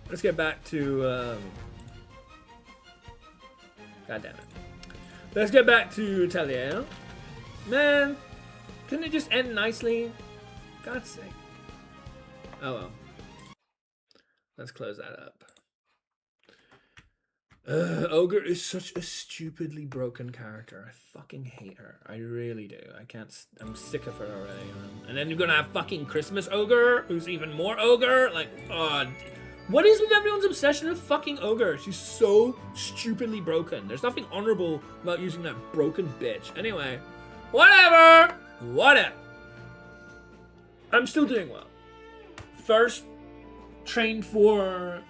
Let's get back to. God damn it. Let's get back to Atelier. Man, couldn't it just end nicely? God's sake. Oh well. Let's close that up. Ogre is such a stupidly broken character. I fucking hate her. I really do. I'm sick of her already. And then you're gonna have fucking Christmas Ogre, who's even more Ogre. Like, oh, what is with everyone's obsession with fucking Ogre? She's so stupidly broken. There's nothing honorable about using that broken bitch. Anyway, whatever. I'm still doing well. First, trained for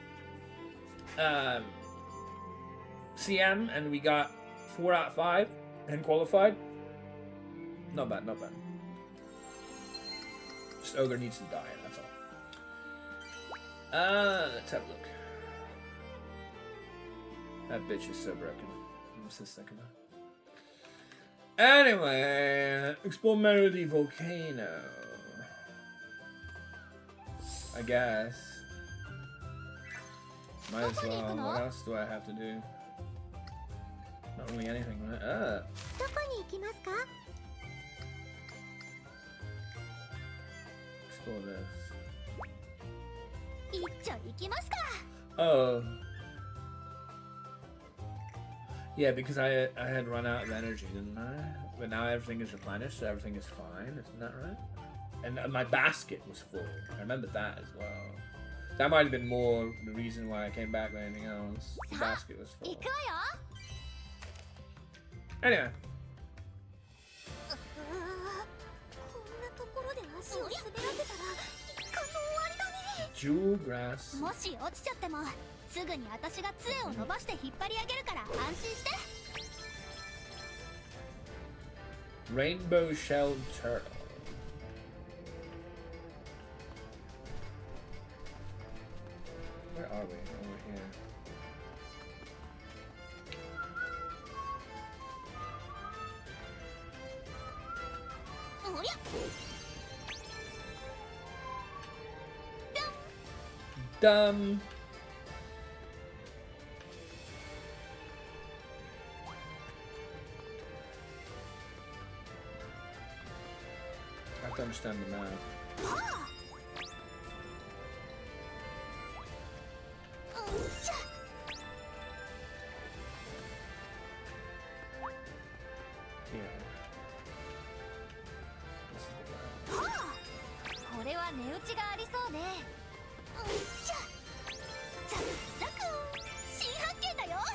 CM, and we got 4 out of 5 and qualified. Not bad. Just Ogre needs to die, that's all. Let's have a look. That bitch is so broken. What's this second one? Anyway, explore Melody Volcano. I guess. Might as well. What else do I have to do? Not really anything, right? Explore this. Oh. Yeah, because I had run out of energy, didn't I? But now everything is replenished, so everything is fine. Isn't that right? And my basket was full. I remember that as well. That might have been more the reason why I came back than anything else. The basket was full. Anyway. Jewel grass. Rainbow shelled turtle. Where are we? Over here. Dumb. I have to understand the map.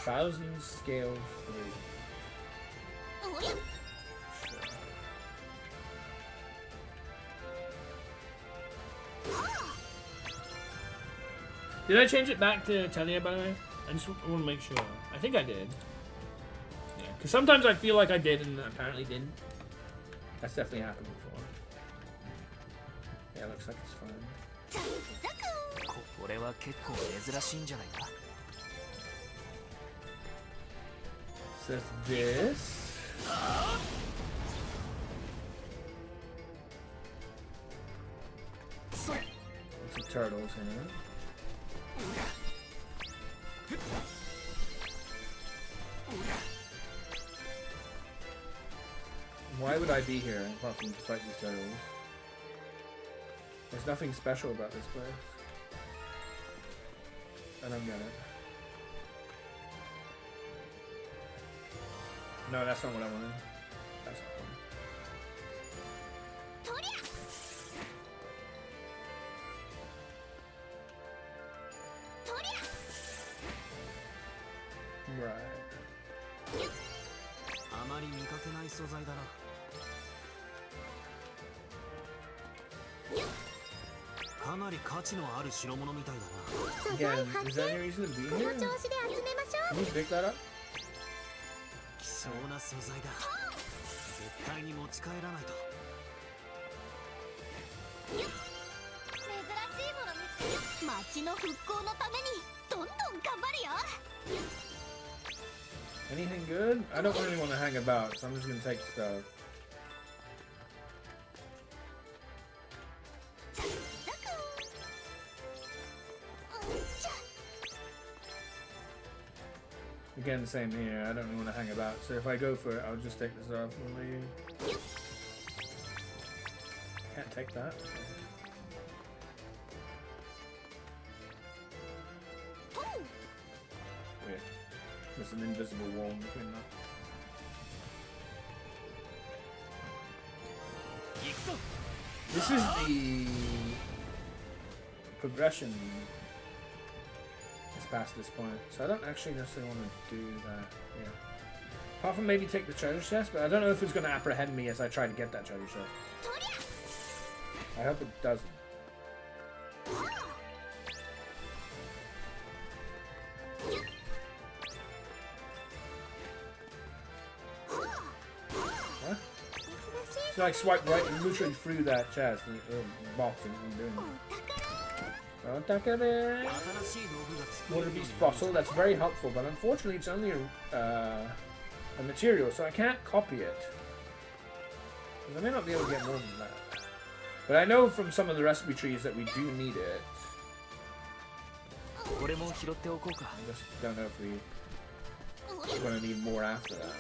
Thousand scale 3. Sure. Did I change it back to Atelier, by the way? I just want to make sure. I think I did. Yeah, because sometimes I feel like I did and apparently didn't. That's definitely happened before. Yeah, looks like it's fine. Says this. Some turtles in it. Why would I be here apart from to fight these turtles? There's nothing special about this place. I don't get it. No, that's not what I wanted. That's not fun. Right. Again, is there any reason to be here? Can you pick that up? Anything good? I don't really want to hang about, so I'm just gonna take stuff. Again, same here. I don't really want to hang about. So if I go for it, I'll just take this off and leave. Can't take that. Weird. There's an invisible wall between that. This is the progression is past this point, so I don't actually necessarily want to do that here. Apart from maybe take the treasure chest, but I don't know if it's going to apprehend me as I try to get that treasure chest. I hope it doesn't. So I swipe right and literally through that chest and box and doing it. Water beast fossil, that's very helpful, but unfortunately it's only a material, so I can't copy it. Because I may not be able to get more than that. But I know from some of the recipe trees that we do need it. I just don't know if we're going to need more after that.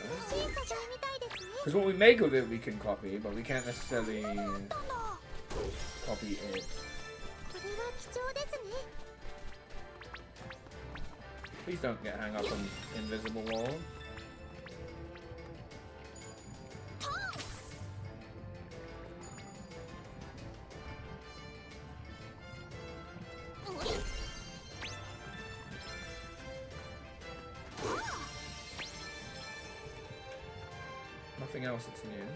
Because what we make of it we can copy, but we can't necessarily copy it. Please don't get hung up on invisible walls. Nothing else that's new.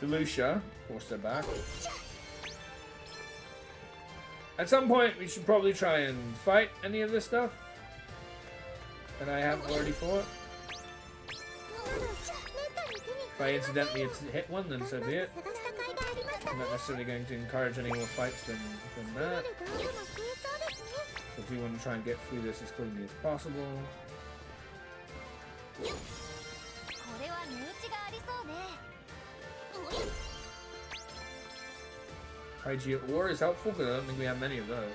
Felucia, force her back. At some point, we should probably try and fight any of this stuff that I haven't already fought. If I incidentally hit one, then so be it. I'm not necessarily going to encourage any more fights than that. So I do want to try and get through this as cleanly as possible. Hygia ore is helpful, but I don't think we have many of those.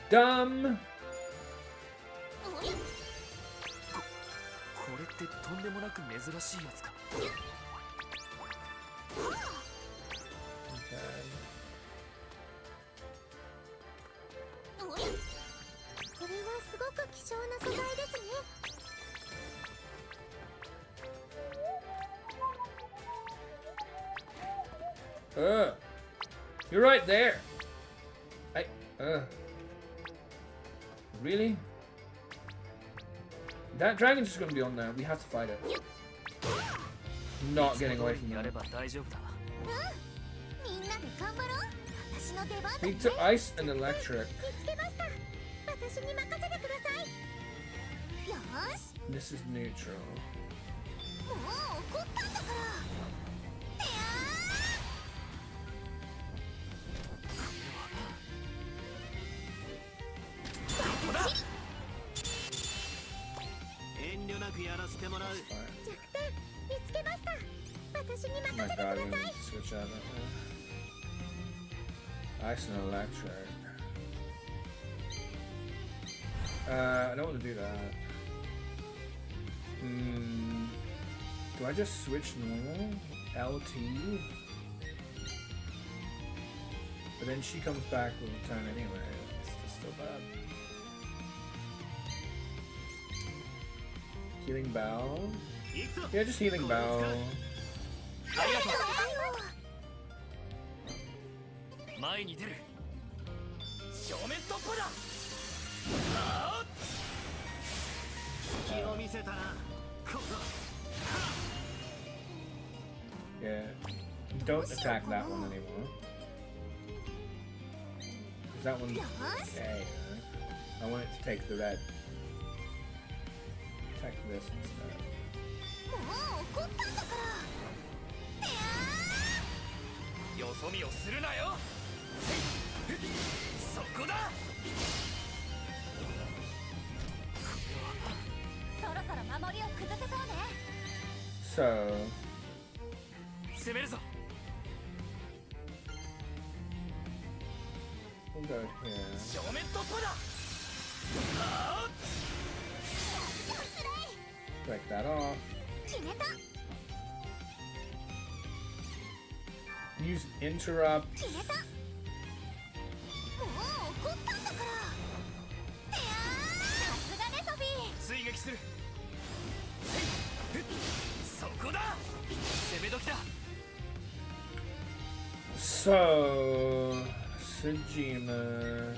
Dumb. You're right there. Really? That dragon's just gonna be on there. We have to fight it. Not getting away from it. Need to ice and electric. This is neutral. My god, we need to switch out of that. Ice and electric. I don't want to do that. Do I just switch normal? LT? But then she comes back with a turn anyway. It's still bad. Healing bow? Yeah, just healing bow. Yeah, don't attack that one anymore. That one's okay. I want it to take the red. Attack this instead. So We'll go here. Break that off. Use interrupt. So, Sejima.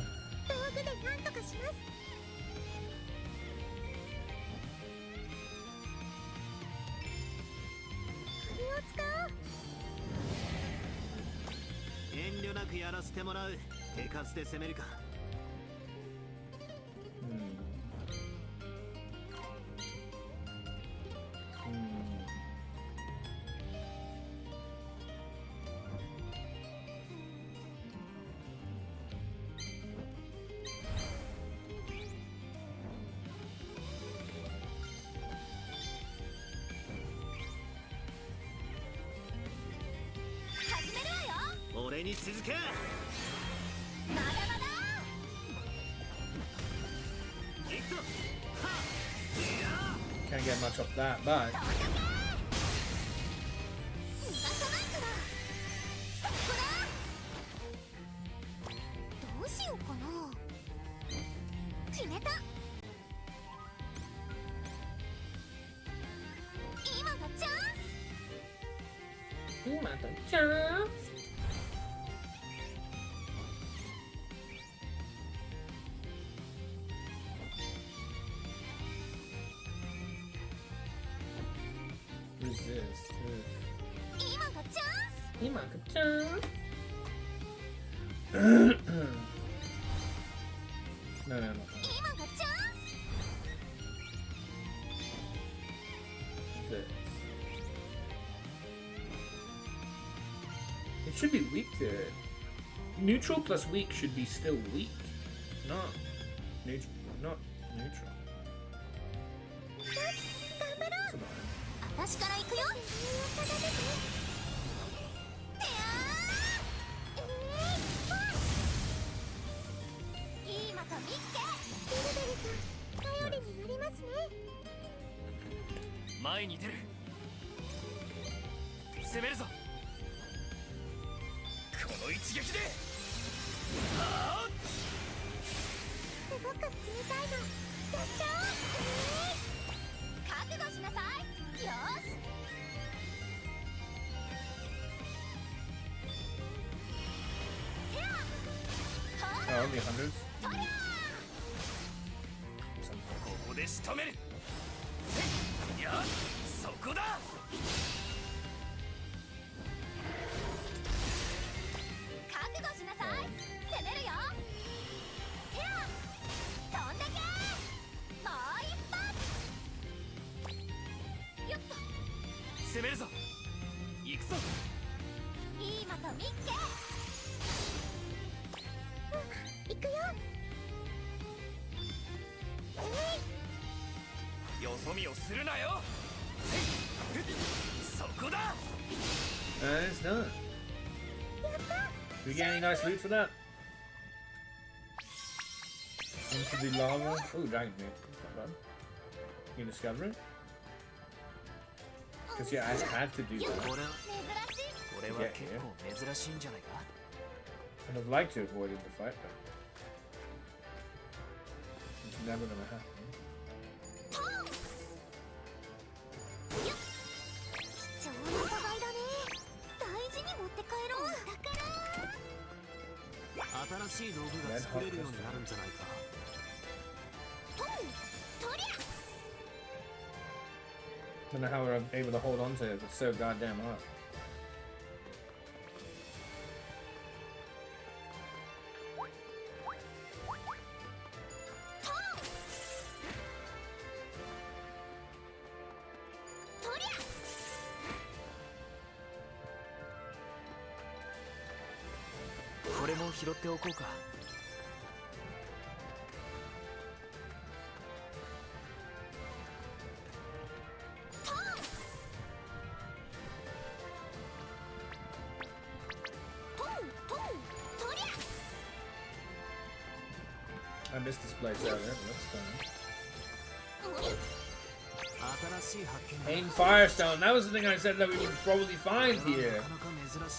Can't get much off that, but resist. No. This. It should be weak to it. Neutral plus weak should be still weak. Not neutral. Not neutral. Oh, only 100? And it's done. Did we get any nice loot for that? Into the lava. Oh, dragon meat. That's not bad. You discover it? Because yeah, I had to do that. To get here. I'd have liked to have avoided the fight, but it's never gonna happen. I don't know how we're able to hold on to it, it's so goddamn hard. I missed this place earlier, but that's fine. Aim Firestone. That was the thing I said that we would probably find here.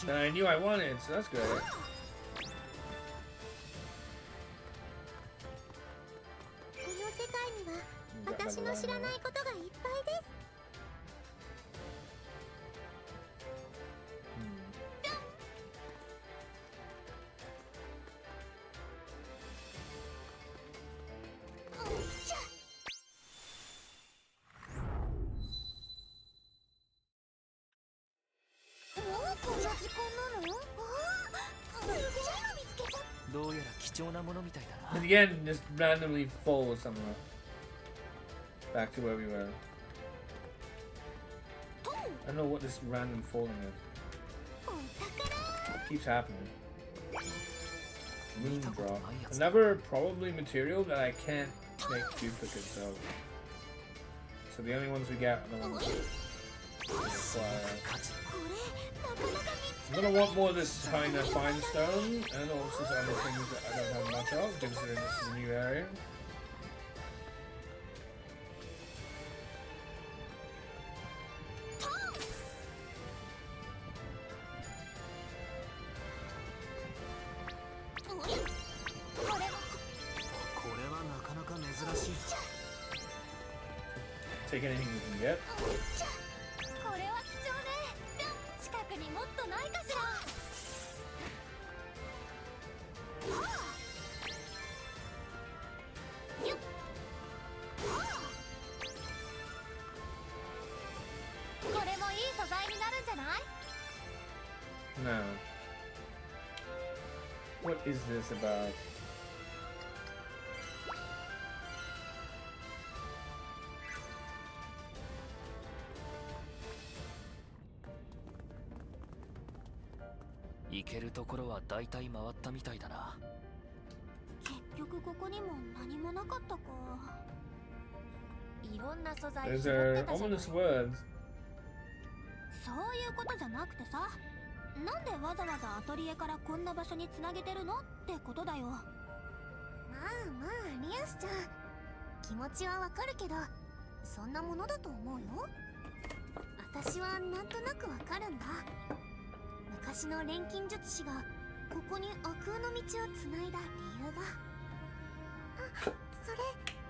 That I knew I wanted, so that's great. And again, just randomly fall somewhere. Back to where we were. I don't know what this random falling is. It keeps happening. Moon drop. Another probably material that I can't make duplicates of. So the only ones we get are the ones with I'm gonna want more of this kind of fine stone and also some other things that I don't have much of, considering this is a new area. Take anything we can get. No. What is this about? Those are ominous words. そういうことじゃなくてさ、なんでわざわざアトリエからこんな場所につなげてるのってことだよ。まあまあリアスちゃん、気持ちはわかるけど、そんなものだと思うよ。私はなんとなくわかるんだ。昔の錬金術師がここに悪空の道をつないだ理由が。あ、それ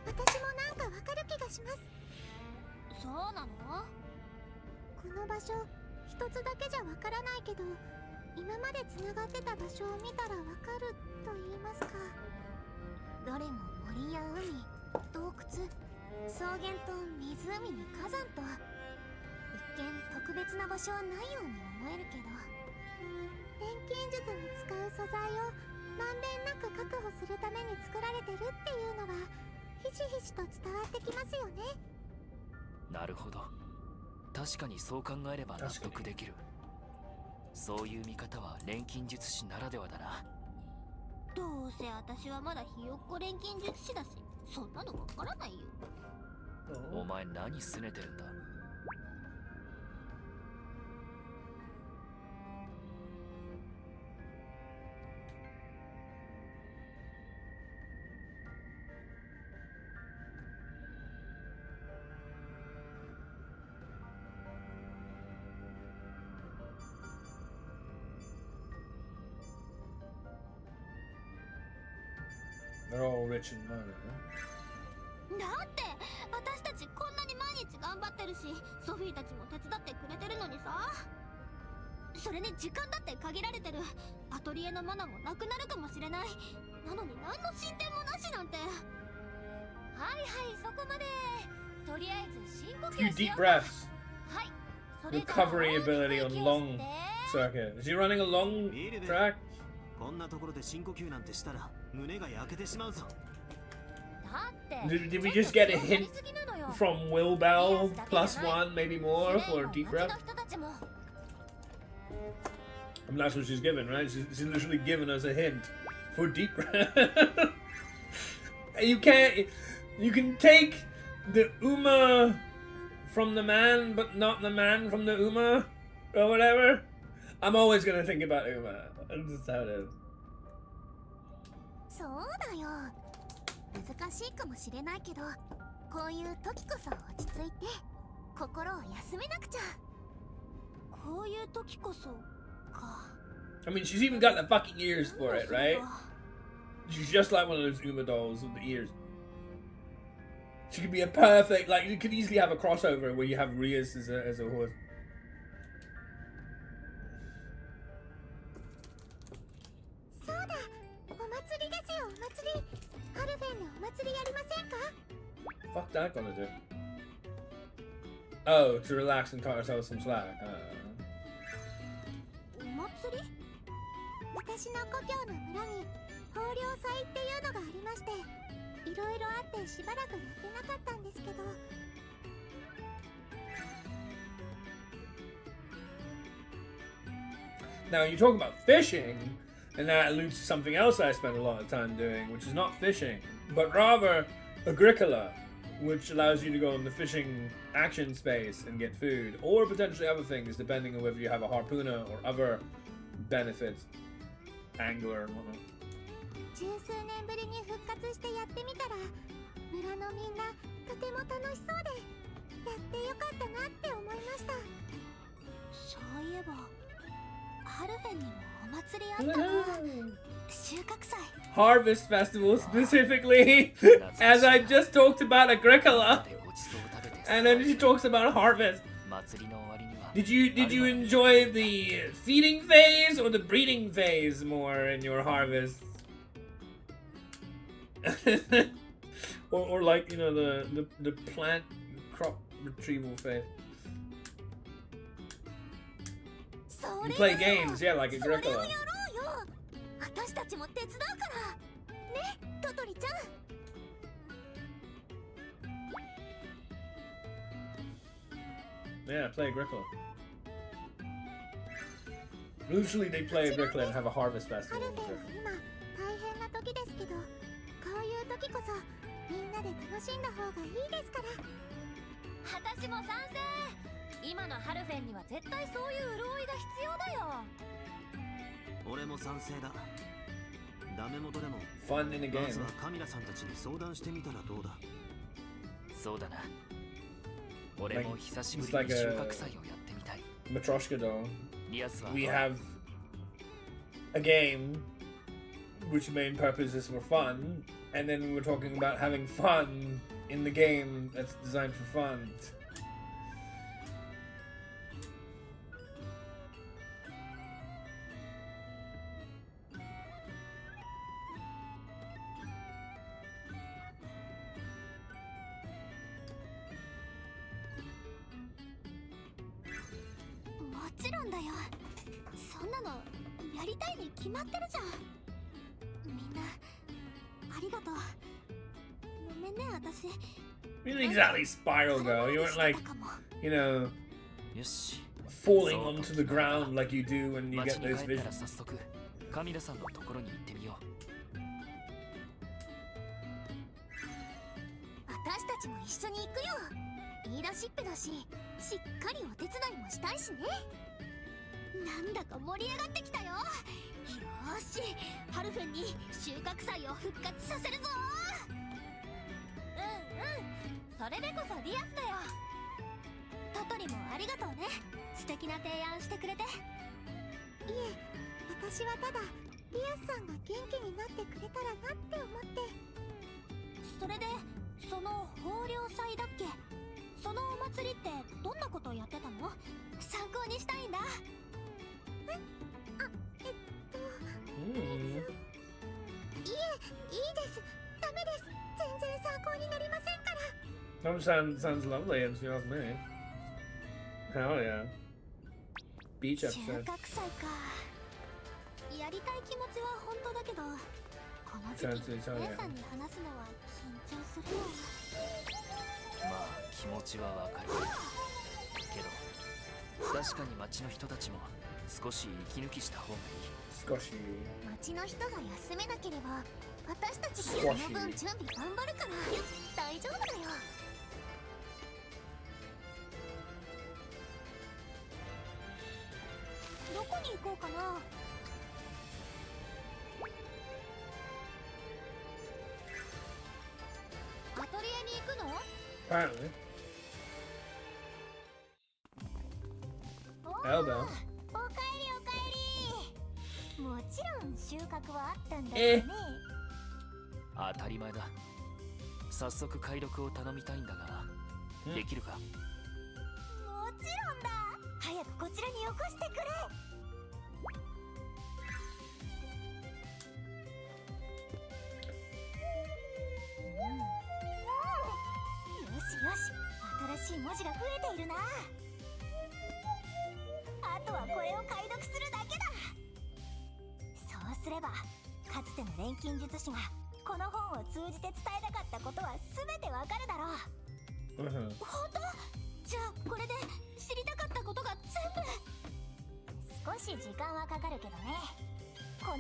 私もなんかわかる気がします。そうなの？この場所一つだけじゃわからないけど、今までつながってた場所を見たらわかると言いますか。どれも森や海、洞窟、草原と湖に火山と、一見特別な場所はないように思えるけど、錬金術に使う素材をまんべんなく確保するために作られてるっていうのがひしひしと伝わってきますよね。なるほど。確かにそう考えれば納得できる。そういう見方は錬金術師ならではだな。どうせ私はまだひよっこ錬金術師だし、そんなのわからないよ。お前何拗ねてるんだ。They're all rich in money, huh? だって私たちこんなに毎日頑張ってるし、ソフィーたちも手伝ってくれてるのにさ。それに時間だって限られてる。アトリエのマナもなくなるかもしれない。なのに何の進展もなしなんて。はいはい、そこまで。とりあえず深呼吸 Few しよ deep う。 breaths. はい。それじゃあ Recovery ability on long circuit. Is he running a long track? こんなところで深呼吸なんてしたら胸が焼けてしまうぞ。 Did we just get a hint from Will Bell +1, maybe more, for deep breath? I mean, that's what she's given, right? She's literally given us a hint for deep breath. You can take the Uma from the man, but not the man from the Uma, or whatever. I'm always gonna think about Uma. That's just how it is. そうだよ。難しいかもしれないけど、こういう時こそ落ち着いて心を休めなくちゃ。こういう時こそか。 I mean, she's even got the fucking ears for it, right? She's just like one of those Uma dolls with the ears. She could be a perfect, like, you could easily have a crossover where you have Rias as a horse. そうだ、お祭りですよ、お祭り。ハルフェンのお祭りやりませんか？ Fuck that gonna do? Oh, to relax and cut herself some slack. お祭り？私の故郷の村に豊漁祭っていうのがありまして、いろいろあってしばらくやってなかったんですけど。 Now, you talk about fishing, and that alludes to something else I spend a lot of time doing, which is not fishing, but rather Agricola, which allows you to go in the fishing action space and get food, or potentially other things, depending on whether you have a harpooner or other benefits, angler and whatnot. 十数年ぶりに復活してやってみたら、村のみんなとても楽しそうで、やってよかったなって思いました。そういえば、ハルフェンにもお祭りあったな。収穫祭。 Harvest Festival specifically, as I just talked about Agricola, and then she talks about harvest. Did you enjoy the feeding phase or the breeding phase more in your harvest? or like, you know, the plant crop retrieval phase. You play games, yeah, like Agricola. 私たちも手伝うからね、トトリちゃん。 Yeah, play Agricola. Usually they play Agricola and have a harvest ハ festival. ルフェンは今大変な時ですけど、こういう時こそみんなで楽しんだ方がいいですから。私も賛成。今のハルフェンには絶対そういう潤いが必要だよ。俺も賛成だ。ダメ元でも Fun in a まず game. はカミラさんたちに相談してみたらどうだ。そうだな。俺も久しぶり It's に like 収 a 穫祭をやってみたい。 Matryoshka doll. リアスは We have a game which main purpose is for fun, and then we were talking about having fun in the game that's designed for fun. もちろんだよ。そんなのやりたいに決まってるじゃん。みんなありがとう。ごめんね、私。 You didn't exactly spiral though. You weren't like, you know, よし。 falling onto the ground like you do when you 町 get に those 帰ったら visions. 早速カミラさんのところに行ってみよう。私たちも一緒に行くよ。言い出しっぺだし、しっかりお手伝いもしたいしね。なんだか盛り上がってきたよ。よーし、ハルフェンに収穫祭を復活させるぞ。それでこそリアスだよ。トトリもありがとうね。素敵な提案してくれて。いえ、私はただリアスさんが元気になってくれたらなって思って。それでその豊漁祭だっけ、そのお祭りってどんなことをやってたの？参考にしたいんだ。いえ、いいです。ダメです。全然参考になりませんから。That sounds lovely, if you ask me. Hell yeah. Beach 収 episode. 穫祭か。やりたい気持ちは本当だけど、この時期姉さんに話すのは緊張するよ。まあ気持ちはわかるけど、確かに町の人たちも少し息抜きした方がいい。少し。町の人が休めなければ私たちがその分準備頑張るから大丈夫だよ。どこに行こうかな。Apparently. おー Elbow. おかえりおかえり。もちろん収穫はあったんだえよね。当たり前だ。早速解読を頼みたいんだが、できるか？もちろんだ。早くこちらによこしてくれ。よしよし、新しい文字が増えているな。あとはこれを解読するだけだ。そうすればかつての錬金術師がこの本を通じて伝えたかったことは全てわかるだろう。本当？じゃあこれで知りたかったことが全部。少し時間はかかるけどね。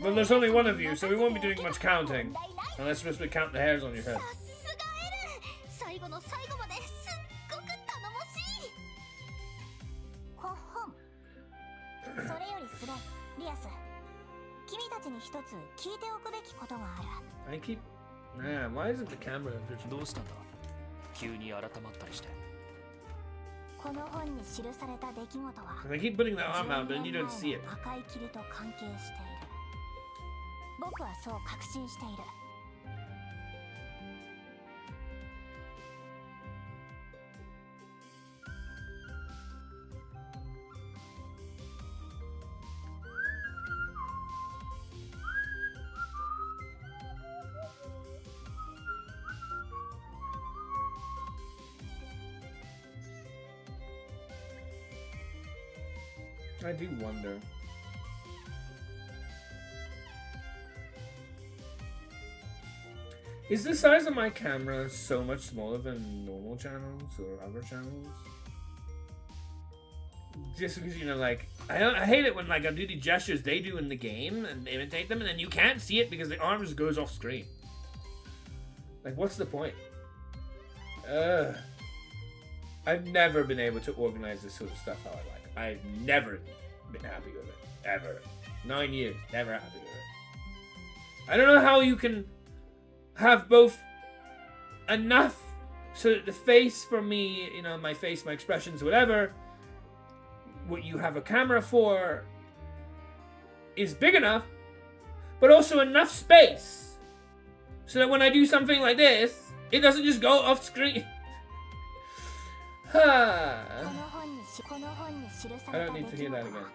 Well, there's only one of you, so we won't be doing much counting. Unless we're supposed to count the hairs on your head. さすがエル。最後の最後まですっごく頼もしい。こ本。それよりスレン、リアス、君たちに一つ聞いておくべきことがある。 I keep... Man, why isn't the camera... どうしたんだ？急に改まったりして。この本に記された出来事は I keep putting that arm out, but then you don't see it. 赤い霧と関係している。僕はそう確信している。I do wonder. Is the size of my camera so much smaller than normal channels or other channels? Just because, you know, like, I hate it when, like, I do the gestures they do in the game and imitate them, and then you can't see it because the arm just goes off screen. Like, what's the point? I've never been able to organize this sort of stuff how I like. I've never been happy with it. Ever. 9 years. Never happy with it. I don't know how you can have both enough so that the face for me, you know, my face, my expressions, whatever, what you have a camera for is big enough, but also enough space so that when I do something like this, it doesn't just go off screen. I don't need to hear that again.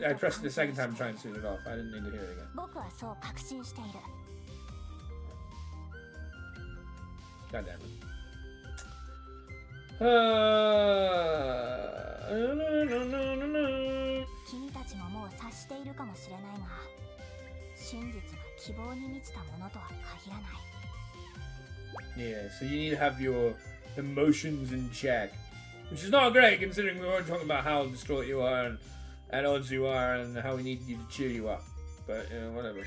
I pressed it the second time trying to turn it off. I didn't need to hear it again. God damn it. Yeah, so you need to have your emotions in check. Which is not great considering we were talking about how distraught you are and at odds you are and how we need you to cheer you up. But, you know, whatever.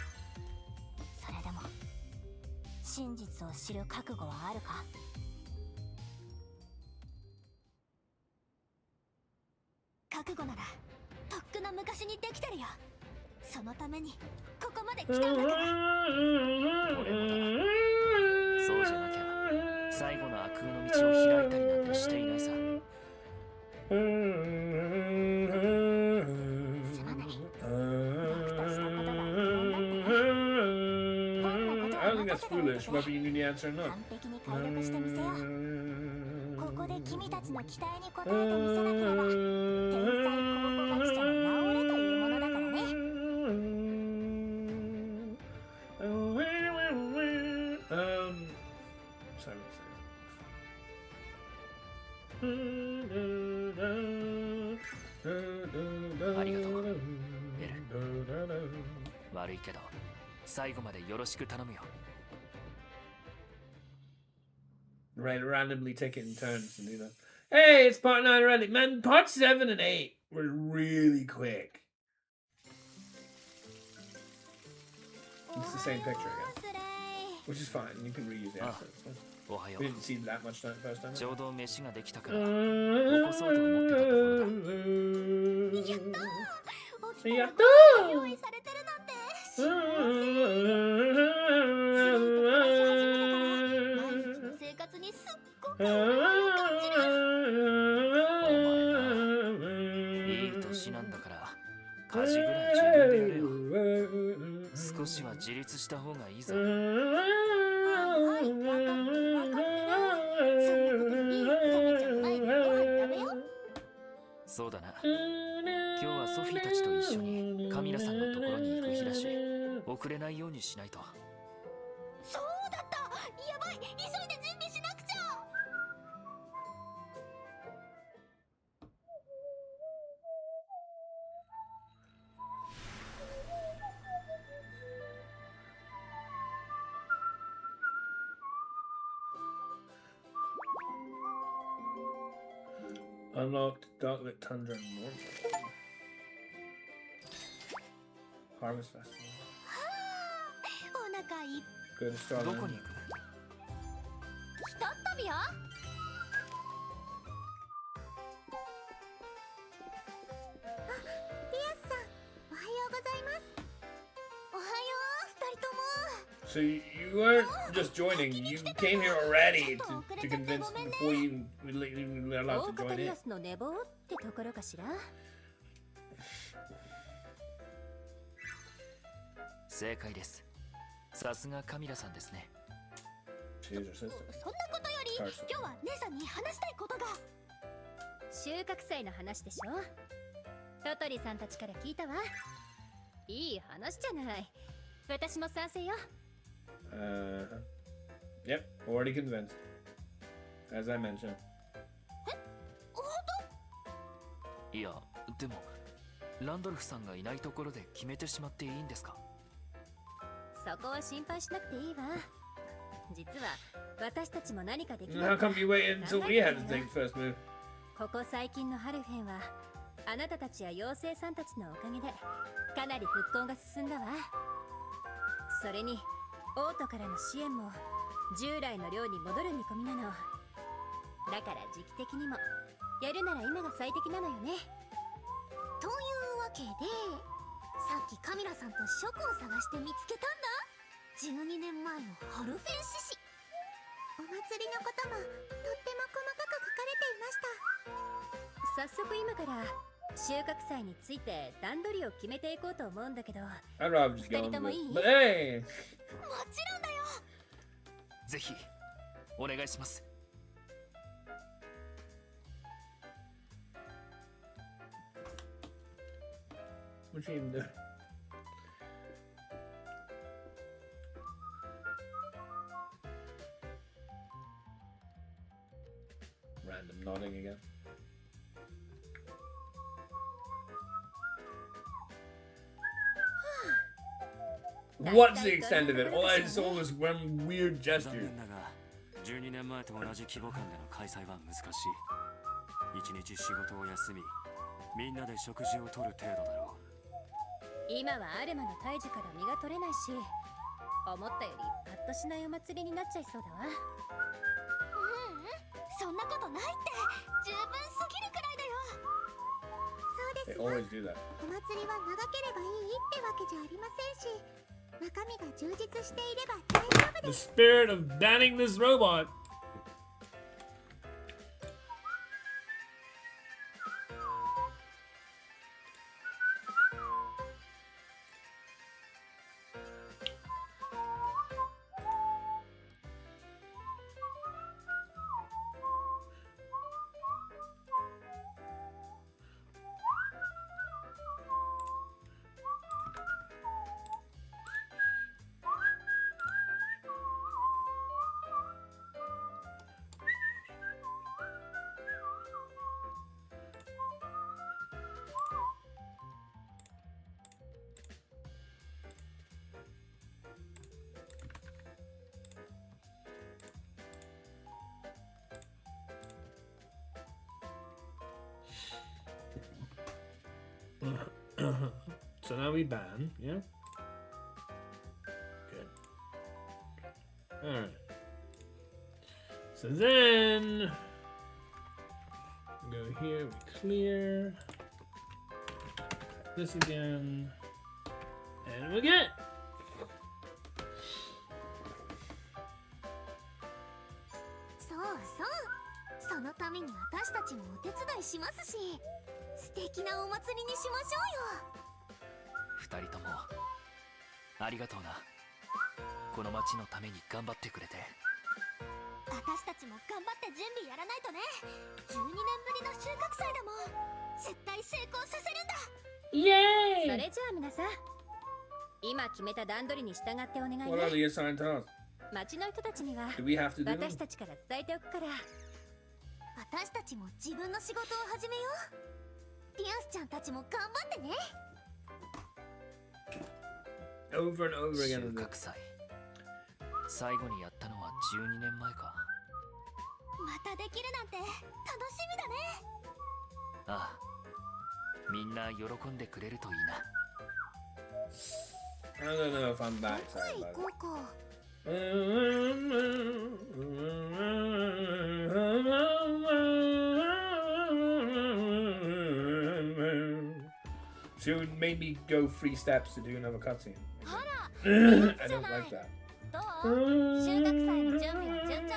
I don't think that's foolish, whether you knew the answer or not. Sorry. ありがとう、エル。悪いけど、最後までよろしく頼むよ。Right, randomly take it in turns and do that. Hey, it's part 9 already. Man, part 7 and 8 were really quick. It's the same picture again. Which is fine, you can reuse the accent. We didn't see that much time the first time. ちょうど飯ができたから、起こそうと思ってたところだ。やったー！用意されてるなんて。毎日の生いい年なんだから家事ぐらい自分でやれよ。少しは自立した方がいいぞ。はいはい、分かってる分かってる。そんなことよりサメちゃん前にご飯食べよう。そうだな。今日はソフィーたちと一緒にカミラさんのところに行く日だし、遅れないようにしないと。そうだった、やばい、急いで準備しなくちゃ。Unlocked Darklit Tundra and Normal. Harvest Festival. お腹いっ Go to Starland. どこに行く？ひとっ飛びよ。リアスさん、おはようございます。おはよう、二人とも。 So you weren't just joining, you came here already to convince before you were allowed 大 to 方 join リ in. アスの寝坊ってところかしら。正解です。さすがカミラさんですね。 She's your sister. そんなことより、今日は姉さんに話したいことが。収穫祭の話でしょ。トトリさんたちから聞いたわ。いい話じゃない。私も賛成よ。Yep, already convinced. As I mentioned. いや、でもランドルフさんがいないところで決めてしまっていいんですか？そこは心配しなくていいわ。実は私たちも何かでき How ない。 come you waited until we had to take the first move? ここ最近のハルフェンはあなたたちや妖精さんたちのおかげでかなり復興が進んだわ。それに王都からの支援も従来の量に戻る見込みなの。だから時期的にもやるなら今が最適なのよね。というわけで、さっきカミラさんと書庫を探して見つけたんだ。12年前のハルフェン獅子。お祭りのこともとっても細かく書かれていました。早速今から収穫祭について段取りを決めていこうと思うんだけど、 I'd rather just go 二人 on とも with い it. い？ But hey! もちろんだよ。ぜひお願いします。 What you even do? Random nodding again. What's the extent of it? All I saw was one weird 残 gesture. 念だが12年前と同じ規模感での開催は難しい。一日仕事を休みみんなで食事をとる程度だろ今はアルマの退治から身が取れないし、思ったよりパッとしないお祭りになっちゃいそうだわ。そんなことないって。十分すぎるくらいだよ。そうで They すよ。 always do that. お祭りは長ければいいってわけじゃありませんし、中身が充実していれば大丈夫 The です。 spirit of banning this robot. So now we ban, yeah? Good. Alright. So then we go here, we clear this again, and we get. そうそう。そのために私たちもお手伝いしますし、素敵なお祭りにしましょうよ。二人ともありがとうな。この町のために頑張ってくれて。私たちも頑張って準備やらないとね。12年ぶりの収穫祭だもん。絶対成功させるんだ。イエーイ。それじゃあ皆さん、今決めた段取りに従ってお願い What are ね。 the assigned tasks? 町の人たちには Do we have to do 私 them? たちから伝えておくから。私たちも自分の仕事を始めよう。リアスちゃんたちも頑張ってね。Over and over 収 again. 穫祭、最後にやったのは12年前か。またできるなんて楽しみだね。ああ、みんな喜んでくれるといいな。I don't know if I'm back. どこへ Sorry 行 about こうか。 She made me go 3 steps to do another cutscene. あら、 I don't like that. どう？収穫祭の準備は順調？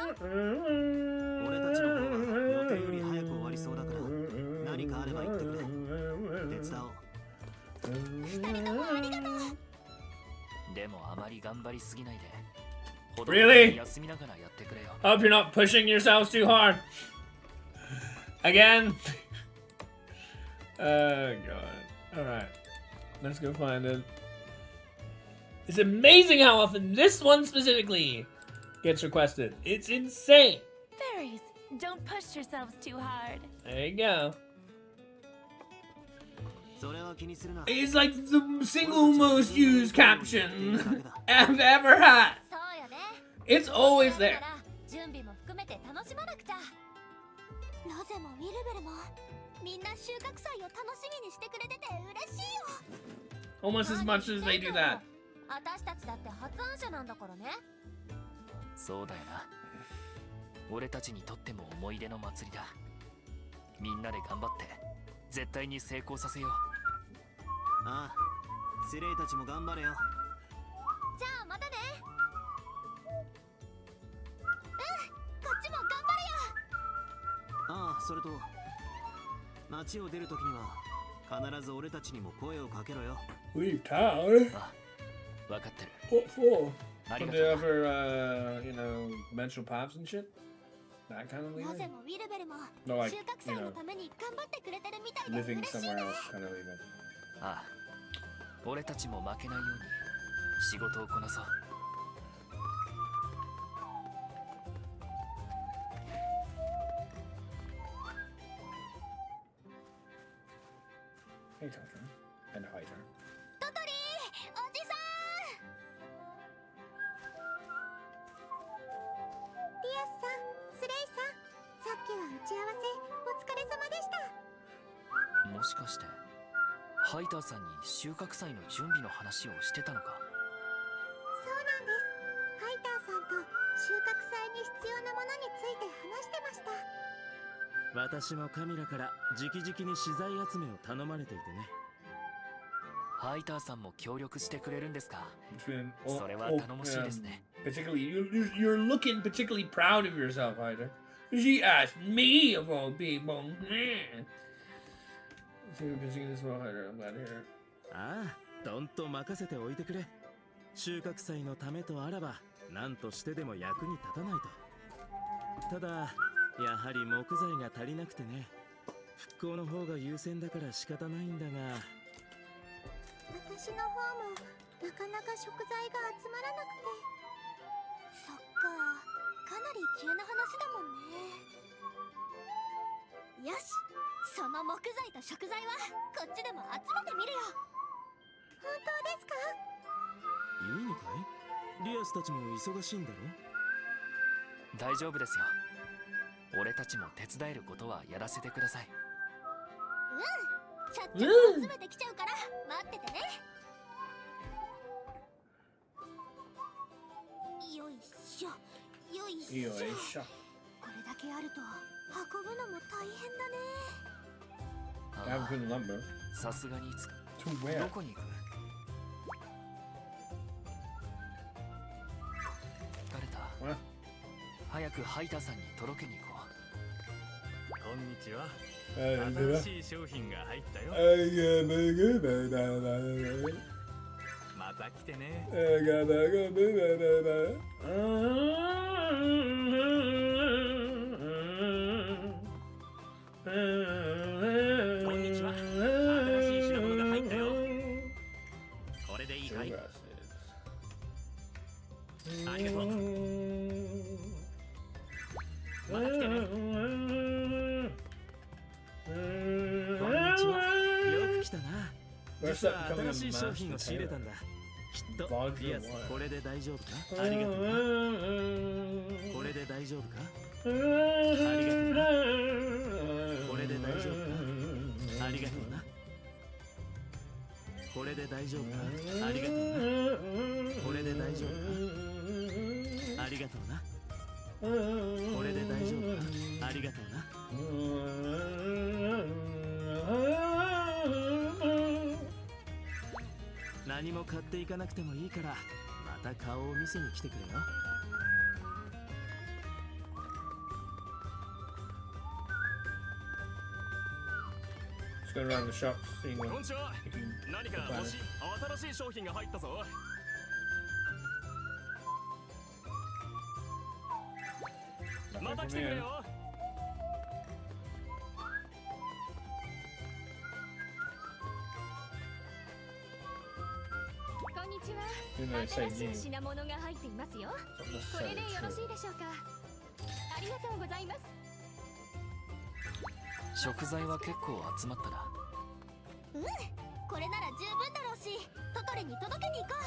俺たちの方は予定より早く終わりそうだから、何かあれば言ってくれ。手伝おう。二人ともありがとう。でもあまり頑張りすぎないで。ほ Really? 休みながらやってくれよ。 Hope you're not pushing yourselves too hard. Again. Oh god. Alright. Let's go find it. It's amazing how often this one specifically gets requested. It's insane. Fairies, don't push yourselves too hard. There you go. それは気にするな。 It's like the single most used caption I've ever had. そうよね。 It's always だ there. から準備も含めて楽しまなくちゃ。ロゼもウィルベルもみんな収穫祭を楽しみにしてくれてて嬉しいよ。 Almost as much as they do that. 私たちだって発案者なんだからね。そうだよな。俺たちにとっても思い出の祭りだ。みんなで頑張って絶対に成功させよう。ああ、セレイたちも頑張れよ。じゃあまたね。こっちも頑張ああ、それと街を出るときには必ず俺たちにも声をかけろよ。 Leave town? あ、わかってる。 What for? あり Did が they とうな。 ever, you know, mental paths and shit? That kind of れよ。ロゼ leaving? もウィルベルも No, like, 収穫 you 祭の know, ために頑張ってくれてるみたいで living 嬉しい somewhere ね。 else kind of leaving. ああ、俺たちも負けないように仕事をこなそう。Hey, Tatra. And hi, Tatra. トトリー、おじさん。リアスさん、スレイさん、さっきは打ち合わせお疲れ様でした。もしかしてハイターさんに収穫祭の準備の話をしてたのか。そうなんです。ハイターさんと収穫祭に必要なものについて話してました。私もカミラから直々に資材集めを頼まれていてね。ハイターさんも協力してくれるんですか。 It's been それは頼もしいですね。 particularly, you're looking particularly proud of yourself, Hyder. She asked me of all people. So you're pitching this well, Hyder. I'm glad to hear it. ああ、どんと任せておいてくれ。収穫祭のためとあらば何としてでも役に立たないと。ただやはり木材が足りなくてね。復興の方が優先だから仕方ないんだが。私の方もなかなか食材が集まらなくて。そっか、かなり急な話だもんね。よし、その木材と食材はこっちでも集めてみるよ。本当ですか？いいのかい？リアスたちも忙しいんだろ？大丈夫ですよ。俺たちも手伝えることはやらせてください。ちゃっちゃと集めてきちゃうから待っててね。よいしょ、よいしょ。 Yoisha. これだけあると運ぶのも大変だね。I have good lumber. さすがにつく。 To ど where? こに行く？疲れた。 What? 早くハイターさんに届けに行ここんにちは。新新しい商品が入ったよ。また来てね。こんにちは。新しい品物が入ったよ。これでいいかい？ありがとう。また来てね。こんにちは。よく来たな。実は新しい商品を仕入れたんだ。きっとリアス、これで大丈夫か？ありがとうな。これで大丈夫か？ありがとうな。これで大丈夫か？ありがとうな。これで大丈夫か？ありがとうな。これで大丈夫か？ありがとうな。これで大丈夫か？ありがとうな。何も買っていかなくてもいいから、また顔を見せに来てくれよ。Just going around the shops, seeing こん what にちは。 you can 何か欲しい新しい商品が入ったぞ。また来てくれよ。こんにちは。 Even though they say 新 new, しい品物が入っていますよ。 it's not これ necessarily でよろし true. いでしょうか。ありがとうございます。食材は結構集まったな。うん、これなら十分だろうし、トトリに届けに行こう。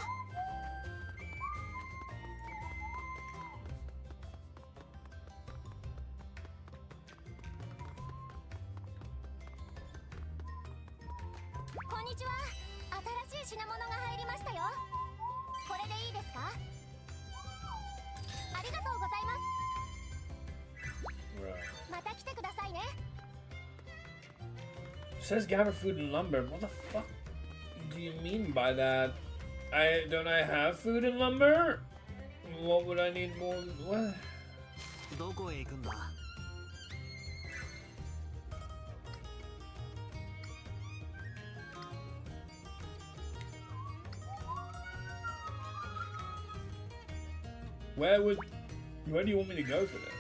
こんにちは。新しい品物が入りましたよ。これでいいですか？ありがとうございます。 Right. また来てくださいね。 It says gather food and lumber. What the fuck do you mean by that? Don't I have food and lumber? What would I need more? What? どこへ行くんだ？ Where do you want me to go for this?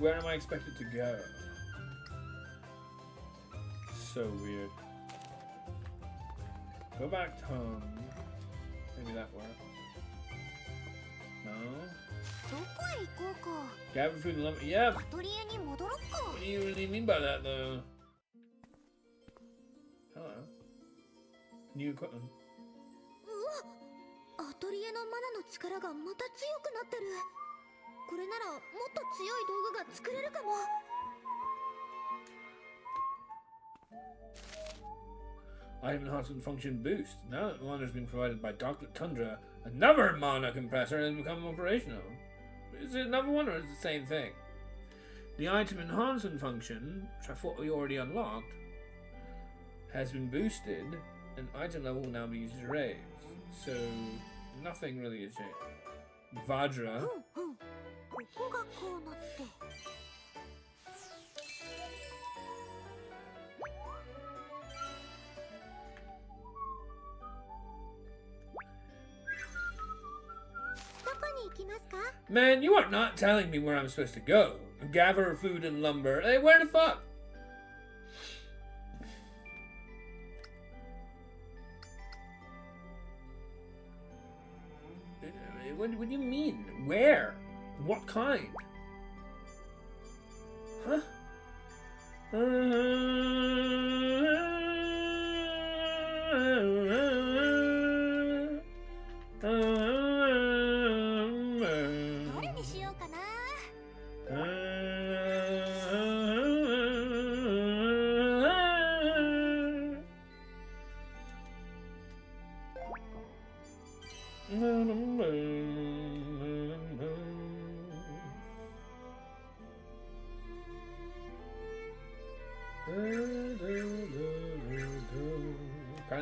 Where am I expected to go? So weird. Go back home. Maybe that works. No? どこへ行こうか。 Gather food and lumber. Yeah, アトリエに戻ろっか。 what do you really mean by that though? Hello. New equipment. うわ、アトリエのマナの力がまた強くなってる。これならもっと強い道具が作れるかも。 Item enhancement function boost. Now that mana has been provided by Dr. Tundra, another mana compressor has become operational. Is it another one or is it the same thing? The item enhancement function, which I thought we already unlocked, has been boosted, and item level will now be used as raised. So nothing really has changed. Vajra. ふんふん。ここがこうなって。 どこに行きますか？ Man, you are not telling me where I'm supposed to go. Gather food and lumber. Hey, where the fuck? What do you mean? Where? What kind? Huh?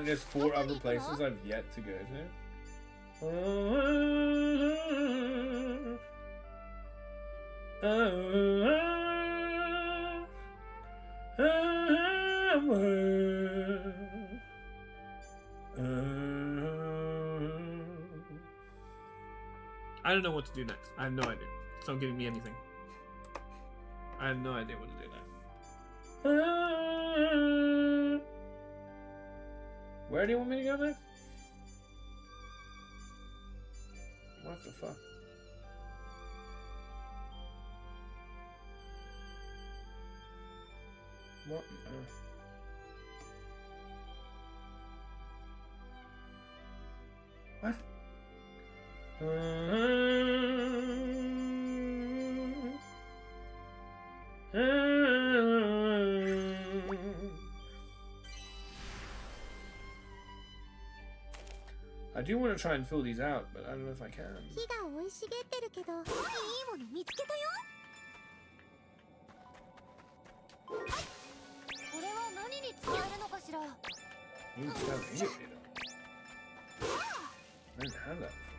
there's 4 other places I've yet to go to. I don't know what to do next. I have no idea. It's not giving me anything. I have no idea what to do next. Where do you want me to go next? What the fuck? What on earth? What? I do want to try and fill these out, but I don't know if I can. 木が生い茂ってるけど、いいもの見つけたよ。これは何に使えるのかしら。You can tell me it. I didn't have that before.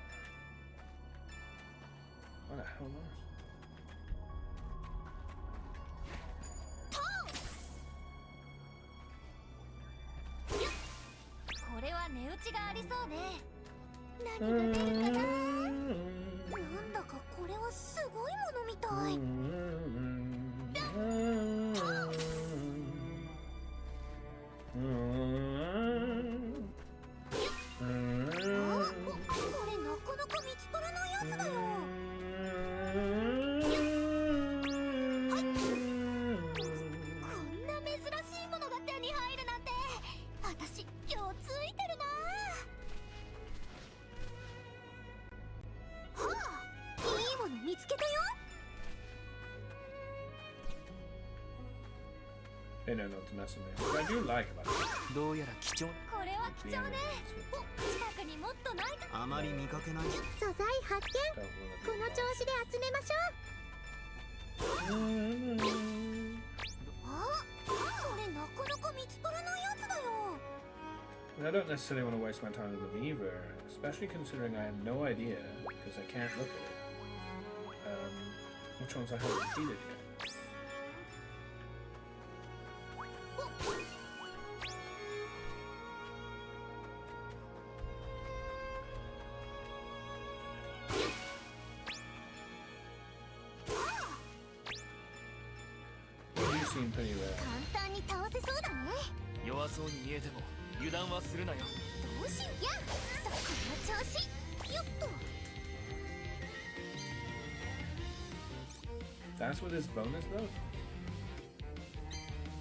What the hell not? これは値打ちがありそうね。何が出るかな。なんだかこれはすごいものみたい。これなかなか見つからないやつだよ。こんな珍しいものが手に入るなんて、私今日ついてるな。はあ、いいもの見つけたよ。They know not to mess with me. What I do like about it. どうやら貴重これは貴重ね。お、近くにもっとないか。あまり見かけない。素材発見。この調子で集めましょう。あ、これなかなか見つからないやつだよ。I don't necessarily want to waste my time with the beaver, especially considering I have no idea because I can't look at it. Which ones I haven't defeated yet. You seem pretty rare. 簡単に倒せそうだね。弱そうに見えても油断はするなよ。どうしようや。さあ、この調子。よっと。 That's what his bonus though?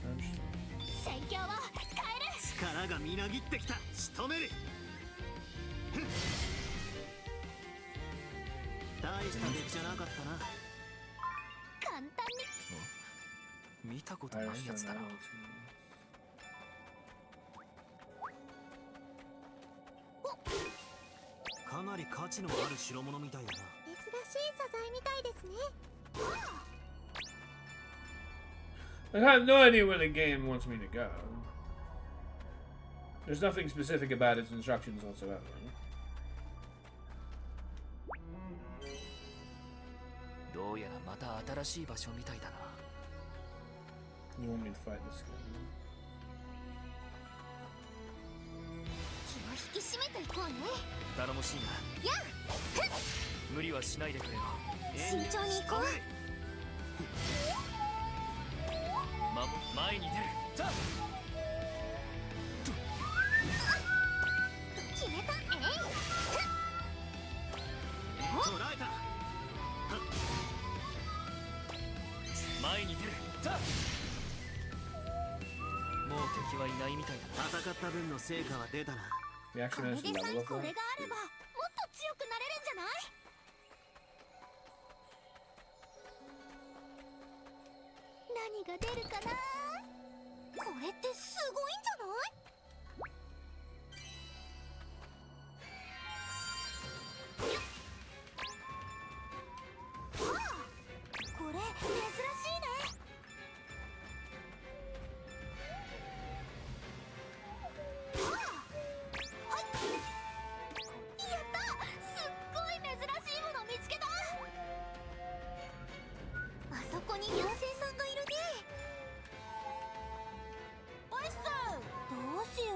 Interesting. 戦況を変える。力がみなぎってきた。仕留める。大した出来じゃなかったな。簡単に。見たこと I ないや understand つだ that な。 one too. かなり価値のある代物みたいだな。珍しい素材みたいですね。 I have no idea where the game wants me to go. There's nothing specific about its instructions whatsoever. どうやらまた新しい場所みたいだな。You want me to fight this guy? 気を引き締めていこうね。頼もしいな。や無理はしないでくれよ。慎重に行こう。前に出る。決めた。捕らえた。前に出る。もう敵はいないみたいだな。戦った分の成果は出たな。 We こ actually れ managed で to さ level え up こ that. れがあればもっと強くなれるんじゃない。何が出るかな。これってすごいんじゃない。これ珍しいね。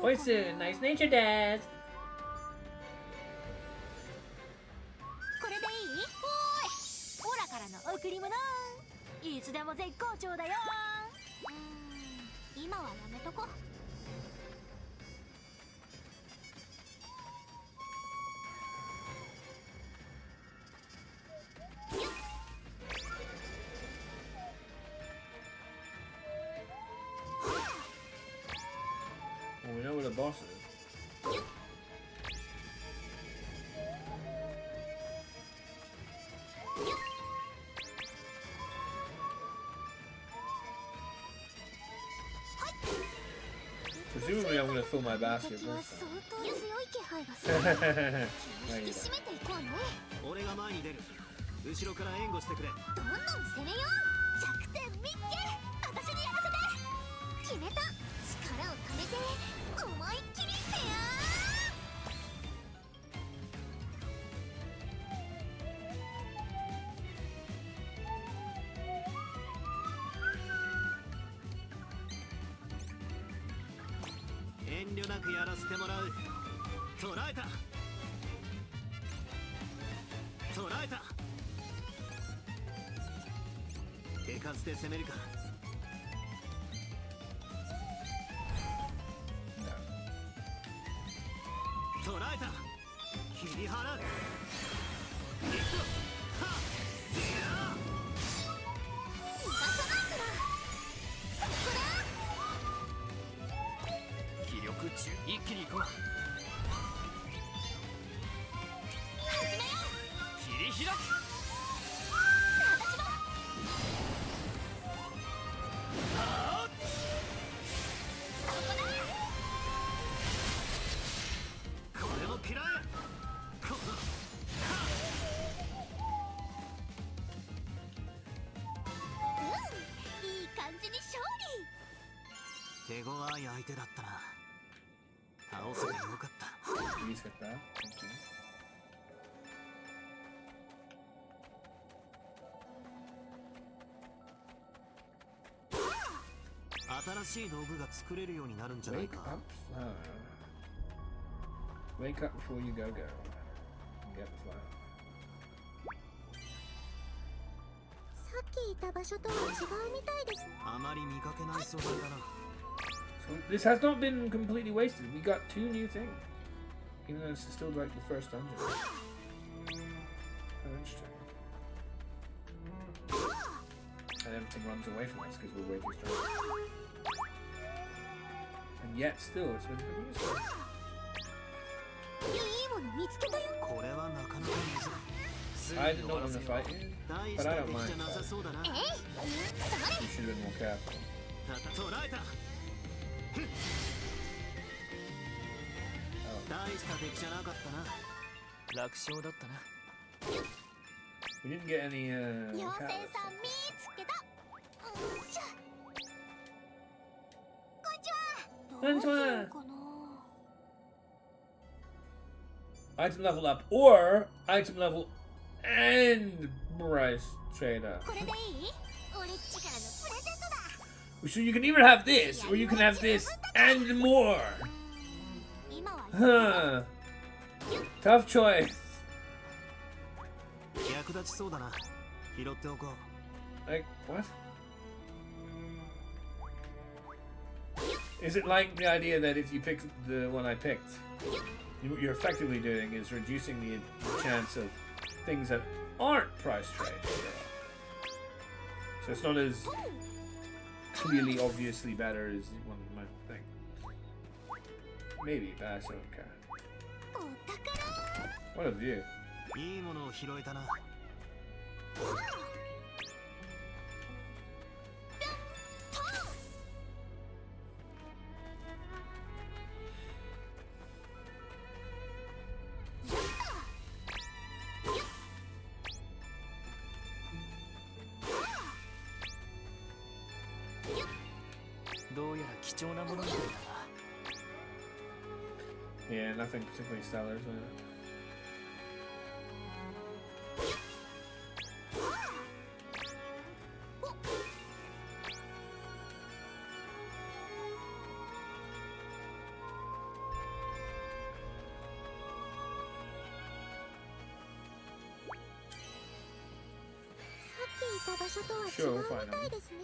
うかな。 Oisu, nice nature, Dad. これでいい？おーい、オラからの贈り物、いつでも絶好調だよ。今はやめとこ。Well, we know where the boss is. Presumably, I'm gonna fill my basket 敵は this 相 time. 当強い気配がする。 There 引 you き go. 締めていこうね。俺が前に出る。後ろから援護してくれ。どんどん攻めよう。100点見っけ。私にやらせて。決めた。力をためて思いっきりフェ遠慮なくやらせてもらう。捕らえた。捕らえた。手数で攻めるか。捕らえた。切り払う。行くぞ。はっ。逃がさないから。そこだ。気力中一気に行こう。始めよ切り開く。これも嫌い。このいい感じに勝利。手強い相手だったな。倒せてよかった。 Please hit that. Thank you. 新しい道具が作れるようになるんじゃない Wake か。 up flower. Wake up before you go. Get flower. さっきいた場所とは違うみたいです。あまり見かけない素材だな。 So this has not been completely wasted. We got 2 new things. Even though it's still like the first dungeon. Oh, interesting. And everything runs away from us because we're way too strong. And yet still it's been pretty useful. いいもの見つけたよ。これはなかなかむずい。すぐ I に did 終わ not ら want せ to よう。 fight you. 大し But た I don't 敵 mind じゃなさそうだな。それ You should have been more careful. 捕らえた。大した敵じゃなかったな。楽勝だったな。 We didn't get any 妖精 catalyst. さん見つけた。しゃ。こんにちは。こんにちはどうしようかな。 Item level up or item level and price trader. これでいい？俺っちからのプレゼントだ。 So you can either have this or you can have this and more. 今は Huh. Tough choice. 役立ちそうだな。拾っておこう。 Like, what? Is it like the idea that if you pick the one I picked, what you're effectively doing is reducing the chance of things that aren't price trade? So it's not as clearly, obviously better as one might think. Maybe, but I still don't care. お宝。 What a view. いいものを拾えたな。どうやら貴重なものみたいだな。 Yeah, nothing particularly stellar, is it? た場所とは違 Sure, う we'll find みた them. いですね。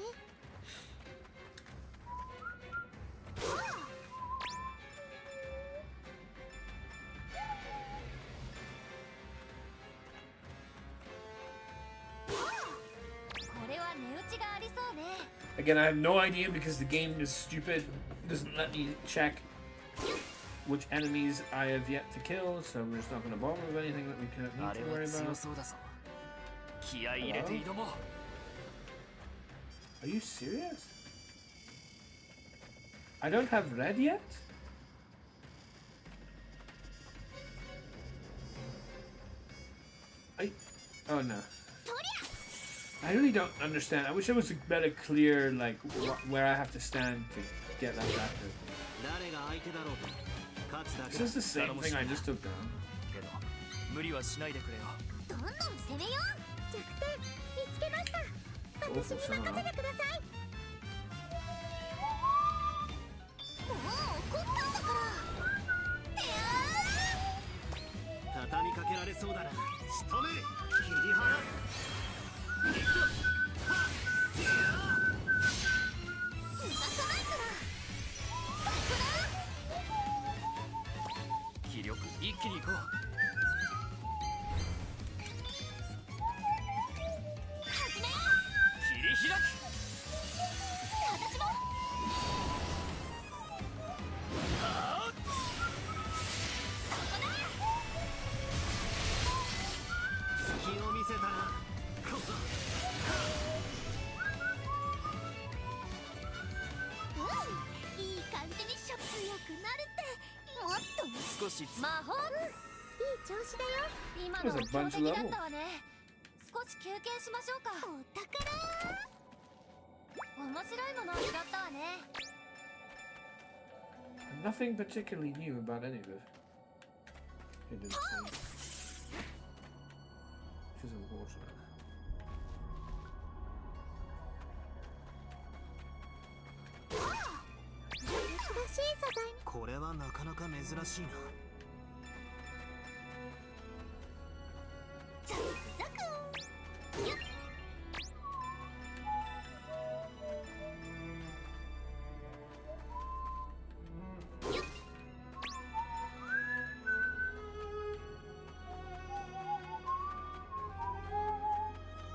これは値打ちがありそうね。 Again, I have no idea because the game is stupid. Doesn't let me check which enemies I have yet to kill, so we're just not going to bother with anything that we can't あ need れ to は worry 強 about. そうだぞ。気合い入れて挑もう。 Are you serious? I don't have red yet? Oh no. I really don't understand. I wish there was a better clear, like, where I have to stand to get that active. 誰が相手だろうと勝つだけ This だ is the same thing I just took down. けど無理はしないでくれよ。どんどん攻めよう。弱点見つけました。私に任せてください。もう怒ったんだから。いや畳みかけられそうだな。仕留める切り払う。行くぞ。はっいやー、逃がさないから。気力一気に行こう。始めよ切り開く。う。私も。隙を見せたな。うん、いい感じに食欲なるって。もっと少し魔法。いい調子だよ。今のは強敵だったわね。少し休憩しましょうか。お宝。面白いものを拾ったわね。 Nothing particularly new about any of it. It didn't say. Which is unfortunate. 珍しい素材。これはなかなか珍しいな。ザクザク。よっ。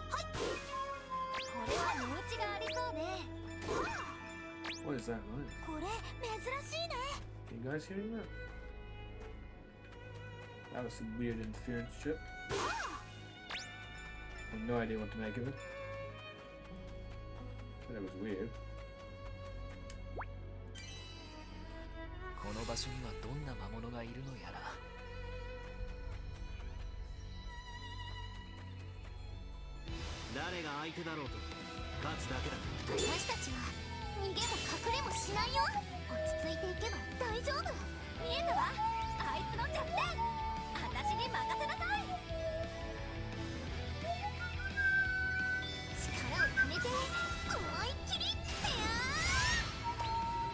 これは値打ちがありそうね。 What is that noise? これ珍しいね。 Can you guys hearing that? That was some weird interference shit. I have no idea what to make of it. But it was weird. この場所にはどんな魔物がいるのやら。誰が相手だろうと勝つだけだ。私たちは逃げも隠れもしないよ。落ち着いていけば大丈夫。見えたわ。あいつの弱点。私に任せなさい。力をためて思いっきり。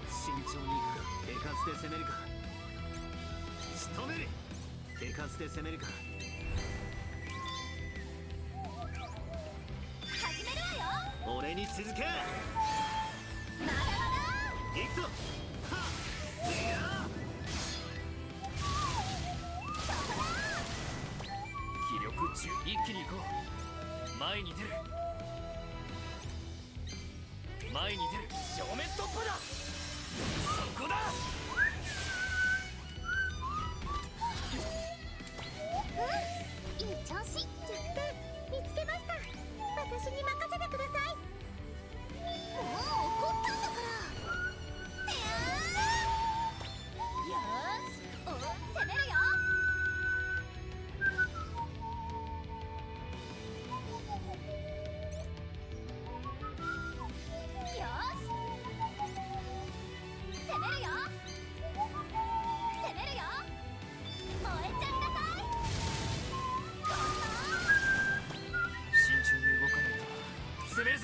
慎重に行くか手数で攻めるか。仕留める手数で攻めるか。始めるわよ。俺に続け。まだまだ。行くぞ。はっいや気力10一気に行こう。前に出る。前に出る。正面突破だ。そこだ。いい調子。弱点見つけました。私に任せてください。もう怒ったんだから。よーし。攻めるよ。よーし。攻めるよ。攻めるよ。燃えちゃいなさい。こんな。慎重に動かないと。攻める。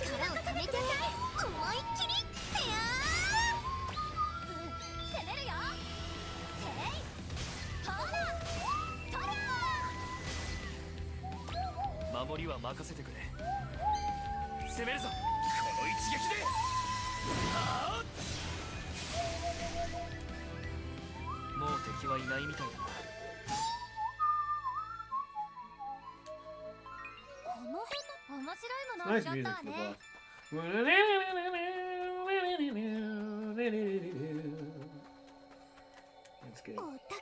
力をためて思いっきりてや攻めるよ。ていほらとら守りは任せてくれ。攻めるぞこの一撃で。ああ、もう敵はいないみたいだな。この辺の面白いものを Nice 拾った music わ for the ね。 boss. That's good. お宝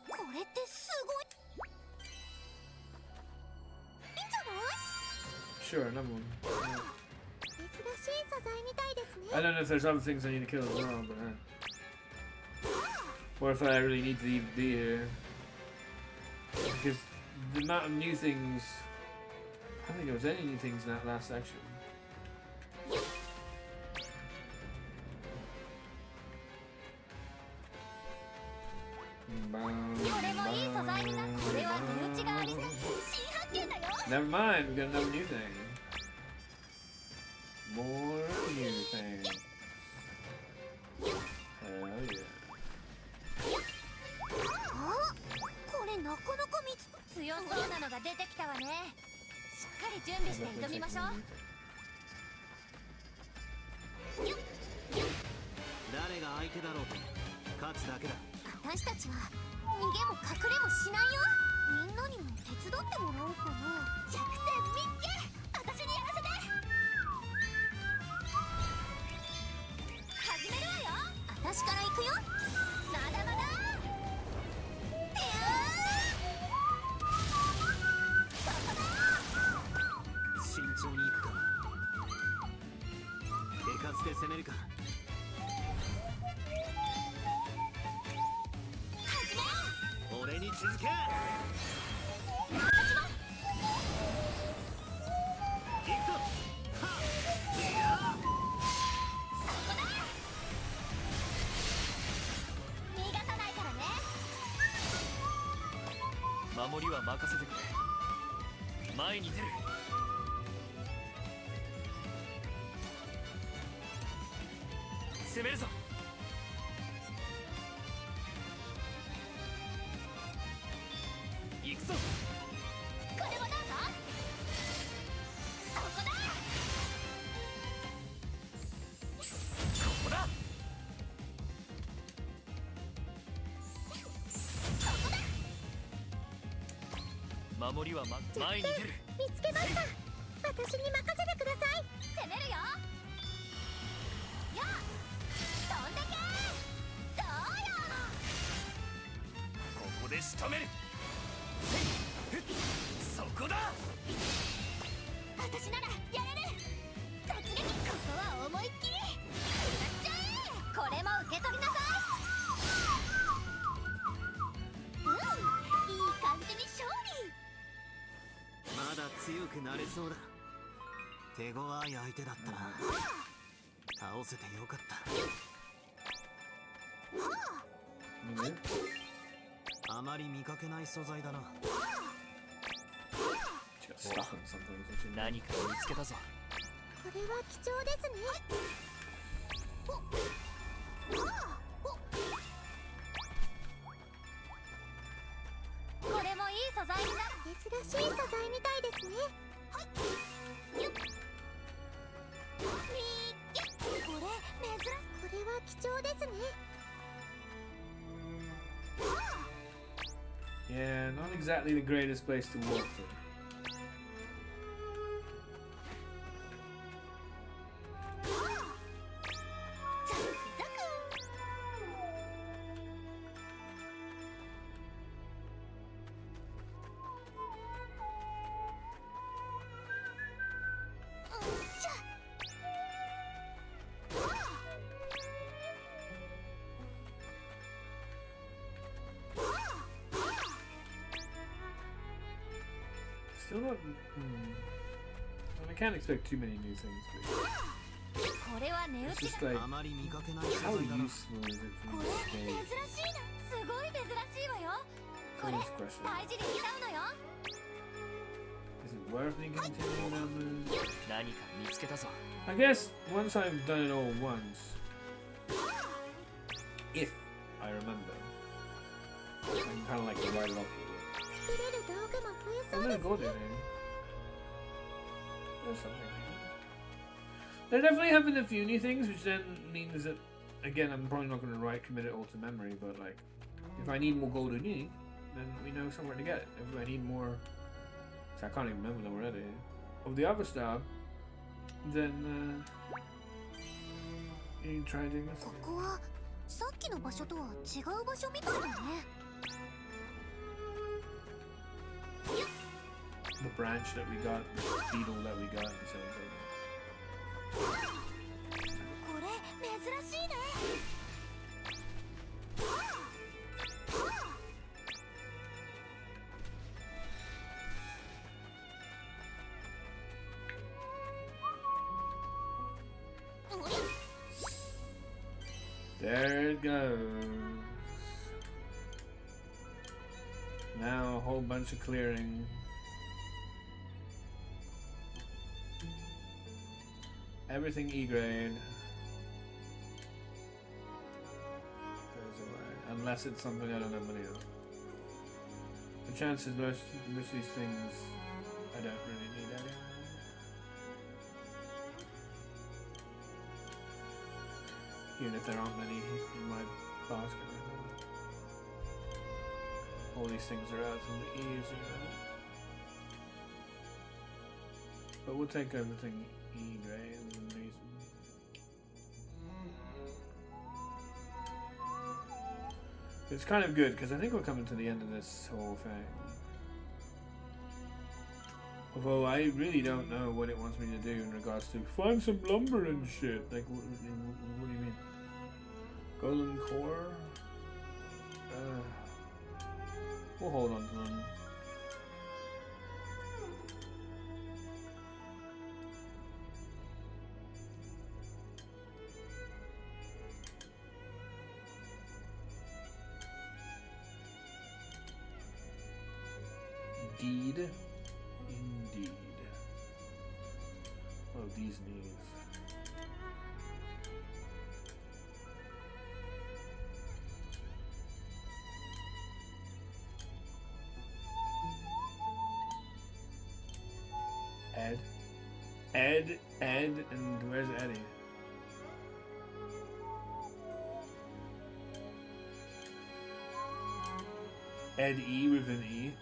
これってすごいいいんじゃない Sure, another one. 珍しい素材みたいですね I don't know if there's other things I need to kill as well, but or if I really need to even be here. Because the amount of new things, I don't think there was any new things in that last section. Never mind, we got another new thing. More new things. Hell yeah. これなかなか見つ強そうなのが出てきたわね。しっかり準備して挑みましょう。誰が相手だろうと勝つだけだ。私たちは逃げも隠れもしないよ。みんなにも手伝ってもらおうかな。弱点見っけ。私にやらせて。始めるわよ。私から行くよ。まだまだ。てや慎重に行くか。手数で攻めるか。俺に続け。行くぞ。はっ。いや。逃がさないからね。守りは任せてくれ。前に出る。攻めるぞ。行くぞ。これもどうぞ。そこだ。ここだ。守りは前に出る。見つけました。私に任せてください。攻めるよ。よっ飛んでけ。どうよ。ここで仕留める。そこだ。私ならやれる。突撃。ここは思いっきり食らっちゃえ。これも受け取りなさい。いい感じに勝利。まだ強くなれそうだ。手強い相手だったな。倒せてよかった。あまり見かけない素材だな。何か見つけたぞ。これは貴重ですね。これもいい素材になる。珍しい素材みたいですね。よっみーけ。これ珍しい。これは貴重ですね。Yeah, not exactly the greatest place to walk to. Still not. I can't expect too many new things, but これは値打 it's ち just だ。 like あまり見かけない how 素材だな。 useful is it こ for れ me 珍 to しいな。すごい珍しいわよ。これ First question. 大事に使うのよ。stay? Is it worth me continuing on this? 何か見つけたぞ。 I guess once I've done it all once, if I remember, I can kind of like write it off. 作れる道具も増え Oh, そうで there's す gold in ね there. There's something there. There definitely have been a few new things, which then means that, again, I'm probably not going to commit it all to memory, but like, if I need more gold or need, then we know somewhere to get it. If I need more, so I can't even remember them already, of the other stuff, then you need to try doing this. ここはさっきの場所とは違う場所みたいだね。 The branch that we got, the beetle that we got, and so on. これ珍しいね。 There it goes. Now a whole bunch of clearing. Everything E grade. Goes away. Unless it's something I don't have money on. The chances most of these things I don't really need anyway. Even if there aren't many in my basket right now. All these things are relatively easy, right? But we'll take everything E grade and reason. It's kind of good because I think we're coming to the end of this whole thing. Although I really don't know what it wants me to do in regards to find some lumber and shit. Like, what do you mean? Golden core? We'll hold on to them. Indeed. Indeed. Oh, these knees. Ed, and where's Eddie? Ed E with an E.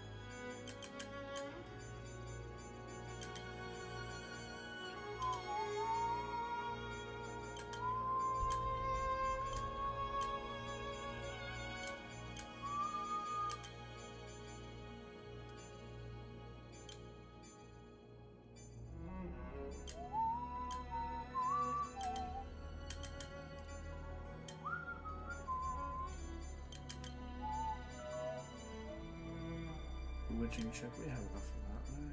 Witching check, we have enough of that, man.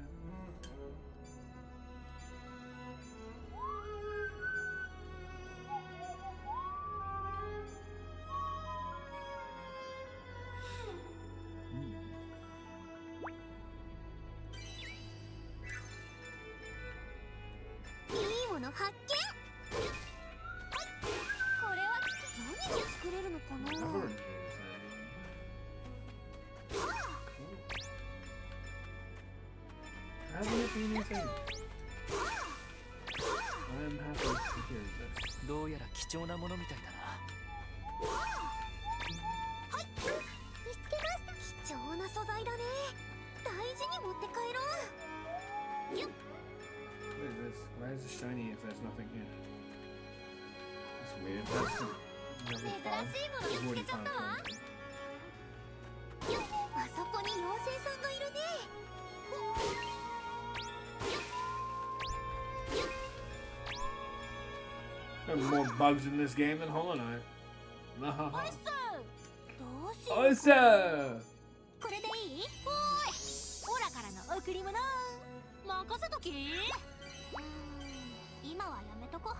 いいもの発見。はい。これは何で作れるのかな。 Never knew that. How do you do anything? I'm happy to hear this. どうやら貴重なものみたいだな。はい。見つけました。貴重な素材だね。大事に持って帰ろう。よっ。 What is this? Why is it shiny if there's nothing here? That's weird. That's the珍しいもの見つけちゃったわ。よっ。あそこに妖精さんがいるね。 There are more bugs in this game than Hollow Knight. あれさ、どうしよう。Oh, sir! これでいい？おーい。オラからの贈り物。任せとき。今はやめとこ。よっ。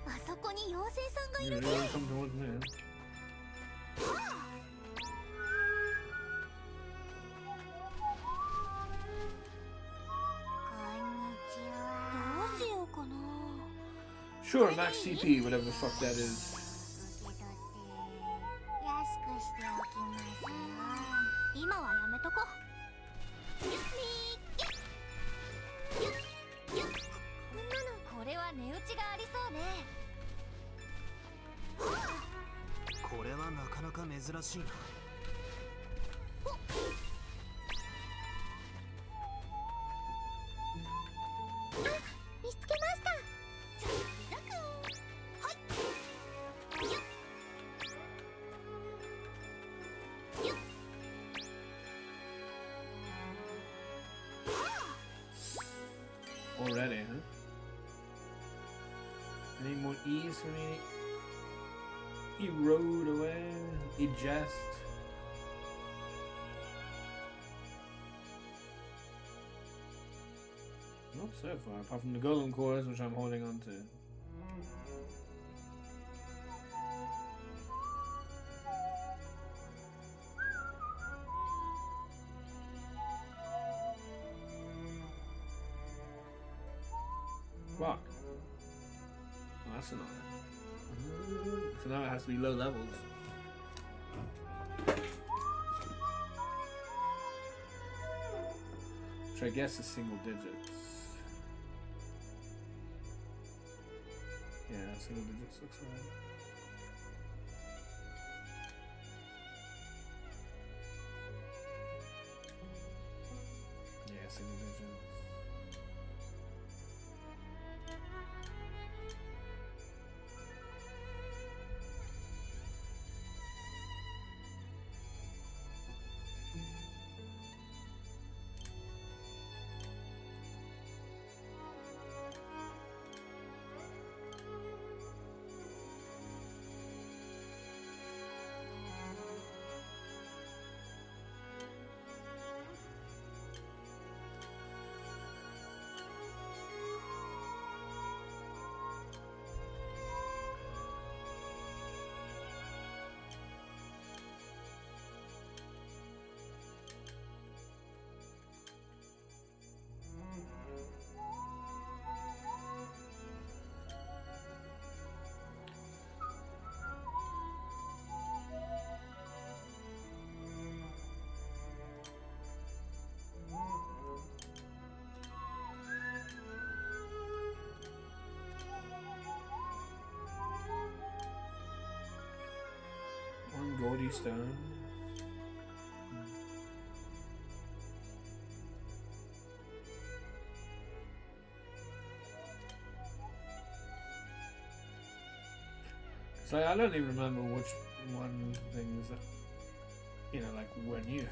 あそこに妖精さんがい You るね。 really come towards me. Sure, max CP, whatever the fuck that is. 安くしておきますよ。今はやめとこ。これは値打ちがありそうね。これはなかなか珍しいな。見つけました。ザクはい。よっよっ。 Already, huh? Any more E's for me? Erode away. Eject. Not so far, apart from the golden cores, which I'm holding on to. Fuck. Oh, that's annoying. So now it has to be low levels. Which I guess is single digits. Yeah, single digits looks right. Yeah, single digits. One gaudy stone. So I don't even remember which one thing is that, you know, like were new.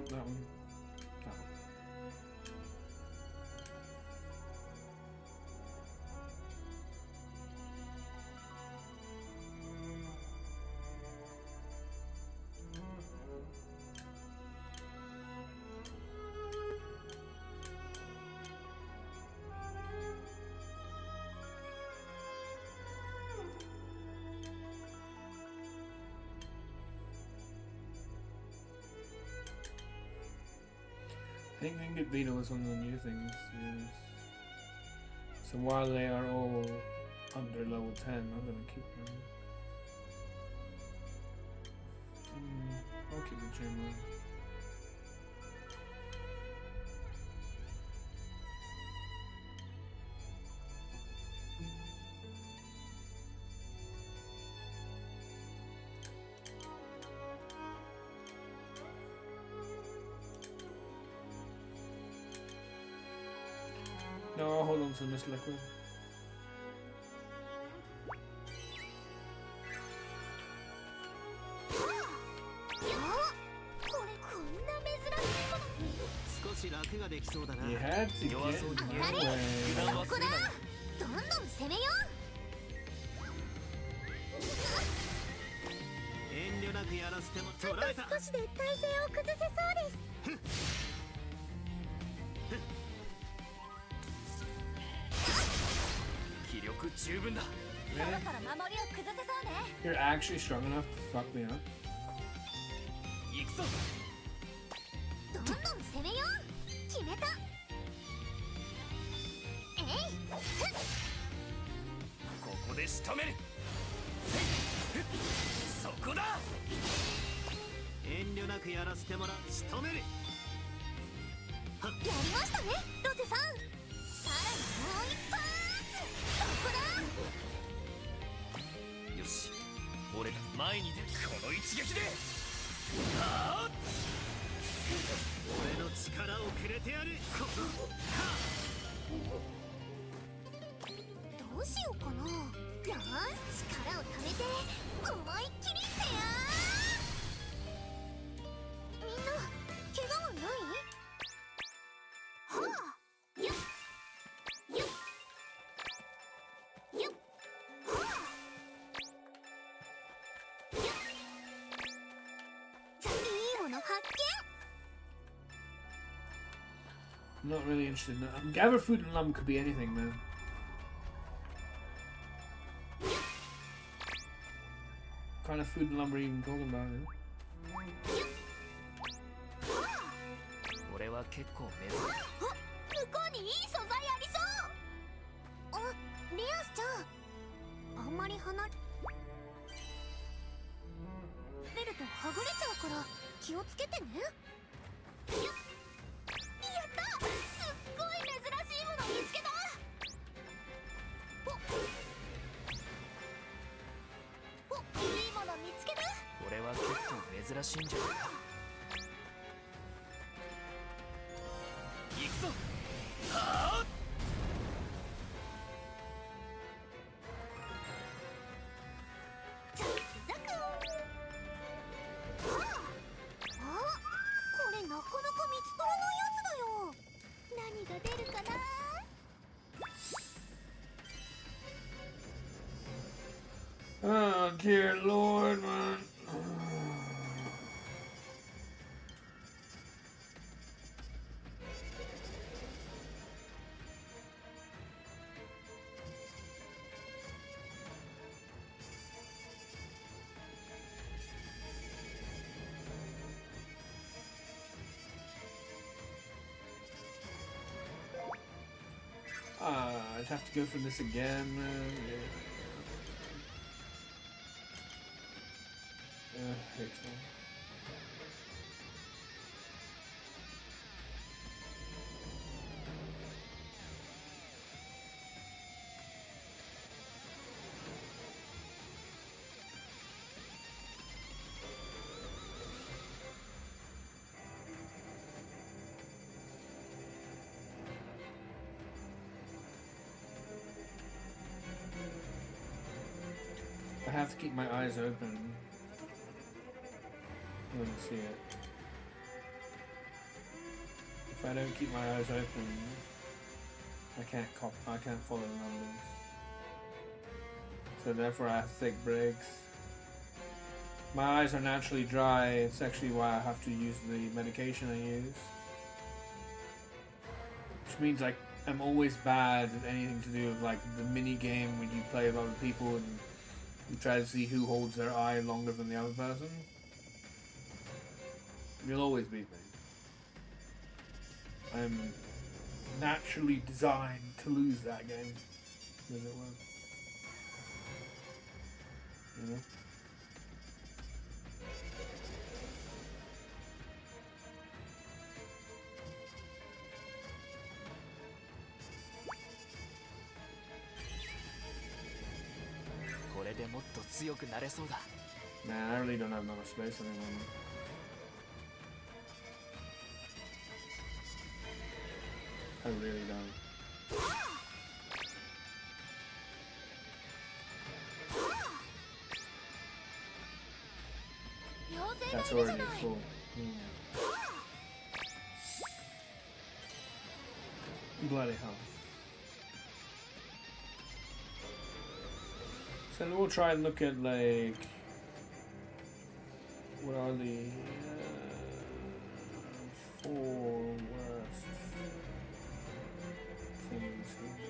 That one. That one. I think Ingot Beetle is one of the new things to use. So while they are all under level 10, I'm gonna keep them. I'll keep the chain one. No, I'll hold on to Miss Liquid. ができそうだな。 You had to get in my way. 油断はするなよ。どんどん攻めよ遠慮なくやらせても捉えた。う。少しで体勢を崩せそうです。気力十分だ。そろそろ守りを崩せそうね。 You're actually strong enough to fuck me up. 行くぞ。どんどん攻めよう。決めた。えい。ここで仕留める。そこだ。遠慮なくやらせてもらう。仕留める。やりましたね、ロゼさん。さらにもう一発。そこだ。よし、俺ら前に出る。この一撃で。はあ。俺の力をくれてやる。どうしようかな。よーし、力をためて思いっきりってやー。みんな怪我はない？はあ。よっよっよっ。はあ。よっ。いいもの発見。 I'm not really interested in that. Gather food and lumber could be anything, man. What kind of food and lumber are you even talking about? Eh? 俺は結構珍しい。向こうにいい素材ありそう。あ、リアスちゃん、あんまり離れるとはぐれちゃうから気をつけてね。やった！すっごい珍しいもの見つけた。お、いいもの見つけた。俺は結構珍しいんじゃないか。行くぞ。はあ。ザクザク。はあ。あ、これなかなか見つからないやつだよ。何が出るかな。 Oh dear Lord, man. I'd have to go for this again, man. Hate them. I have to keep my eyes open when I see it. If I don't keep my eyes open, I can't follow the numbers. So therefore I have to take breaks. My eyes are naturally dry, it's actually why I have to use the medication I use. Which means like I'm always bad at anything to do with like the mini game when you play with other people and you try to see who holds their eye longer than the other person. You'll always beat me. I'm naturally designed to lose that game, as it were. You know? Man, I really don't have enough space anymore. I really don't. That's already full. Bloody hell. So then we'll try and look at like what are the 4 worst things here.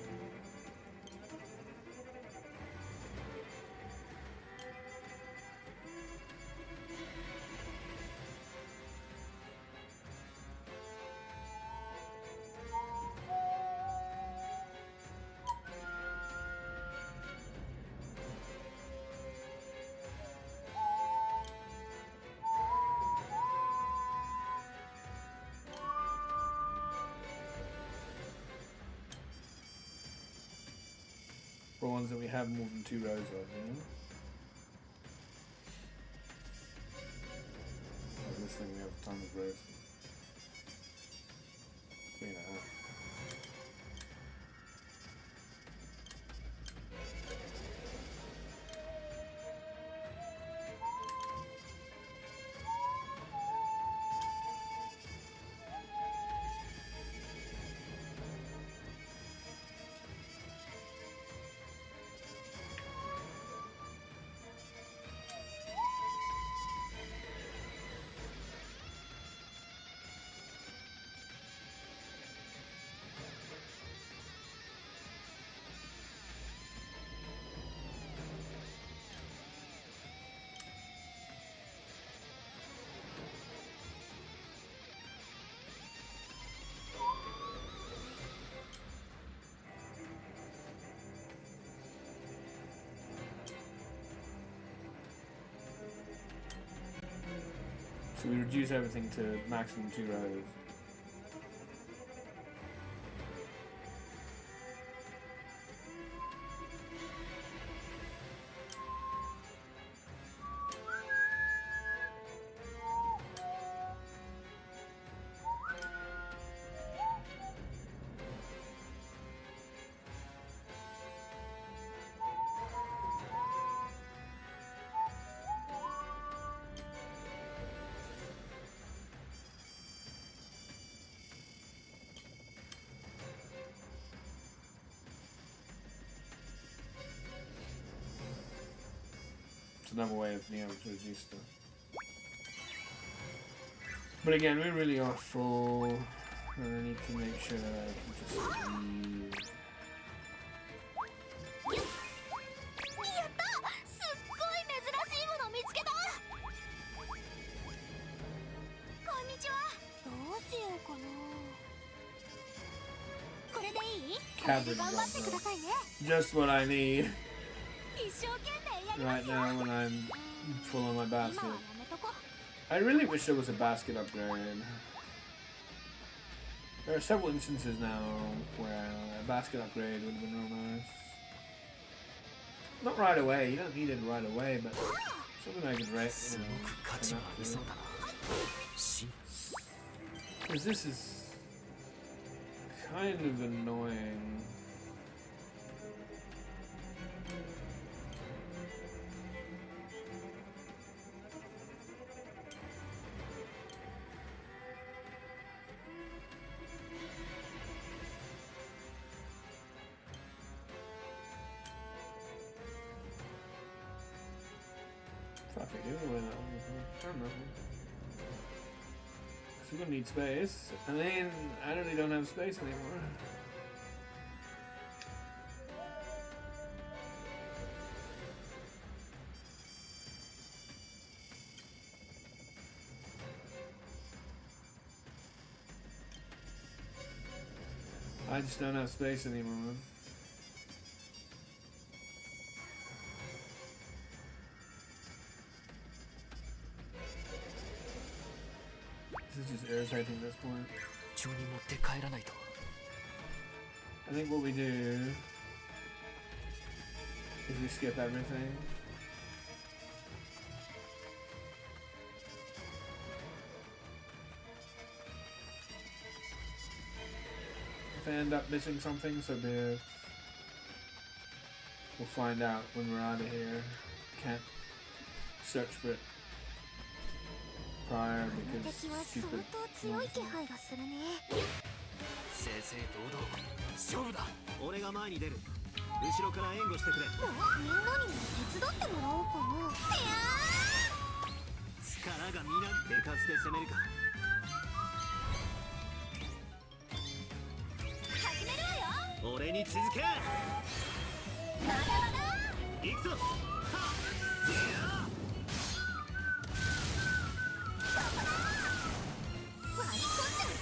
For ones that we have more than 2 rows of, you know? Like this thing, we have a ton of rows. 3.5. So we reduce everything to maximum 2 rows. It's another way of being able to reduce stuff. But again, we really are full, and I need to make sure that I can just leave. やった！すっごい珍しいもの見つけた！こんにちは。どうしようかな。これでいい？これで頑張ってくださいね。 Just what I need 一生懸命やりま right すよ。 now when I'm full on my 今は basket. やめとこ。 I really wish there was a basket upgrade. There are several instances now where a basket upgrade would have been real nice. Not right away, you don't need it right away, but something I could rate, す you ご know, く価値がありそうだな。し because this is kind of annoying. Fuck it, give it away that one. I don't know. So we're gonna need space, and then I really don't have space anymore. I just don't have space anymore. This is just irritating at this point. 一応に持って帰らないと。 I think what we do is we skip everything. If I end up missing something, so be it. We'll find out when we're out of here. Can't search for it prior この because 敵は相 stupid. 当強い気配がするね。正々堂々勝負だ。俺が前に出る。後ろから援護してくれ。みんなにも手伝ってもらおうかな。いや力がみな手数で攻めるか。始めるわよ。俺に続け。まだまだ。行くぞ。はっ割り込んじゃうぞ。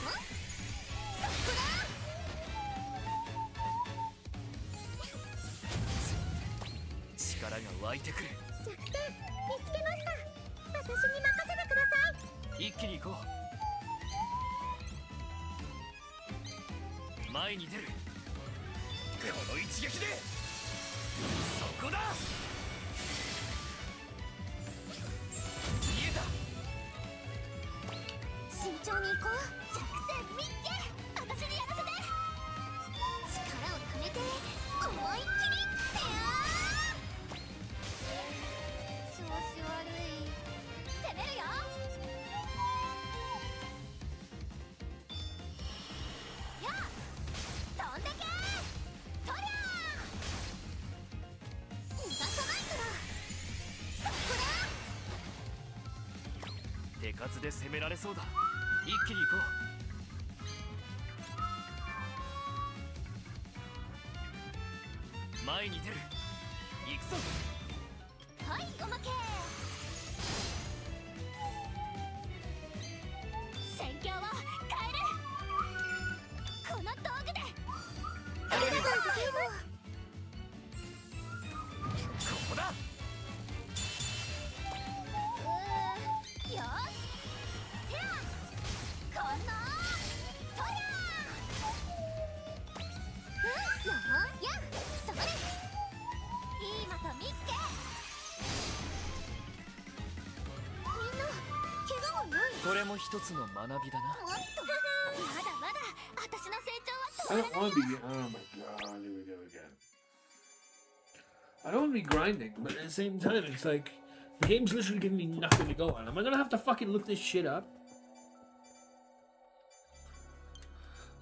そこだ。力が湧いてくる。弱点見つけました。私に任せてください。一気に行こう。前に出る。この一撃でそこだ。見えた。慎重に行こう。弱点見っけ。私にやらせて。力をためて思いっきり。調子悪い。攻めるよ。やあ飛んでけ。とりゃ逃がさないから。そこだ。手数で攻められそうだ。一気に行こう。前に出る。行くぞ。はいおまけ。戦況を変える。この道具で。ありがとうございます。ここだ。よし。てやこのとりゃやそれ。いい的見っけ。みんな怪我はない。これも一つの学びだな。おっとまだまだ私の成長 I は don't 止まら want to be. Oh my god, here we go again. I don't want to be grinding, but at the same time, it's like the game's literally giving me nothing to go on. Am I gonna have to fucking look this shit up?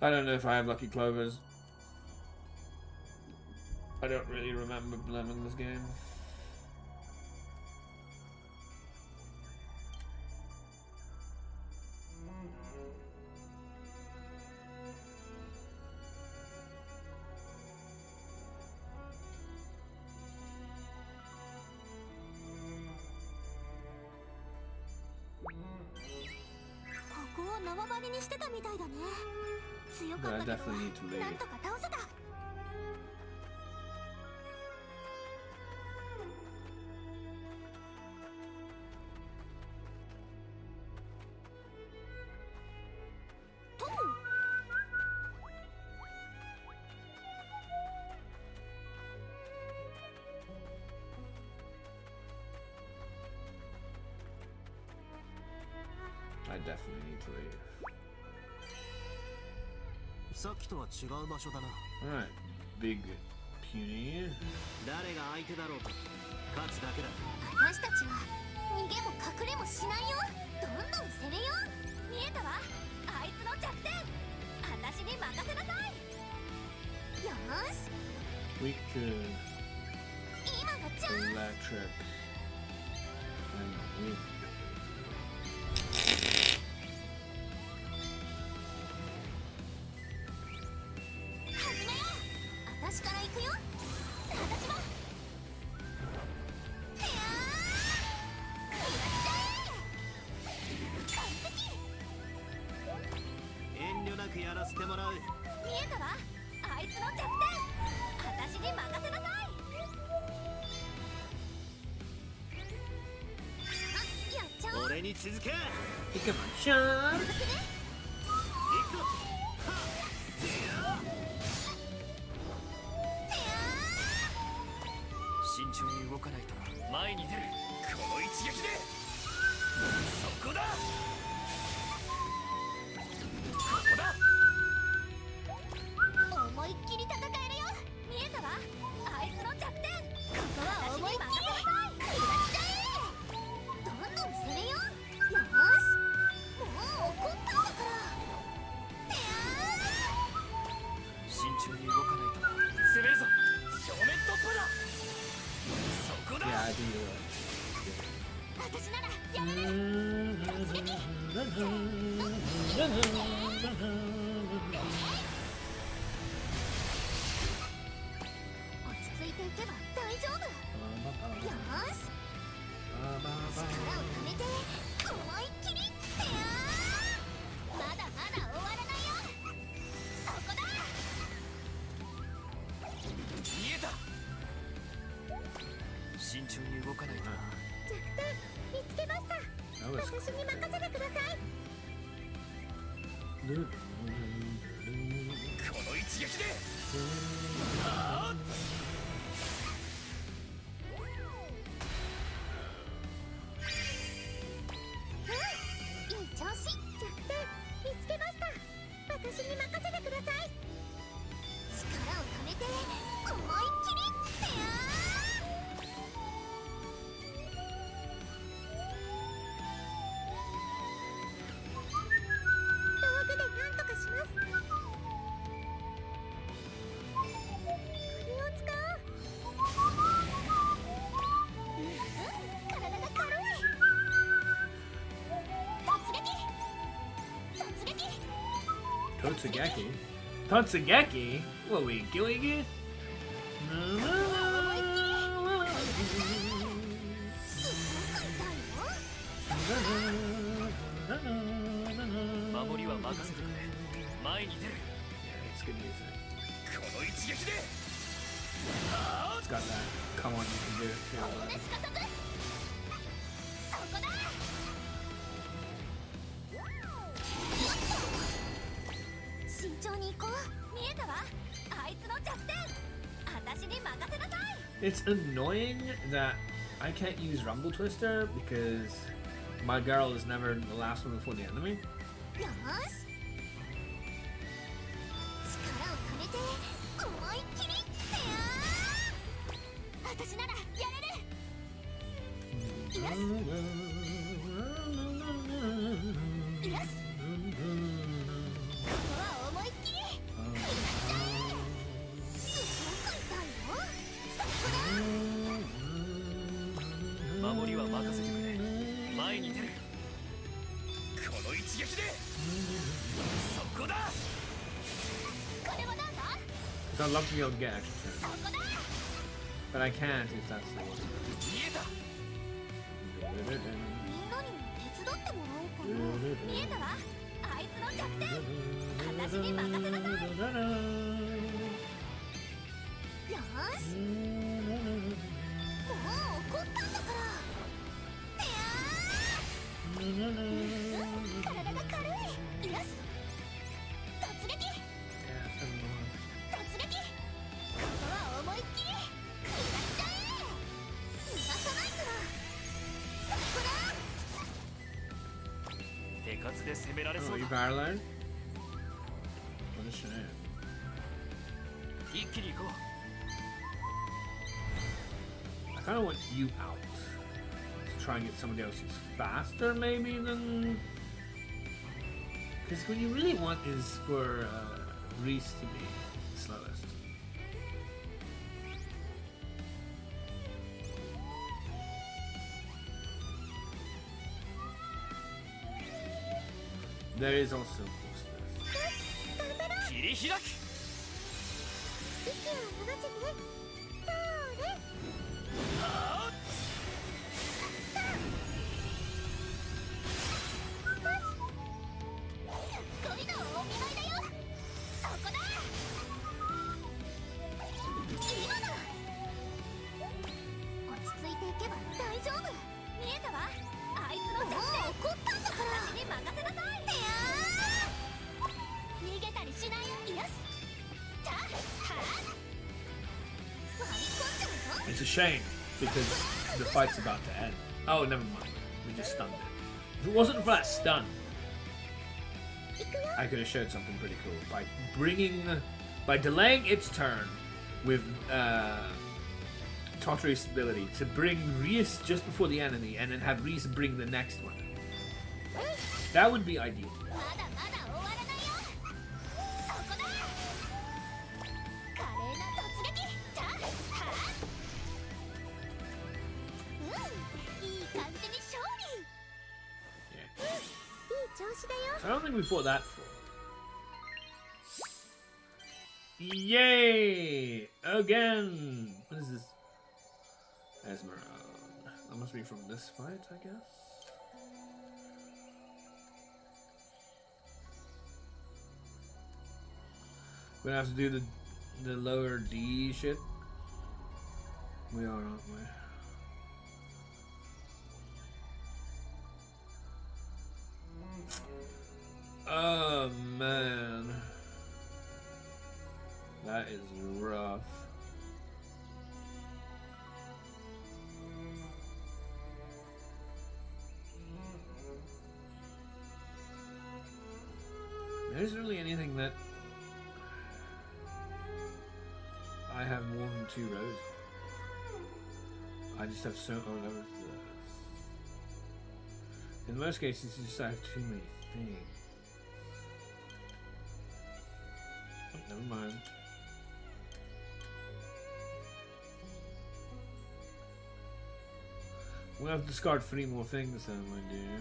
I don't know if I have lucky clovers. I don't really remember blamming this game.ここを縄張りにしてたみたいだね。強かったけ I ど definitely need to leave. なんとか倒せた。トム。I definitely need to leave. さっきとは違う場所だな。 Alright, big puny. 誰が相手だろうと勝つだけだ。私たちは逃げも隠れもしないよ。どんどん攻めよう。見えたわ。あいつの弱点。私に任せなさい。よーし。 We could 今がチャンス。 electric. And we 始めよう。私から行くよ。私も。てやー。食らっちゃえ。完璧。遠慮なくやらせてもらう。見えたわ。あいつの弱点。私に任せなさい。さあやっちゃおう。俺に続け。 Come on, Sean. 続くね。行くぞ。はってや慎重に動かないと。前に出る。この一撃でそこだ。ここだ。ー。思いっきり戦えるよ。見えたわ。あいつの弱点。ここは思いっきり。食らっちゃえ。どんどん攻めよう。よーし。もう怒ったんだから。てやー。かないとな。弱点見つけました。 That was 私に任せてください。 この一撃でいい調子。弱点見つけました。私に任せてください。力をためて思いっきり。道具で何とかします。これを使おう。体が軽い。突撃。 Totsugeki? Totsugeki? What are we doing it? 守りは任せてくれ。前に出る。 Yeah, it's good music. この一撃で It's got that. Come on, you can do it. ここで Feel すかさず。そこだ。慎重に行こう。見えたわ。あいつの弱点。私に任せなさい。 It's annoying that I can't use Rumble Twister because my girl is never the last one before the enemy. よーし。力をためて思いっきり。私ならやれる。よし。よし。ここは思いっきり。すごく痛いよ。そこだ。守りは任せてくれ。前に出る。この一撃でそこだ。これはなんだ。 So I'd love to be able to get extra そ turns, こだ。 but I can't if that's the 見えた。 みんなにも手伝ってもらおうかな。見えたわ。あいつの弱点。私に任せなさい。よーし。もう怒ったんだから。体が軽い。よし。突撃。 Yeah, 突撃。ここは思いっきり。食らっちゃえ。逃がさないから。そこだ。手数で攻められ Oh, そう you だ。 parallel? What a shame. 一気に行こう。 I kind of want you out to try and get somebody else who's faster, maybe than. Because what you really want is for Reese to be slowest. There is also, of course, this. 切り開く。息を伸ばせて。そうね。すっごいのお見舞いだよ。そこだ。今だ。落ち着いていけば大丈夫。見えたわ。あいつの弱点。怒ったんだから。私に任せなさい。逃げたりしない。よし。じゃあ、割り込んじゃうぞ。 It's a shame because the fight's about to end. Oh, never mind. We just stunned it. If it wasn't for that stun, I could have showed something pretty cool by delaying its turn with Totteri's ability to bring Reese just before the enemy and then have Reese bring the next one. That would be ideal. まだまだ終わらないよ。そこだ。華麗な突撃。じゃあ、いい感じに勝利。 Yeah. いい調子だよ。 So I don't think we fought that before. Yay! Again! What is this? Esmeralda. That must be from this fight, I guess. We're gonna have to do the lower D shit. We are, aren't we? Oh man, that is rough. There isn't really anything that I have more than 2 rows. I just have so. Oh, that was. In most cases, you just have too many things. Oh, never mind. We'll have to discard 3 more things then, my dear.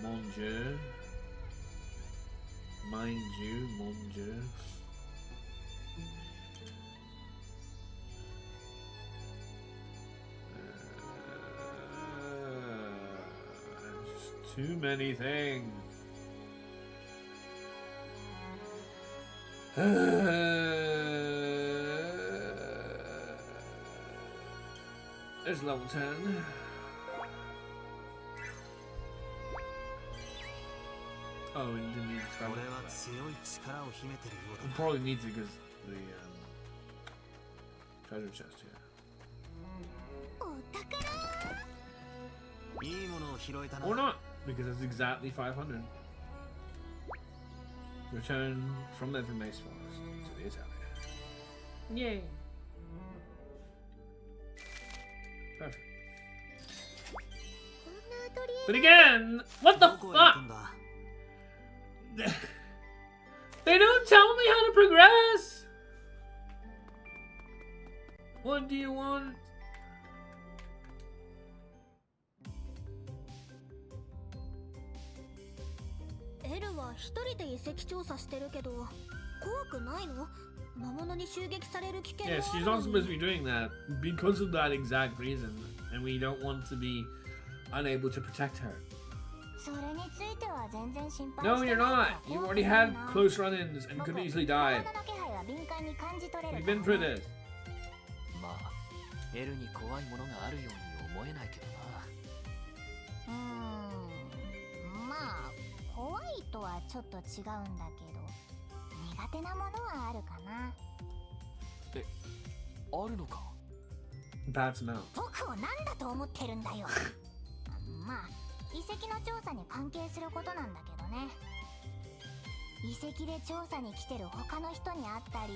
Mon Dieu. Mind you, mon Dieu. Just too many things. There's level 10. Oh, we didn't need to start with that. We probably need to because the treasure chest here. Or not, because it's exactly 500. Return from the Mace Forest to the Atelier. Yay! Perfect. But again, what the fuck? They don't tell me how to progress! What do you want? L は一人で遺跡調査してるけど、怖くないの？魔物に襲撃される危険 Yeah, があ she's る not の supposed に。 to be doing that because of that exact reason, and we don't want to be unable to protect her. それについては全然心配 No, して you're ない not. から You 怖く already ない had な。 close run-ins and 僕 could easily 魔 die. 物の気配は敏感に感じ取れる We've から been ね through this. まあ L に怖いものがあるように思えないけどな。まあ怖いとはちょっと違うんだけど苦手なものはあるかな。あるのか。 Bad smell. 僕を何だと思ってるんだよ。まあ遺跡の調査に関係することなんだけどね。遺跡で調査に来てる他の人に会ったり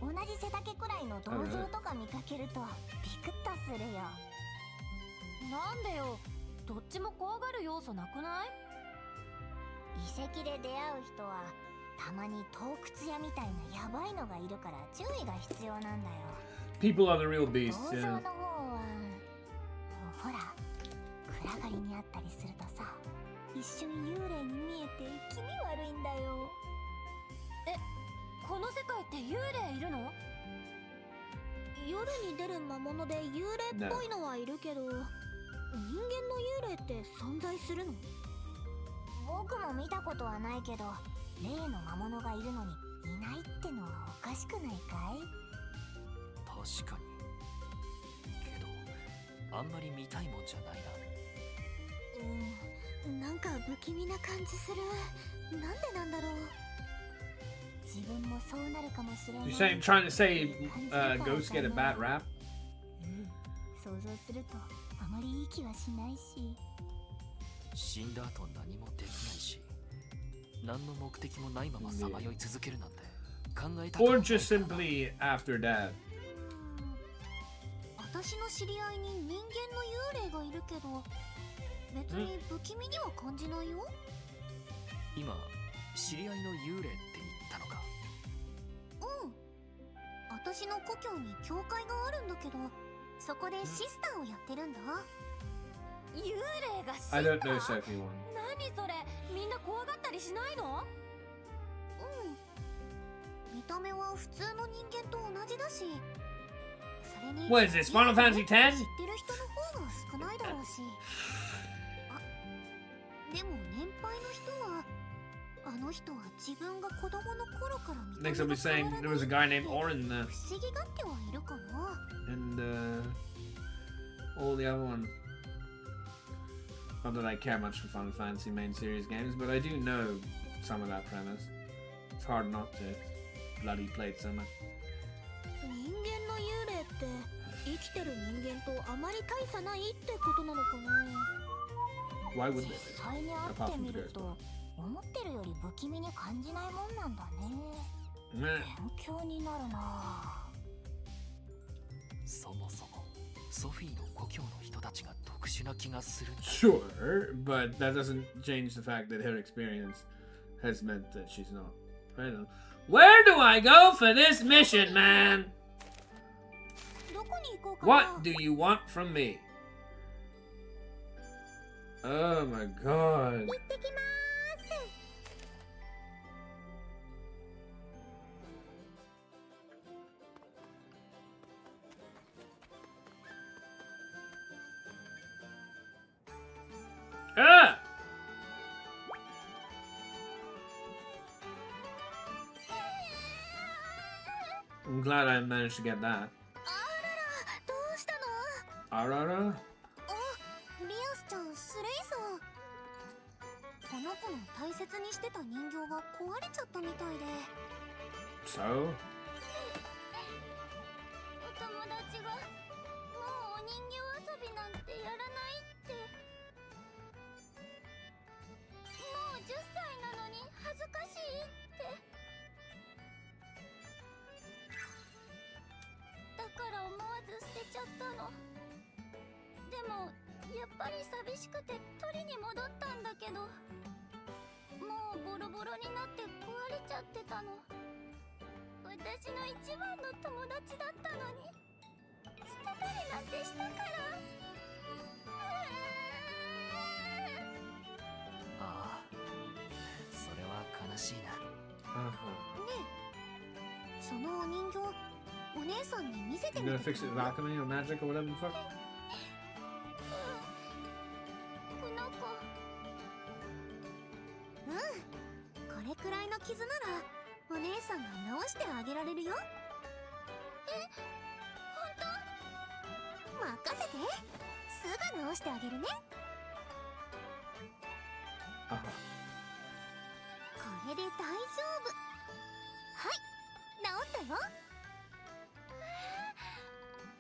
同じ背丈くらいの銅像とか見かけるとビクッとするよ。なんでよ、どっちも怖がる要素なくない？遺跡で出会う人はたまに洞窟屋みたいなヤバいのがいるから注意が必要なんだよ。 People are the real beasts, 銅像 yeah. の方はほら暗がりにあったりするとさ一瞬幽霊に見えて気味悪いんだよ。この世界って幽霊いるの？夜に出る魔物で幽霊っぽいのはいるけど、人間の幽霊って存在するの？僕も見たことはないけど例の魔物がいるのにいないってのはおかしくないかい？確かに。けどあんまり見たいもんじゃないな。なんか不気味な感じする。なんでなんだろう。自分もそうなるかもしれない。 You're saying, trying to say ghosts get a bad rap? 想像するとあまりいい気はしないし。死んだ後何もできないし、何の目的もないままさまよい続けるなんて考えたくない。 Or just simply after death. 私の知り合いに人間の幽霊がいるけど別に不気味には感じないよ。今、知り合いの幽霊って言ったのか。私の故郷に教会があるんだけどそこでシスターをやってるんだ。幽霊がシスタ I ー？ don't know, Sophie one. 何それ？みんな怖がったりしないの？見た目は普通の人間と同じだし、それに What is this, Final Fantasy 10? 知ってる人の方が少ないだろうし。でも年配の人はあの人は自分が子供の頃から見た目 Next が I'll be 変 saying わらない there was a guy named Orin there. 不思議がってはいるかな。 And all the other one. Not that I care much for Final Fantasy main series games, but I do know some of that premise. It's hard not to. Bloody played so much. 人間の幽霊って生きてる人間とあまり大差ないってことなのかな。 Why would they? 実際に会ってみると思ってるより不気味に感じないもんなんだね。 Meh. 勉強になるな。そもそもソフィーの故郷の人たちが特殊な気がするんだ。 Sure, but that doesn't change the fact that her experience has meant that she's not. I don't know. Where do I go for this mission, man? どこに行こうかな。 What do you want from me? Oh my god. 行ってきまーす。 Ah! I'm glad I managed to get that. あらら、どうしたの？ Arara? あ、リアスちゃん、スレイさん。この子の大切にしてた人形が壊れちゃったみたいで。 So? お友達がもうお人形遊びなんてやらないって。もう10歳なのに恥ずかしいって。だから思わず捨てちゃったの。でもやっぱり寂しくて取りに戻ったんだけど、もうボロボロになって壊れちゃってたの。私の一番の友達だったのに捨てたりなんてしたから。ああ、それは悲しいな。 Uh-huh. ねえ、そのお人形、お姉さんに見せて You み gonna て。 fix it with alchemy or magic or whatever the fuck? この子。うん、これくらいの傷ならお姉さんが直してあげられるよ。本当？任せて、すぐ直してあげるね。 Uh-huh. これで大丈夫。はい、治ったよ。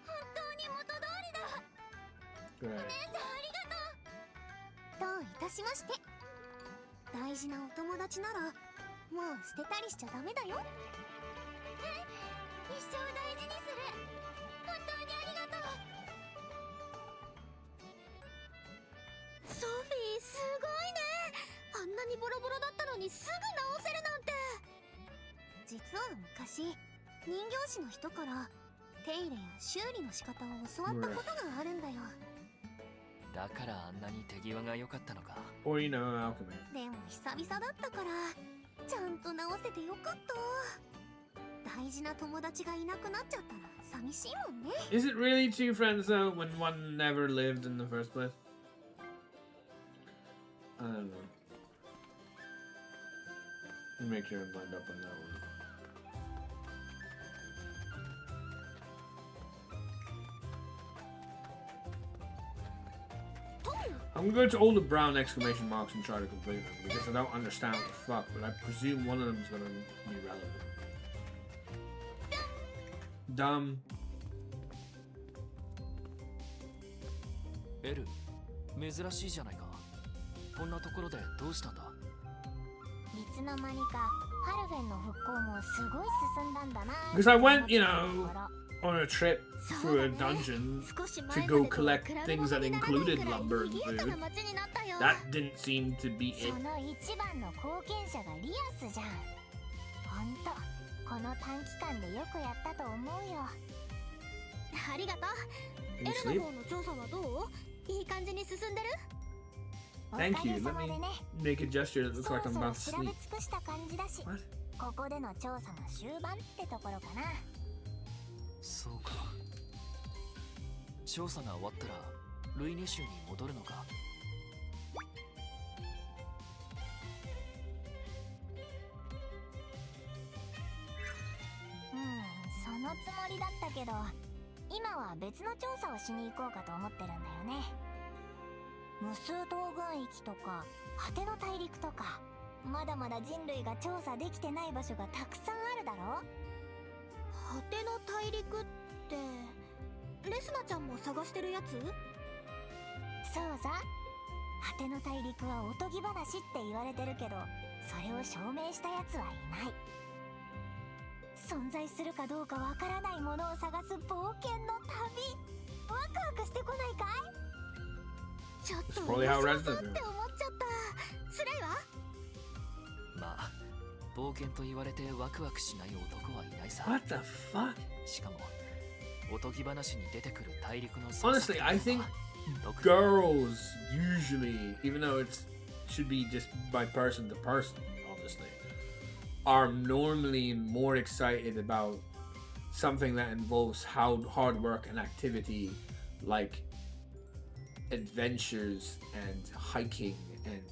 本当に元通りだ。 Great. 姉さんありがとう。どういたしまして。大事なお友達ならもう捨てたりしちゃダメだよ。一生大事にする。本当にありがとう。ソフィー、すごいね。あんなにボロボロだったのにすぐ直せるなんて。実は昔、人形師の人から手入れや修理の仕方を教わったことがあるんだよ。だからあんなに手際が良かったのか。 Or, you know, alchemy. でも久々だったからちゃんと直せてよかった。大事な友達がいなくなっちゃったら寂しいもんね。 Is it really two friends though when one never lived in the first place? I don't know. Make sure and find up on that one. I'm gonna go to all the brown exclamation marks and try to complete them because I don't understand what the fuck, but I presume one of them is gonna be relevant. Dumb. エル、珍しいじゃないか。こんなところでどうしたんだ？いつの間にかハルフェンの復興もすごい進んだんだな。 Because I went, you know, on a trip through a dungeon 少し to 前 go までと collect 比べ things 物 that にならない included くらい lumber and 賑やかな food. 街になったよ。 That didn't seem to be そ it. の一番の貢献者がリアスじゃん。ほんとこの短期間でよくやったと思うよ。ありがとう。 Can エ you ルの sleep? 方の調査はどう？いい感じに進んでる？ Thank おか you. げ Let さまで me ね。 make a gesture that looks そろ like I'm そろ about to 調べ sleep. 尽くした感じだし、 What? ここでの調査が終盤ってところかな。そうか。調査が終わったらルイネ州に戻るのか。そのつもりだったけど、今は別の調査をしに行こうかと思ってるんだよね。無数東軍域とか果ての大陸とか、まだまだ人類が調査できてない場所がたくさんあるだろ。果ての大陸ってレスナちゃんも探してるやつ？そうさ、果ての大陸はおとぎ話って言われてるけど、それを証明したやつはいない。存在するかどうかわからないものを探す冒険の旅、ワクワクしてこないかい？ちょっと That's 面 probably how 白 Resident そうっ is. て思っちゃった。スレイは？まあ冒険と言われてワクワクしない男はいないさ。 What the fuck? しかもおとぎ話に出てくる大陸の Honestly, I think 特に girls usually, even though it should be just by person to person, obviously, are normally more excited about something that involves hard work and activity, like adventures and hiking and,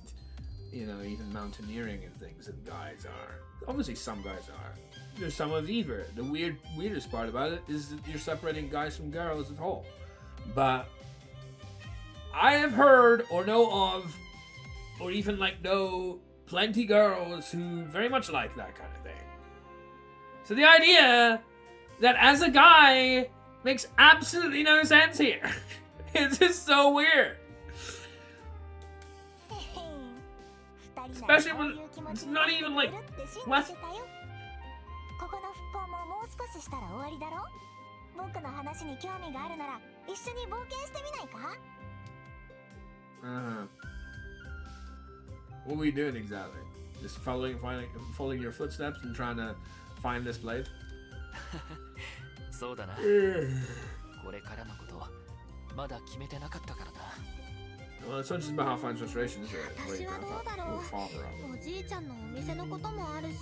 you know, even mountaineering and things, than guys are. Obviously, some guys are. There's some of either. The weirdest part about it is that you're separating guys from girls at all. But I have heard or know of, or even like know plenty girls who very much like that kind of thing. So the idea that as a guy makes absolutely no sense here. It's just so weird. Especially when it's not even like, what? ここの復興ももう少ししたら終わりだろ。僕の話に興味があるなら一緒に冒険してみないか？ What were you doing exactly? Just following your footsteps and trying to find this blade? そうだな。これからのことまだ決めてなかったからな。Well, it's not just about how fine frustration is it? 私はどうだろう。おじいちゃんのお店のこともあるし。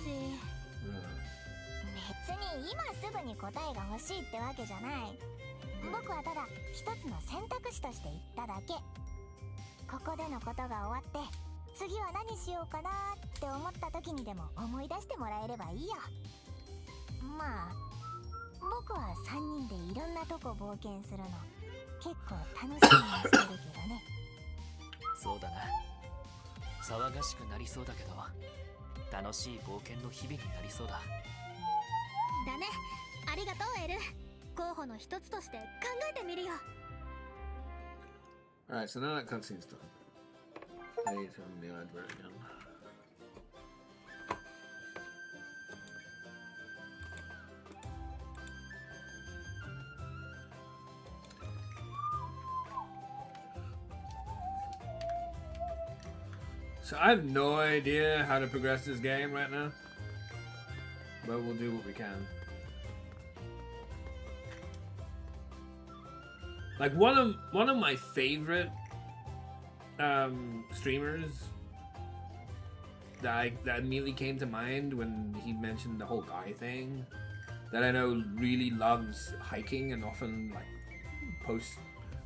別に今すぐに答えが欲しいってわけじゃない。僕はただ一つの選択肢として言っただけ。ここでのことが終わって次は何しようかなって思った時にでも思い出してもらえればいいよ。まあ僕は3人でいろんなとこ冒険するの結構楽しみにしてるけどね。そうだな。騒がしくなりそうだけど楽しい冒険の日々になりそうだ。だね。ありがとうエル。候補の一つとして考えてみるよ。Alright, so now that cutscene's done. I need to turn the advert again. So I have no idea how to progress this game right now, but we'll do what we can. Like one of my favorite streamers that immediately came to mind when he mentioned the whole guy thing, that I know really loves hiking and often like posts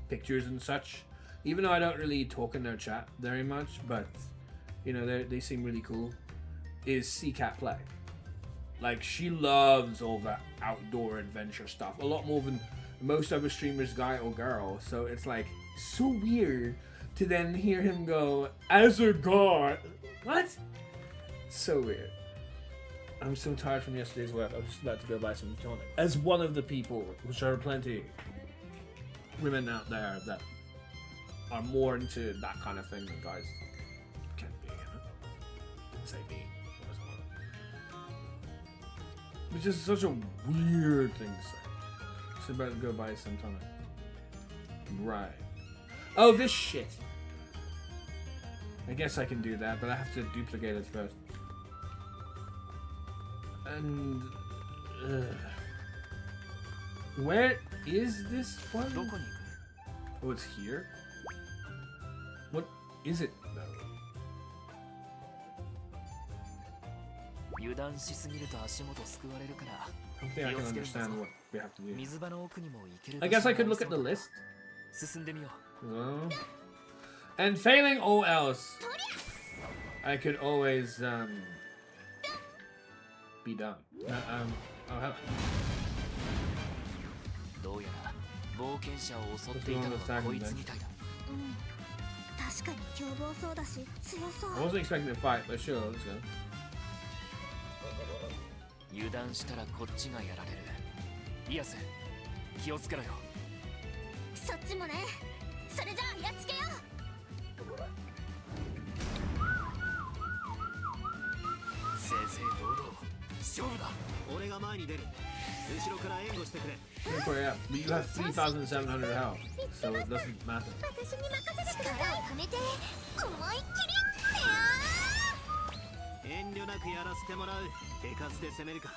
pictures and such, even though I don't really talk in their chat very much, but you know they seem really cool, is CCat Play. Like she loves all that outdoor adventure stuff a lot more than most other streamers, guy or girl. So it's like so weird to then hear him go as a god. What? So weird. I'm so tired from yesterday's work. I was just about to go buy some tonic. As one of the people, which are plenty women out there that are more into that kind of thing than guys can be, you know? Say me. Which is such a weird thing to say. Just about to go buy some tonic. Right. Oh, this shit. I guess I can do that, but I have to duplicate it first. And... where is this one? Oh, it's here? What is it, though? 油断しすぎると足元すくわれるから I don't think I can understand what we have to do. 水場の奥にも行ける I guess I could look at the list. 進んでみよう Oh. And failing all else, I could always be done. Oh, hello. どうやら冒険者を襲っていたのはこいつみたいだ。確かに凶暴そうだし強そ I う。 wasn't expecting to fight, but sure, let's go. 油断したらこっちがやられる。リアス、気をつけろよ。そっちもね。それじゃあやっつけよう。正々堂々勝負だ。俺が前に出る。後ろから援護してくれ。 Don't worry, yeah. But you have 3,700 health, so it doesn't matter. 私に任せてください。力をためて思いっきり。遠慮なくやらせてもらう。手数で攻めるか。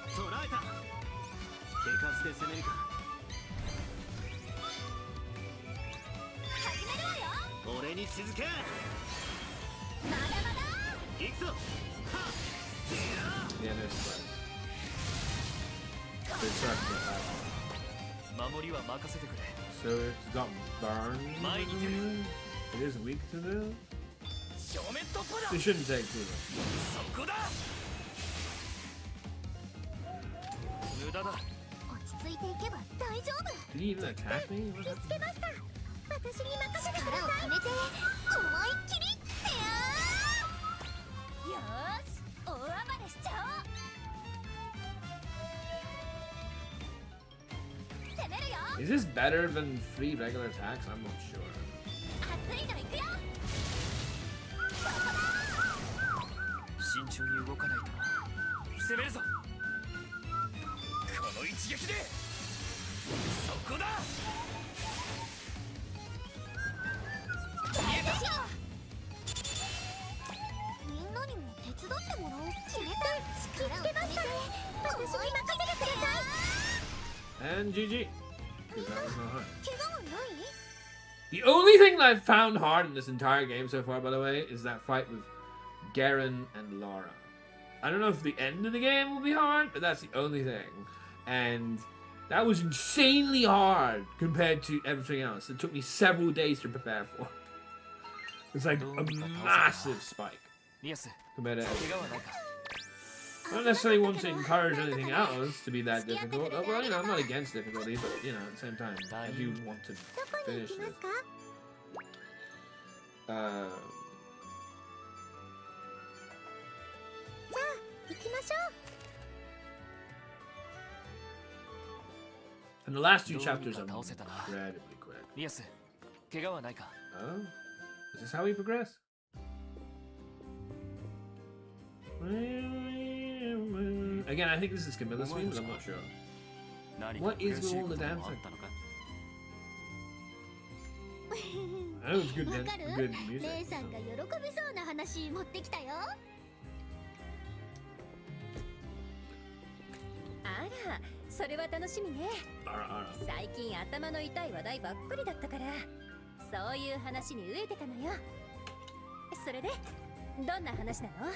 捉えた。手数で攻めるか。始めるわよ。俺に続け。まだまだ。行くぞ。はっ。 Yeah, no surprise. Good start to that. 守りは任せてくれ。 So it's got burned. Mine. It is weak to the. 正面突破だ。 It shouldn't take too long. そこだ。無駄だ。落ち着いていけば大丈夫。 Did he even attack me? What 見 happened? つけました。私に任せてください。力をためて思いっきり。よーし、大暴れしちゃおう。攻めるよ。 Is this better than 3 regular attacks? I'm not sure. 熱いのいくよ。慎重に動かないと。攻めるぞ。この一撃で。そこだ。みんなにも手伝ってもらおう。決めた。見つけましたね。私に任せてください。 And GG. Because that was not hard. 怪我はない？ The only thing that I've found hard in this entire game so far, by the way, is that fight with Garen and Lara. I don't know if the end of the game will be hard, but that's the only thing. And that was insanely hard compared to everything else. It took me several days to prepare for. It's like a massive spike リアス、 compared to 怪 everything. 我はないか。 I don't necessarily want to encourage anything else to be that difficult. Oh, well, you know, I'm not against difficulty, but, you know, at the same time, I do want to どこに行 finish きま this. すか？ じゃあ行きましょう。 And the last two どうに chapters か are 倒せたな。 incredibly quick. リアス、怪我はないか。 Oh? Is this how we progress? Again, I think this is Camilla's theme, but I'm not sure. 何 What か is 悔しい all こ the と damn もあ thing? ったのか。 I know it's good, わ dan- かる？ good レ music. イさんが喜びそうな話持ってきたよ。あら、それは楽しみね。 Ara. 最近頭の痛い話題ばっかりだったから、そういう話に飢えてたのよ。それでどんな話なの？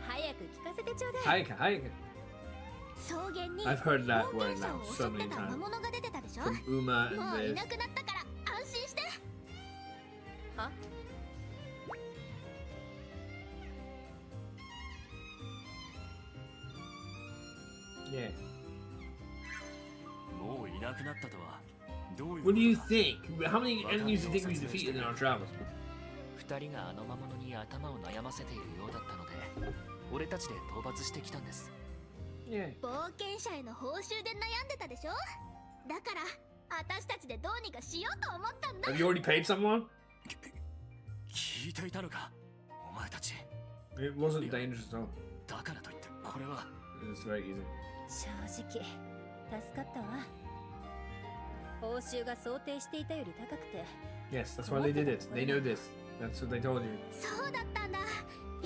早く聞かせてちょうだい。 Hayaka, Hayaka. 草原に I've heard that 冒 word 険者 now を so 襲っ many てた魔 times. 物が出てたでしょ。 From Uma も and うい this. なくなったから安心して。は？ Yeah. もういなくなったとはどういう What do you ことだ。 think? How many enemies do you think we've defeated in our travels? 二人があの魔物に頭を悩ませているようだったので、俺たちで討伐してきたんです。 Yeah. 冒険者への報酬で悩んでたでしょ。だから私たちでどうにかしようと思ったんだ。 Have you already paid someone? 聞いていたのか、お前たち。 It wasn't dangerous at all. だからといってこれは。 It's very easy. 正直助かったわ。報酬が想定していたより高くて。 Yes, that's why they did it. They know this. That's what they told you. そうだったんだ。よ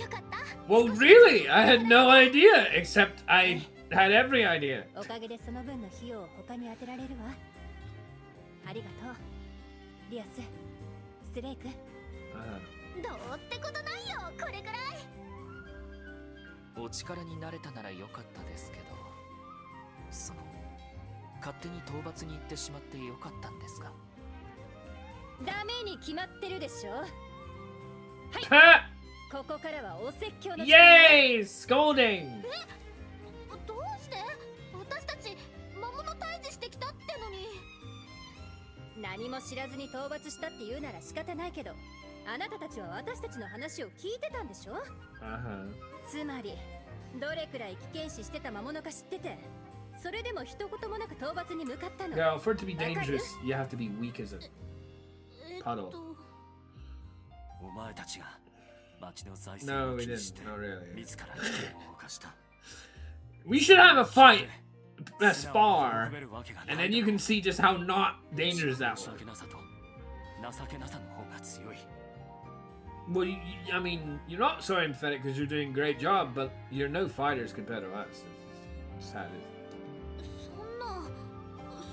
かった。 Well, really? I had no idea, except I had every idea. おかげでその分の費用を他に充てられるわ。ありがとう。リアス、ストレイク。どうってことないよ。これくらい。お力になれたなら良かったですけど、勝手に討伐に行ってしまって良かったんですか？ダメに決まってるでしょ。はい。 Ha! ここからはお説教の Yay! Scolding! どうして？私たち魔物退治してきたってのに。何も知らずに討伐したって言うなら仕方ないけど、あなたたちは私たちの話を聞いてたんでしょ。つまりどれくらい危険視してた魔物か知ってて、それでも一言もなく討伐に向かったの。Girl, for it to be dangerous, you have to be weak as a puddle. お前たちが町の財 No, 政を we 気に didn't. して Not really. 自ら危険を犯した。 We should have a fight, a 素直に spar, 喜べるわけがない and then you can see just how not dangerous that 申し was. 訳なさと情けなさの方が強い。 Well, I mean, you're not so empathetic because you're doing a great job, but you're no fighters compared to us. It's sad.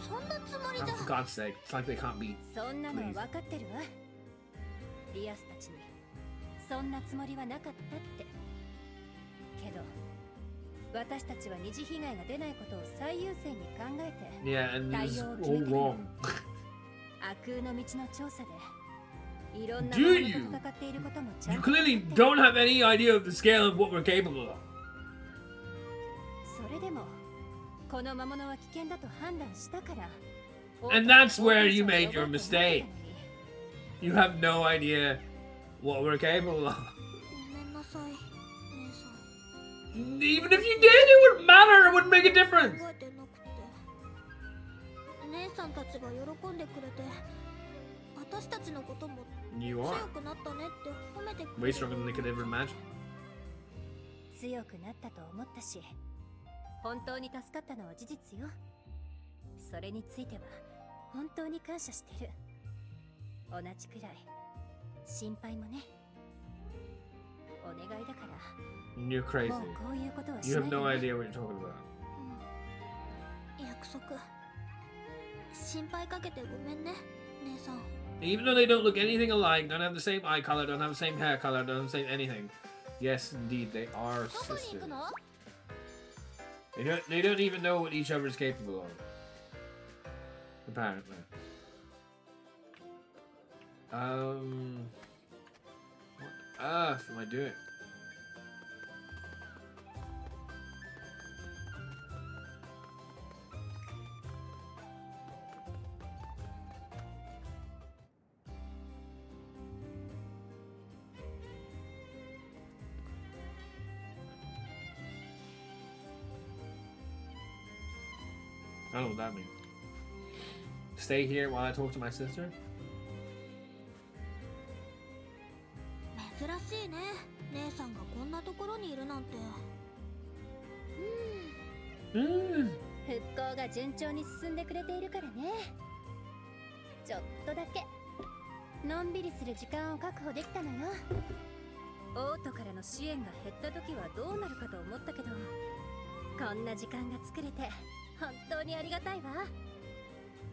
そんなつもり Oh, じゃ。 for God's sake, it's like they can't be. そんなのは分かってるわ。リアスたちにそんなつもりはなかったって。けど私たちは二次被害が出ないことを最優先に考えて Yeah, and 対 it's 応を決 all めてるの。 wrong. 悪空の道の調査でいろんな Do もの you? と戦っていることもちゃ You んと clearly don't have any idea of the scale of what we're capable of. それでもこの魔物は危険だと判断したから。 And that's where you made your mistake. You have no idea what we're capable of. ごめんなさい、姉さん。 Even if you did, it wouldn't matter. It wouldn't make a difference. 覚えてなくて。姉さんたちが喜んでくれて、私たちのことも You 強 are くなったねって褒めてく way れて。 stronger than they could ever imagine. 強くなったと思ったし、本当に助かったのは事実よ。それについては本当に感謝してる。同じくらい心配もね。お願いだから You're crazy. もうこういうことはし You ない have で no ね。 idea what you're talking about. 約束。心配かけてごめんね、姉さん。 Even though they don't look anything alike, don't have the same eye color, don't have the same hair color, don't have the same anything. Yes, indeed, they are どこに行 sisters. くの？ They don't even know what each other is capable of. Apparently. What on earth am I doing? I don't know what that means. Stay here while I talk to my sister? 珍しいね、姉さんがこんなところにいるなんて。復興が順調に進んでくれているからね。ちょっとだけのんびりする時間を確保できたのよ。王都からの支援が減った時はどうなるかと思ったけど、こんな時間が作れて本当にありがたいわ。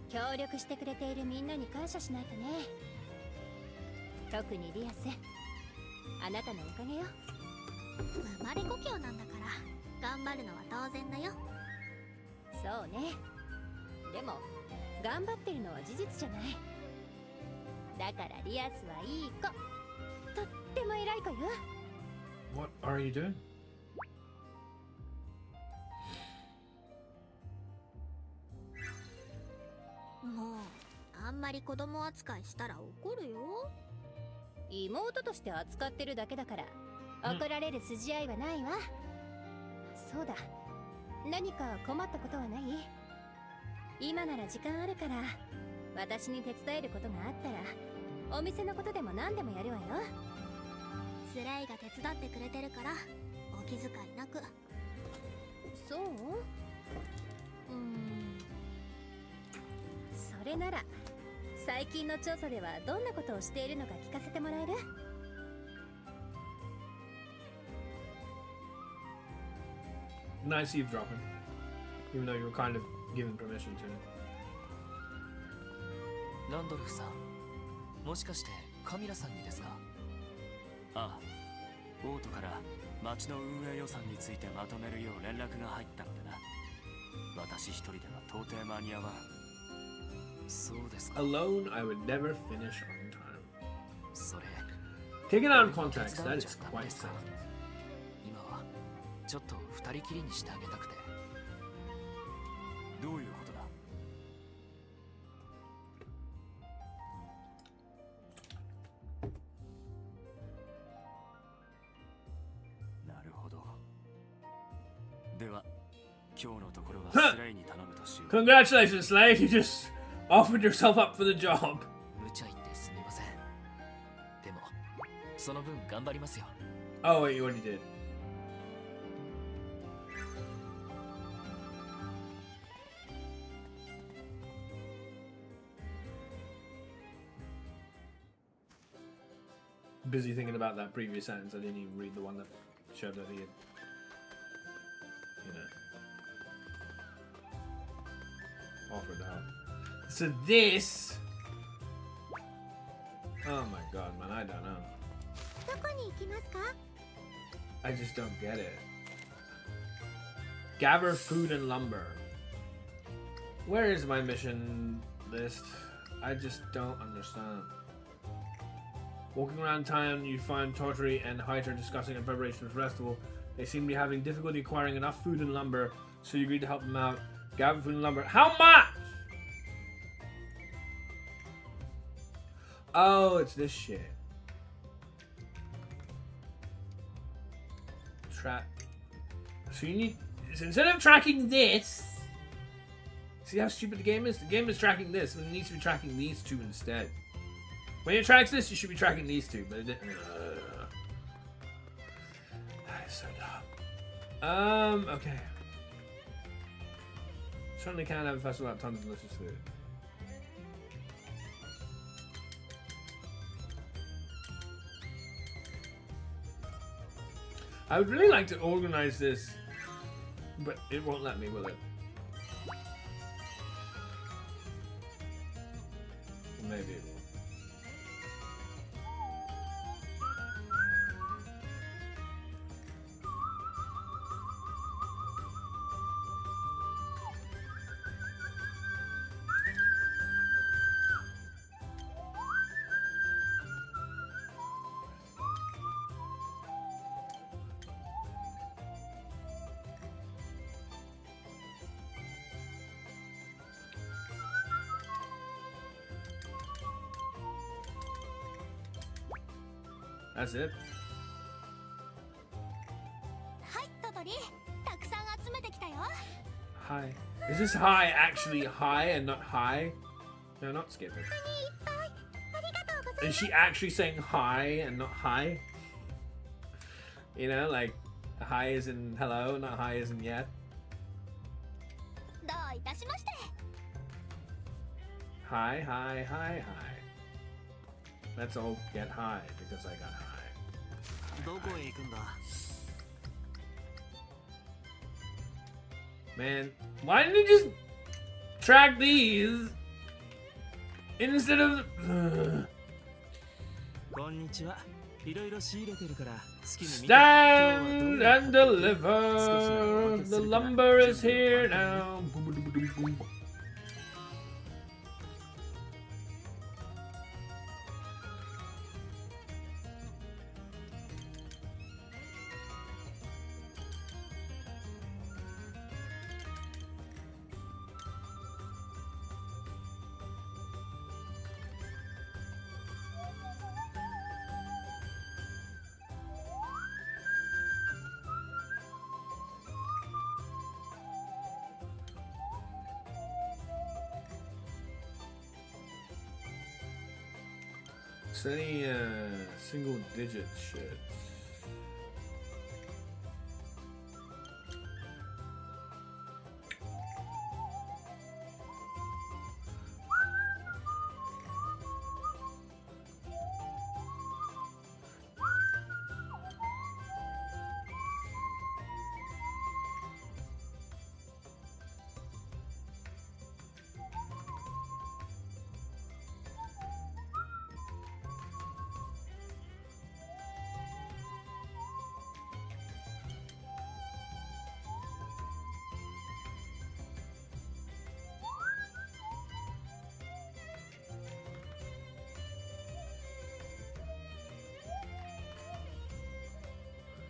協力してくれているみんなに感謝しないとね。特にリアス、あなたのおかげよ。生まれ故郷なんだから頑張るのは当然だよ。そうね。でも頑張ってるのは事実じゃない。だからリアスはいい子。とっても偉い子よ。 What are you doing? もうあんまり子供扱いしたら怒るよ。妹として扱ってるだけだから怒られる筋合いはないわ。そうだ、何か困ったことはない？今なら時間あるから、私に手伝えることがあったらお店のことでも何でもやるわよ。スレイが手伝ってくれてるからお気遣いなく。そう？それなら最近の調査ではどんなことをしているのか聞かせてもらえる？ Nice eavesdropping. Even though you were kind of given permission to. ランドルフさん、もしかしてカミラさんにですか？ああ、王都から町の運営予算についてまとめるよう連絡が入ったのでな。私一人では到底間に合わん。そうですか。 Alone, I would never finish on time. それ Taken out of context, that is quite sad. 今はちょっと二人きりにしてあげたくて。どういうことだ？はスレイに頼むとしよう。 Congratulations, Slade. You just offered yourself up for the job. 無茶言ってすみません。でもその分頑張りますよ。 Oh wait, you already did. Busy thinking about that previous sentence. I didn't even read the one that showed that he had, you know, offered to help. So this. Oh my god, man, I don't know. どこに行きますか？ I just don't get it. Gather food and lumber. Where is my mission list? I just don't understand. Walking around town, you find Tortory and Hyter discussing in preparation for the festival. They seem to be having difficulty acquiring enough food and lumber, so you agree to help them out. Gather food and lumber. How much? Oh, it's this shit. So you need, so instead of tracking this, see how stupid the game is? The game is tracking this, and it needs to be tracking these two instead. When it tracks this, you should be tracking these two, but it didn't. That is so dumb. Okay. Certainly can't have a festival without tons of delicious food. I would really like to organize this, but it won't let me, will it? Maybe it will. That's it. はい、トトリ。たくさん集めてきたよ。 Hi. Is this hi actually hi and not hi? No, not skip it. ありがとうござい Is she actually saying hi and not hi? You know, like hi is in hello, not hi is in yet. どういたしまして。 Hi, hi, hi, hi. Let's all get high because I got high. どこへ行くんだ？ Man, why didn't he just track these instead of? こんにちは。いろいろ仕入れてるから好きに見て。 Stand and deliver. The lumber is here now. It's any single digit shit.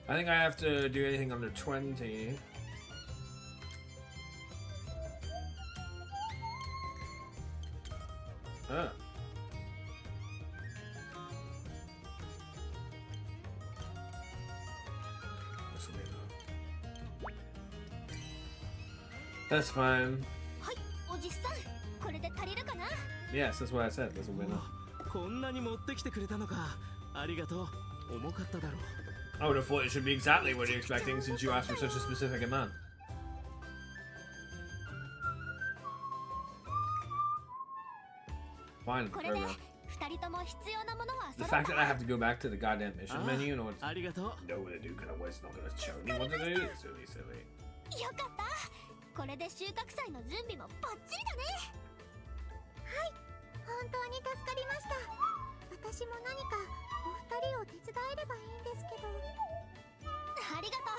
I think I have to do anything under 20. Oh. This will be enough. That's fine. はい、おじさん、これで足りるかな？ Yes, that's what I said. This will be enough. こんなに持ってきてくれたのか。ありがとう。重かっただろう。 I would have thought it should be exactly what you're expecting since you asked for such a specific amount. Fine, これで program. 2人とも必要なものは The 揃っ fact た that I have to go back to the goddamn mission あ menu in order to ありがとう。 know what to do, because otherwise it's not going to show me what to do. Silly, silly. よかった。これで収穫祭の準備もバッチリだね。はい、本当に助かりました。私も何かお二人を手伝えればいいんですけど。ありがと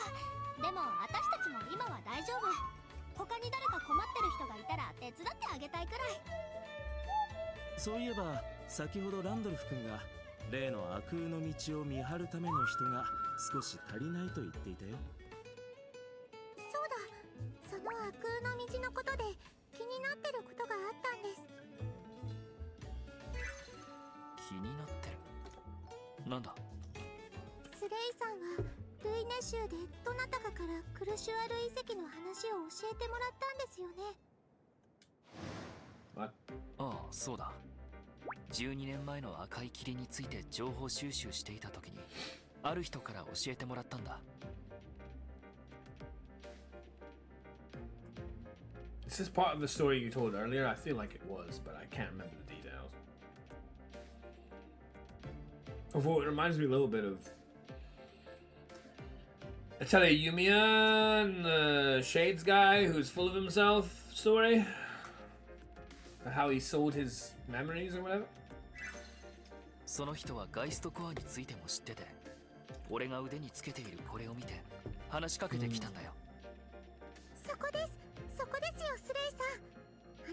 う。でも私たちも今は大丈夫。他に誰か困ってる人がいたら手伝ってあげたいくらい。そういえば先ほどランドルフ君が例の悪空の道を見張るための人が少し足りないと言っていたよ。そうだ、その悪空の道のことで気になってることがあったんです。気になってる。なんだ？スレイさんはルイネ州でどなたかからクルシュアル遺跡の話を教えてもらったんですよね。 What? ああ、そうだ。12年前の赤い霧について情報収集していた時にある人から教えてもらったんだ。 Is this part of the story you told earlier? I feel like it was, but I can't remember the details. Although it reminds me a little bit of Atelier Yumiya and the Shades guy who's full of himself story. How he sold his memories or whatever. その人はガイストコアについても知ってて、俺が腕につけているこれを見て話しかけてきたんだよ。そこですよ、スレイさ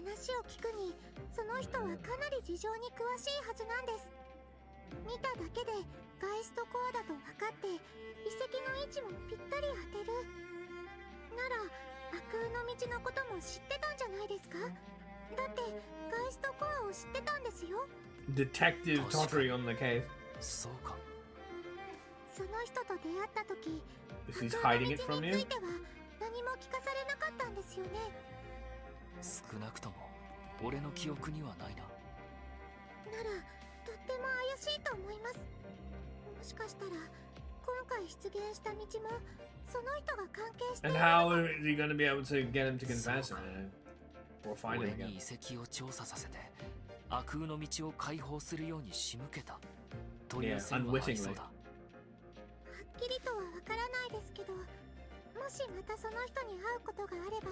ん。話を聞くに、その人はかなり事情に詳しいはずなんです。見ただけでガイストコアだと分かって、遺跡の位置もぴったり当てる。なら、悪空の道のことも知ってたんじゃないですか？だってガイストコアを知ってたんですよ。 Detective Tottery on the case. そうか。その人と出会った時、 Is he hiding it from に you? ついては何も聞かされなかったんですよね。少なくとも俺の記憶にはないな。ならとっても怪しいと思います。もしかしたら今回出現した道もその人が関係してい And る。 how is he going to be able to get him to confess it? Or find 俺 it に again? 遺跡を調査させて悪空の道を解放するように仕向けたという線はありそうだ。はっきりとはわからないですけど、もしまたその人に会うことがあれば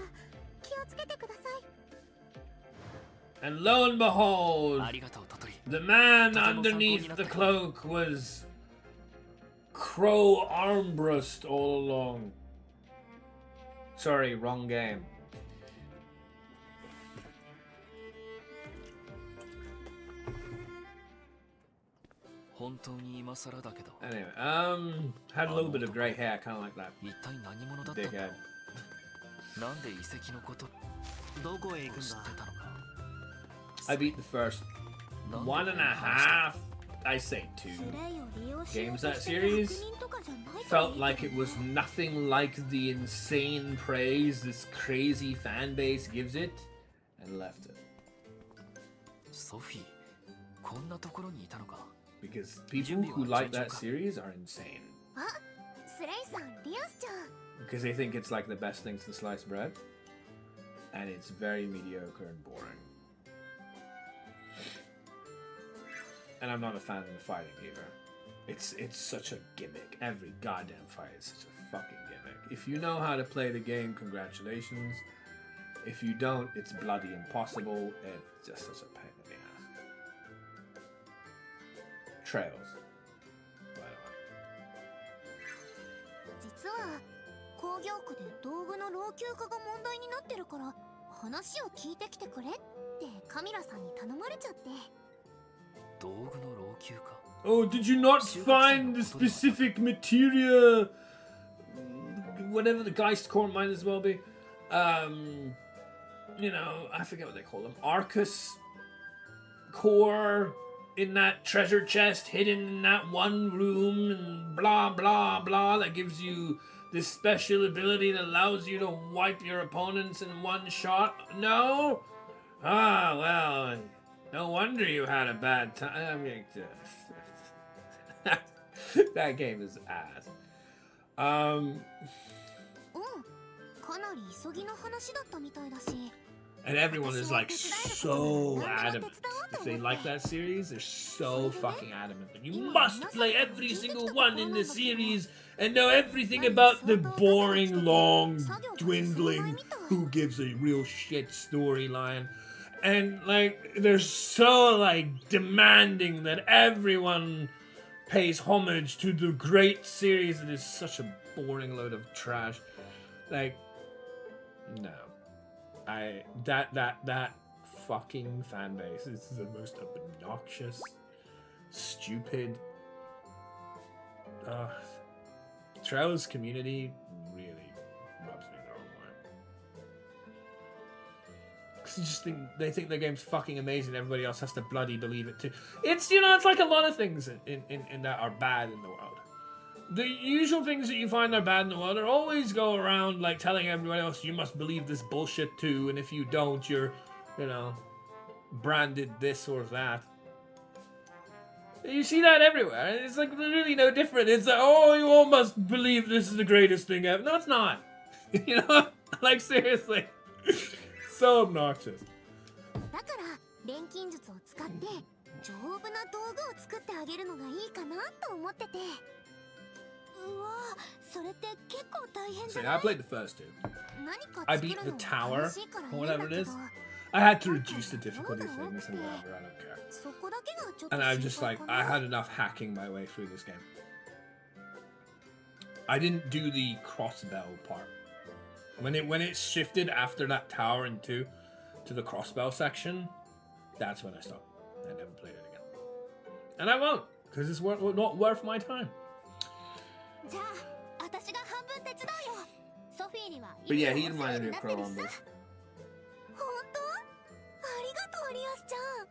気をつけてください。 And lo and behold, ありがとうトトリ。 the man underneath the cloak was Crow Armbrust all along. Sorry, wrong game. 本当に今更だけど、 Anyway, had a little bit of grey hair, kind of like that 一体何者だったんだろ dickhead. う。なんで遺跡のことをどこへ行くんだ？知ってたのか。 I beat the first なんで one and a half, I say two, スレイを利用しよう games と that してる series 悪人とかじゃないといい felt けど like it was nothing like the insane praise this crazy fan base gives it, and left it. ソフィー、こんなところにいたのか。 Because people who like that series are insane. あ、スレイさん、リアスちゃん。 Because they think it's like the best thing since sliced bread. And it's very mediocre and boring. And I'm not a fan of the fighting either. It's such a gimmick. Every goddamn fight is such a fucking gimmick. If you know how to play the game, congratulations. If you don't, it's bloody impossible. It's just such a pain in the ass. Trails. By the way. 実は工業区で道具の老朽化が問題になってるから話を聞いてきてくれってカミラさんに頼まれちゃって。道具の老朽化。 Oh, did you not find the specific materia? Whatever the Geist core might as well be. You know, I forget what they call them. Arcus core in that treasure chest hidden in that one room and blah blah blah that gives you this special ability that allows you to wipe your opponents in one shot? No? Ah, well, no wonder you had a bad time. I mean, that game is ass. かなり急ぎの話だったみたいだし And everyone is like so adamant. If they like that series, they're so fucking adamant. But you must play every single one in the series and know everything about the boring, long, dwindling, who gives a real shit storyline. And like, they're so like demanding that everyone pays homage to the great series that is such a boring load of trash. Like, no. That fucking fan base is the most obnoxious, stupid. Trell's community really rubs me the wrong way. Cause they think their game's fucking amazing. Everybody else has to bloody believe it too. It's it's like a lot of things in that are bad in the world. The usual things that you find are bad in the world are always go around like telling everyone else you must believe this bullshit too, and if you don't, you're, branded this or that. You see that everywhere. It's like really no different. It's like, oh, you all must believe this is the greatest thing ever. No, it's not. Like seriously, so obnoxious. だから錬金術を使って丈夫な道具を作ってあげるのがいいかなと思ってて。うわ、それって結構大変じゃない？ I played the first two. 何か I 作 beat る the の tower 楽しいからいい or んだ whatever け it ど。 is. I had to reduce the difficulty things and whatever. I don't care. そこだけがちょっと And I'm just 心 like, 配か I な。 had enough hacking my way through this game. I didn't do the crossbow part. When it shifted after that tower and two to the crossbow section, that's when I stopped. I never played it again. And I won't, because it's not worth my time. じゃあ、私が半分手伝うよ。ソフィーには But yeah, い he つもお世話 reminded に me な of ってる Crow し on さ。 this. 本当？ありがとう、リアスちゃん。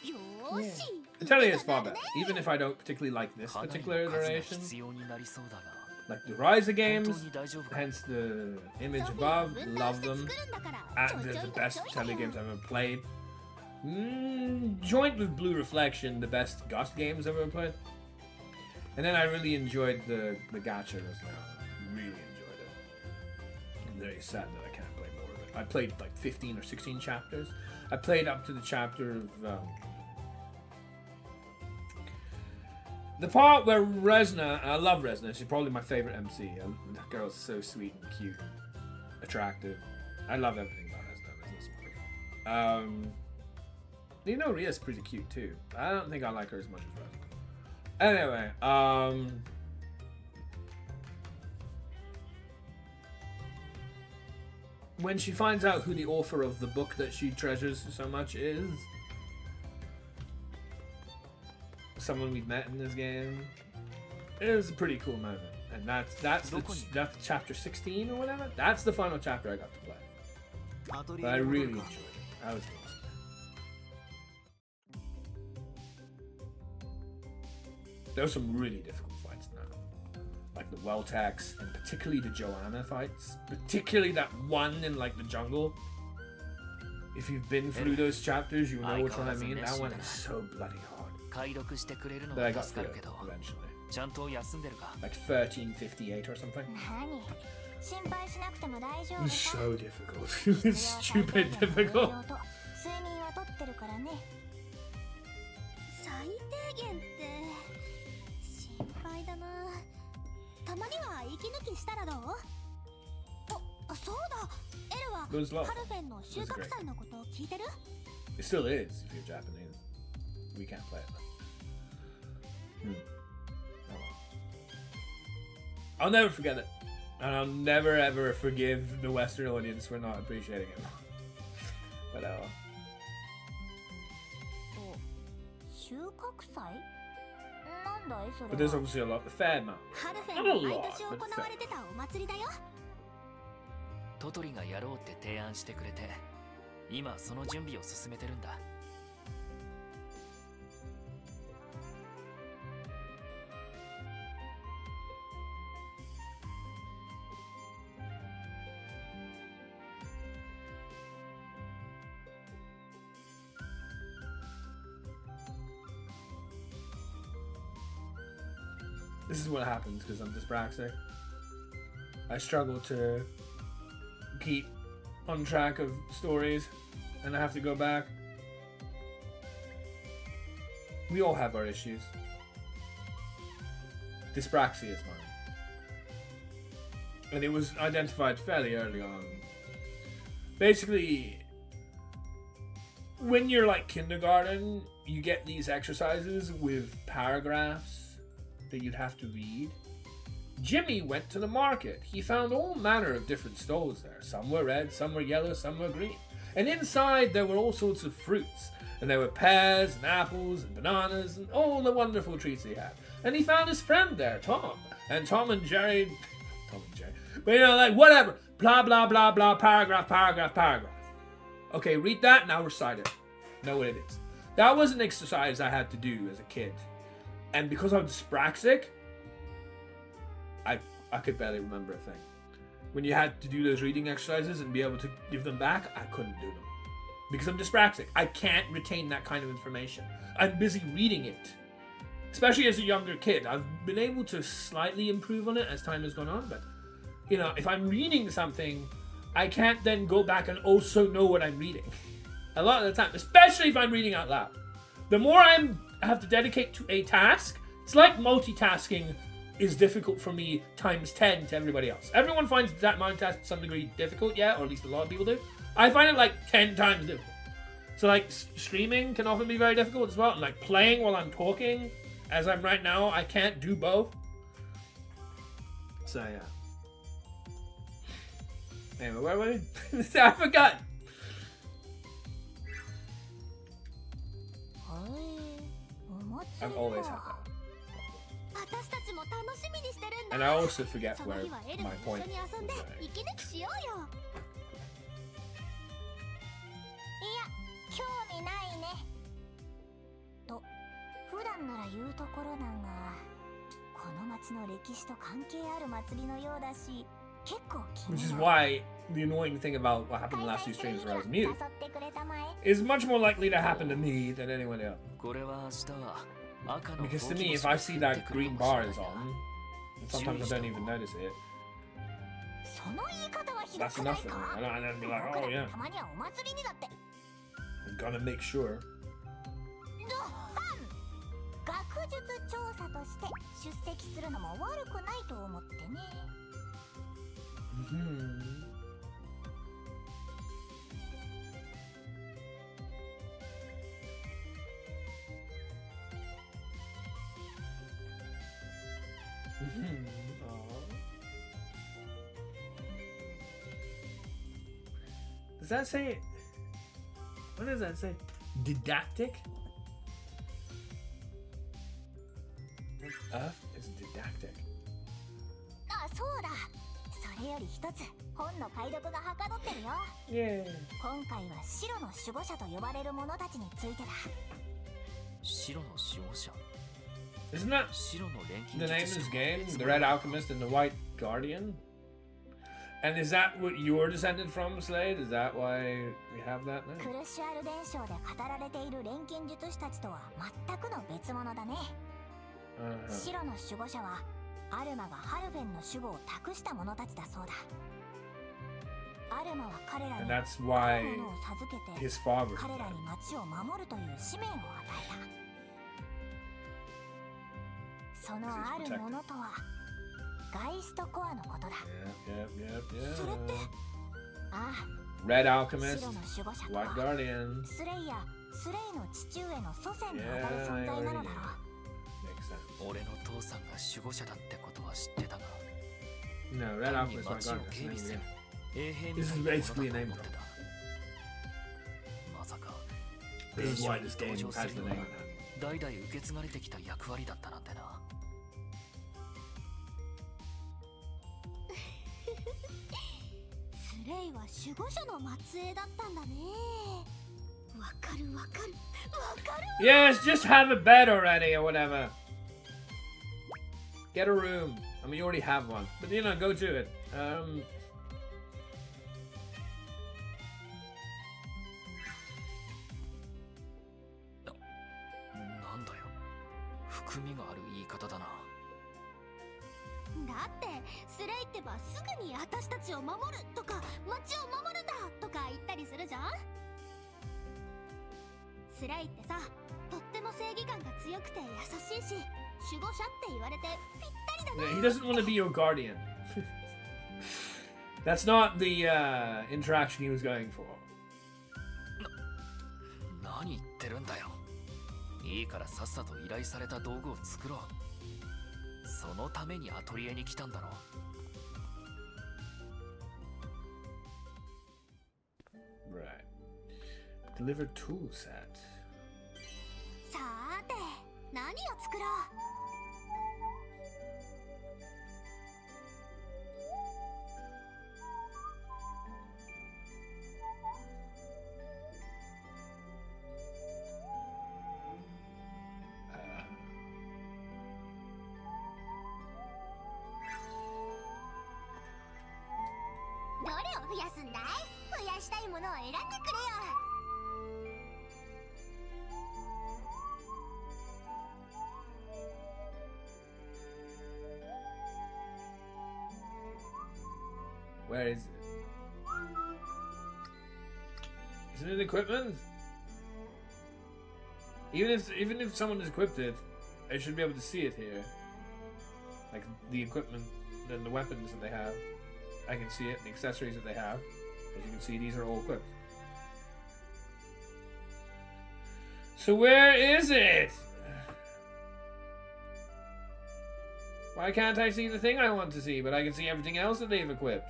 よーし。 Atelier is far better, even if I don't particularly like this かなり particular の数が iteration. 必要になりそうだが Like the Rise 本 of games, 当に大丈夫か？ hence the image ソフィーは above, 分担 love して them. 作るんだから。 The ちょいちょい best ちょい Atelier だよ games I've ever played. Joint with Blue Reflection, the best Gust games I've ever played. And then I really enjoyed the gacha as well. Really enjoyed it. I'm very sad that I can't play more of it. I played like 15 or 16 chapters. I played up to the chapter of the part where Resna, I love Resna, she's probably my favorite MC. That girl's so sweet and cute, attractive. I love everything about Resna. Resna's perfect. Ria's pretty cute too. I don't think I like her as much as Resna. Anyway, when she finds out who the author of the book that she treasures so much is, someone we've met in this game, it was a pretty cool moment. And that's chapter 16 or whatever. That's the final chapter I got to play. But I really enjoyed it. That was awesome. There were some really difficult fights now. Like the Weltax, and particularly the Joanna fights. Particularly that one in like the jungle. If you've been through those chapters, you know which one I mean. That one is so bloody hard. 解読してくれるの But I は got 助 through かる it けど eventually. ちゃんと休んでるか？ Like 1358 or something. 何心配しなくても大丈 It 夫 was さ so difficult. It was stupid difficult. 睡眠はとってるからね。最低限って心配だな。たまには息抜きしたらどう？あ、そうだ。エルは Those love. ハルフェンの収穫祭のことを聞いてる？ It still is if you're Japanese. We can't play it. Oh well. I'll never forget it. And I'll never ever forgive the Western audience for not appreciating it. But oh. 収穫祭？なんだいそれは。 But there's obviously a lot. The fair amount. ハルフェンで毎年行われてたお祭りだよ。トトリがやろうって提案してくれて、今その準備を進めてるんだ。This is what happens because I'm dyspraxic. I struggle to keep on track of stories, and I have to go back. We all have our issues. Dyspraxia is mine. And it was identified fairly early on. Basically, when you're like kindergarten, you get these exercises with paragraphs that you'd have to read. Jimmy went to the market. He found all manner of different stalls there. Some were red, some were yellow, some were green. And inside there were all sorts of fruits. And there were pears and apples and bananas and all the wonderful treats he had. And he found his friend there, Tom. And Tom and Jerry... Tom and Jerry. But you know, like, whatever. Blah, blah, blah, blah, paragraph, paragraph, paragraph. Okay, read that, now recite it. Know what it is. That was an exercise I had to do as a kid. And because I'm dyspraxic, I could barely remember a thing. When you had to do those reading exercises and be able to give them back, I couldn't do them. Because I'm dyspraxic. I can't retain that kind of information. I'm busy reading it. Especially as a younger kid. I've been able to slightly improve on it as time has gone on, but you know, if I'm reading something, I can't then go back and also know what I'm reading. A lot of the time, especially if I'm reading out loud. The more I have to dedicate to a task, it's like multitasking is difficult for me times 10 to everybody else. Everyone finds that multitasking to some degree difficult, yeah, or at least a lot of people do. I find it like 10 times difficult. So like streaming can often be very difficult as well, and like playing while I'm talking, as I'm right now, I can't do both. So yeah. Anyway, where were we? I forgot. I've always had that. And I also forget where my point was going. 興味ないねと普段なら言うところだが、この町の歴史と関係ある祭りのようだし、結構気 Which に is なる。 why the annoying thing about what happened in the last few streams where I was mute is much more likely to happen to me than anyone else. これは明日は赤の Because to me, if I see that green bar is on, and sometimes I don't even notice it, その言い方はひど that's くな enough い for me. か？ And I'd be like, 僕 oh ら yeah, たまにはお祭りにだって。 I'm gonna make sure. 学術調査として出席するのも悪くないと思ってね。Does that say? What does that say? Didactic? Earth is didactic. あ、そうだ。それより一つ、本の解読がはかどってるよ。 Yeah. 今回は白の守護者と呼ばれる者たちについてだ。白の守護者 Isn't that 白の錬金 the name of 術 this 師 game? 別 The 物 Red Alchemist and the White Guardian? And is that what you're descended from, Slade? Is that why we have that ク name? ルシュアル伝承で語られている錬金術師たちとは全くの別物だね。白の守護者はアルマがハルフェンの守護を託した者たちだそうだ。アルマは彼ら And に that's あ why るものを授けて his father 彼らに町を守るという使命を与えた。そのあるものとはガイストコアのことだ。 Yep. それってああ Red Alchemist, 白の守護者と White は Guardian. スレイヤ、スレイの父上の祖先に当たる存在なのだろう。 Makes sense. 俺の父さんが守護者だってことは知ってたが No, Red 単に Alchemist, White 町を Guardian. 警備 That's す the る name. 衛兵 This み is たいなものだ basically と a 思 name ってた。まさか This 伝 is 承 why に this 登 game 場す has る the よう name な of that. 代々受け継がれてきた役割だったなんてな。スレイは守護者の末裔だったんだね。わかるわかるわかる。 Yes, just have a bed already or whatever. Get a room. I mean, you already have one. But, you know, go to it. なんだよ含みがある言い方だな。だってスレイってばすぐに私たちを守るとか街を守るんだとか言ったりするじゃん。スレイってさ、とっても正義感が強くて優しいし、守護者って言われてぴったりだね。 He doesn't want to be your guardian. That's not the interaction he was going for. 何言ってるんだよ。いいからさっさと依頼された道具を作ろう。そのためにアトリエに来たんだろ。Right. Deliver tool set. さーて何を作ろう。どれを増やすんだい？増やしたいものを選んでくれよ。Where is it? Isn't it equipment? Even if someone has equipped it, I should be able to see it here. Like the equipment and the weapons that they have. I can see it, the accessories that they have. As you can see, these are all equipped. So where is it? Why can't I see the thing I want to see, but I can see everything else that they've equipped?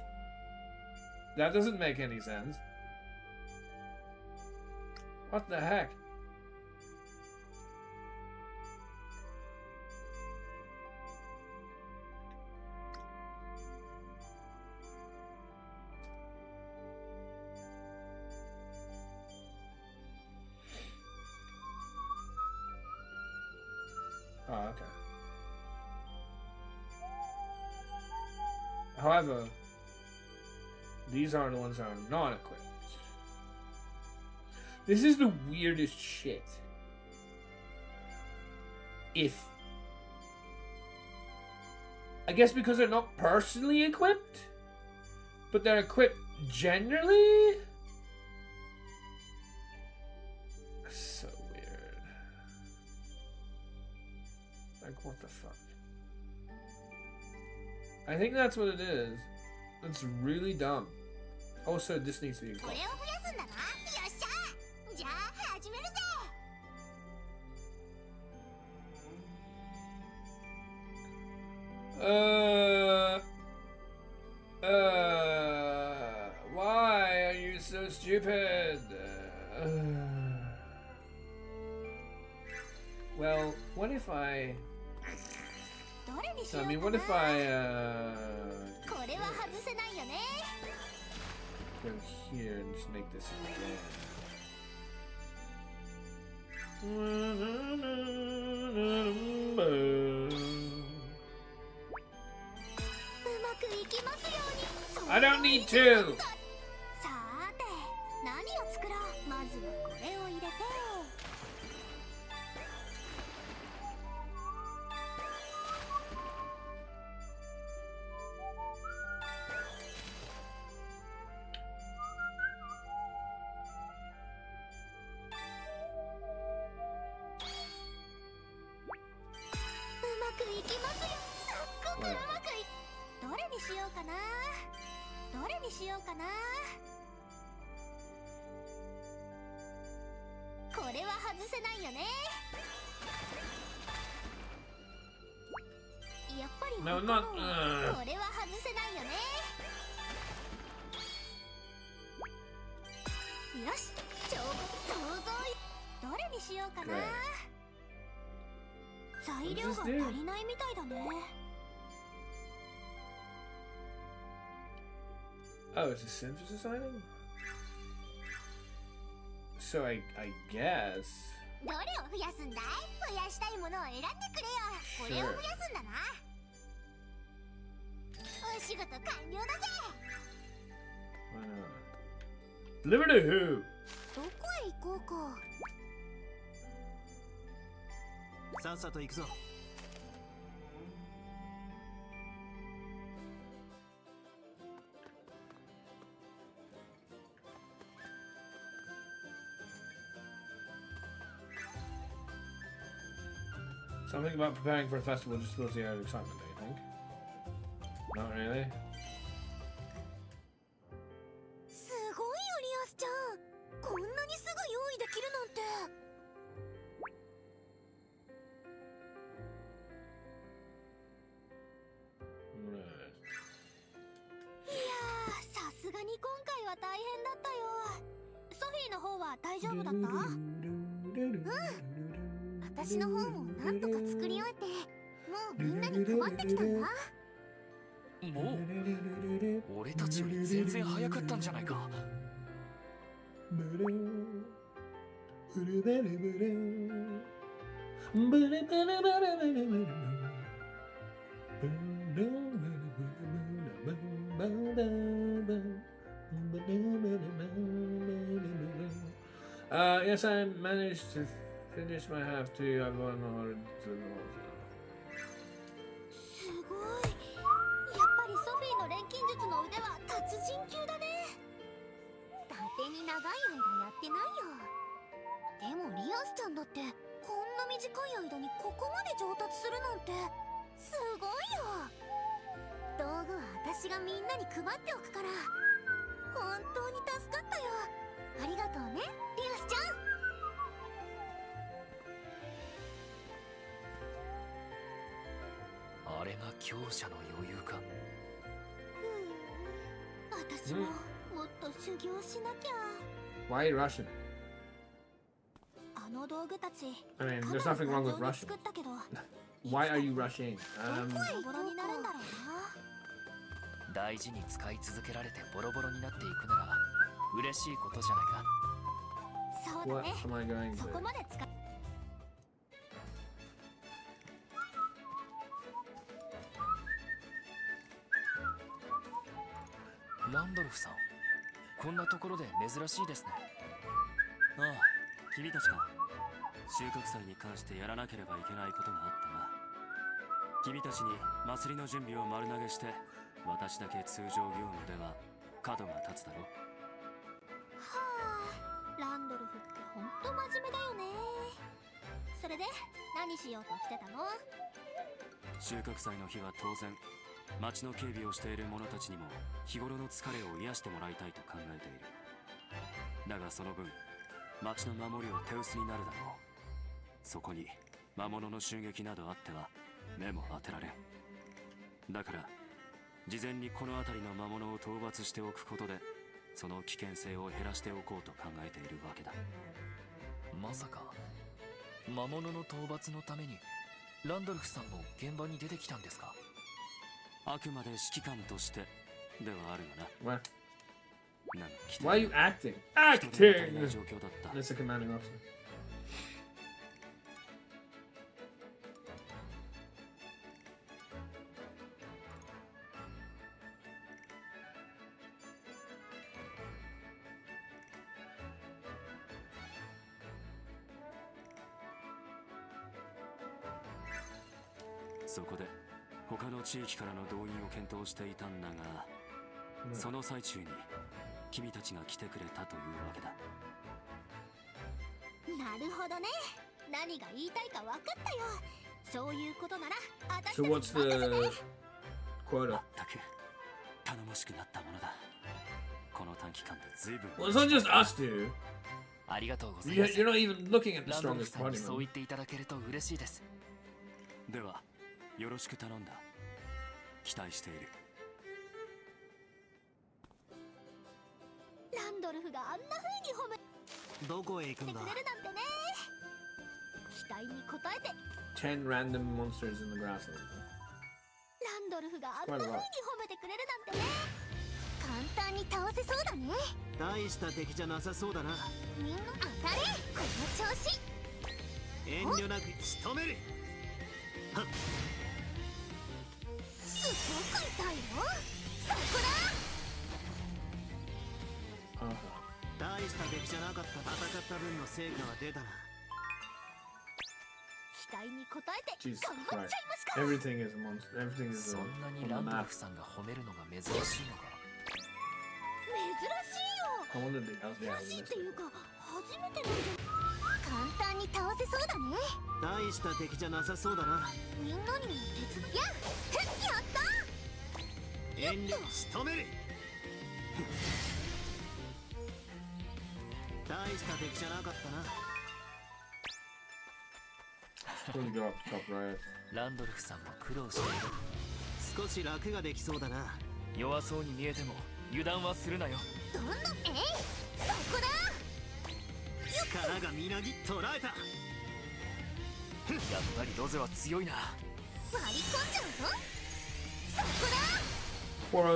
That doesn't make any sense. What the heck? Oh, okay. However, these are the ones that are not equipped. This is the weirdest shit. I guess because they're not personally equipped, but they're equipped generally? So weird. Like, what the fuck? I think that's what it is. It's really dumb. Also, this needs to be equipped. これを増やすんだな。よっしゃ。じゃあ始めるぜ。Why are you so stupid? Well, what if I... どれにしよ I う mean, か what な。 if I, これは外せないよね。 go here and just make this again. うまくいきますように。 I don't need to! さーて何を作ろう。まずはこれを入れて、うまくいきますよ。すっごくうまくい。どれにしようかな。どれにしようかな。これは外せないよね。やっぱり No, 他 not... のこれは外せないよね。よし、想像どれにしようかな。材料が足りないみたいだね。 Oh, it's a synthesis item? So I guess... どれを増やすんだい？増やしたいものを選んでくれよ。これを増やすんだな。お仕事完了だぜ。 Why not? Deliver to who? どこへ行こうか。さっさと行くぞ。Something about preparing for a festival just fills the air of excitement, do you think? Not really. すごいよリアスちゃん、こんなにすぐ用意できるなんて。いやー、さすがに今回は大変だったよ。ソフィーの方は大丈夫だった？私の方もなんとか作り終えて、もうみんなに配ってきたんだ。もう俺たちより全然早かったんじゃないか。Yes, I managed to finish my half too. I've won hard to すごい。やっぱりソフィーの錬金術の腕は達人級だね。伊達に長い間やってないよ。でもリアスちゃんだってこんな短い間にここまで上達するなんてすごいよ。道具は私がみんなに配っておくから。本当に助かったよ。ありがとうね、リアスちゃん。あれが強者の余裕か。私ももっと修行しなきゃ。 Why are you rushing? あの道具たち I mean, there's nothing wrong with rushing. 作ったけど Why are you rushing? ボロボロになるんだろうな。大事に使い続けられてボロボロになっていくなら嬉しいことじゃないか。そうだ What ね。 am I going そこ to? まで使っランドルフさん、こんなところで珍しいですね。ああ、君たちか。収穫祭に関してやらなければいけないことがあってな。君たちに祭りの準備を丸投げして、私だけ通常業務では角が立つだろ。はあ、ランドルフってほんと真面目だよね。それで何しようとしてたの？収穫祭の日は当然、町の警備をしている者たちにも日頃の疲れを癒してもらいたいと考えている。だがその分、町の守りは手薄になるだろう。そこに魔物の襲撃などあっては目も当てられん。だから事前にこの辺りの魔物を討伐しておくことで、その危険性を減らしておこうと考えているわけだ。まさか魔物の討伐のためにランドルフさんも現場に出てきたんですか？あくまで指揮官としてではあるがな。 What? なんか来て Why are you acting? 人手が足りない Acting! 状況だった。 That's a commanding officer. そこで他の地域からの動員を検討していたんだが、その最中に君たちが来てくれたというわけだ。なるほどね。何が言いたいか分かったよ。そういうことなら私 So た what's ちに任せて。 the quota? まったく頼もしくなったものだ。この短期間で随分 Well, it's not just us, dude. ありがとうございます。 You're not even looking at the ランドルフ strongest さんに party そう man. 言っていただけると嬉しいです。ではよろしく頼んだ。期待している。ランドルフがあんな風に褒めてどこへ行くんだ？くれるなんてね。期待に応えて。 10 random monsters in the grassland. ランドルフがあんな風に褒めてくれるなんてね。簡単に倒せそうだね。大した敵じゃなさそうだな。みんな当たれ、この調子。遠慮なく仕留める。はっ。すごく痛いよ。そこだ。大した敵じゃなかった。戦った分の成果は出たな。期待に応えて Jesus 頑張っ Christ. ちゃいますか。 Everything is a monster. Everything is そ a, んなに on ラ the ンドル map. フさんが褒めるのが珍しいのか。珍しいよ。 I wonder if they else 珍しいっていうか初めてなんじゃ。簡単に倒せそうだね。大した敵じゃなさそうだな。みんなにも手伝いやった遠慮仕留める。大した敵じゃなかったな。 Really go off the top right. ランドルフさんも苦労している。少し楽ができそうだな。弱そうに見えても油断はするなよ。どんどんそこだ。力がみなぎ捉えた。やっぱりロゼは強いな。割り込んじゃうぞ。そこだ。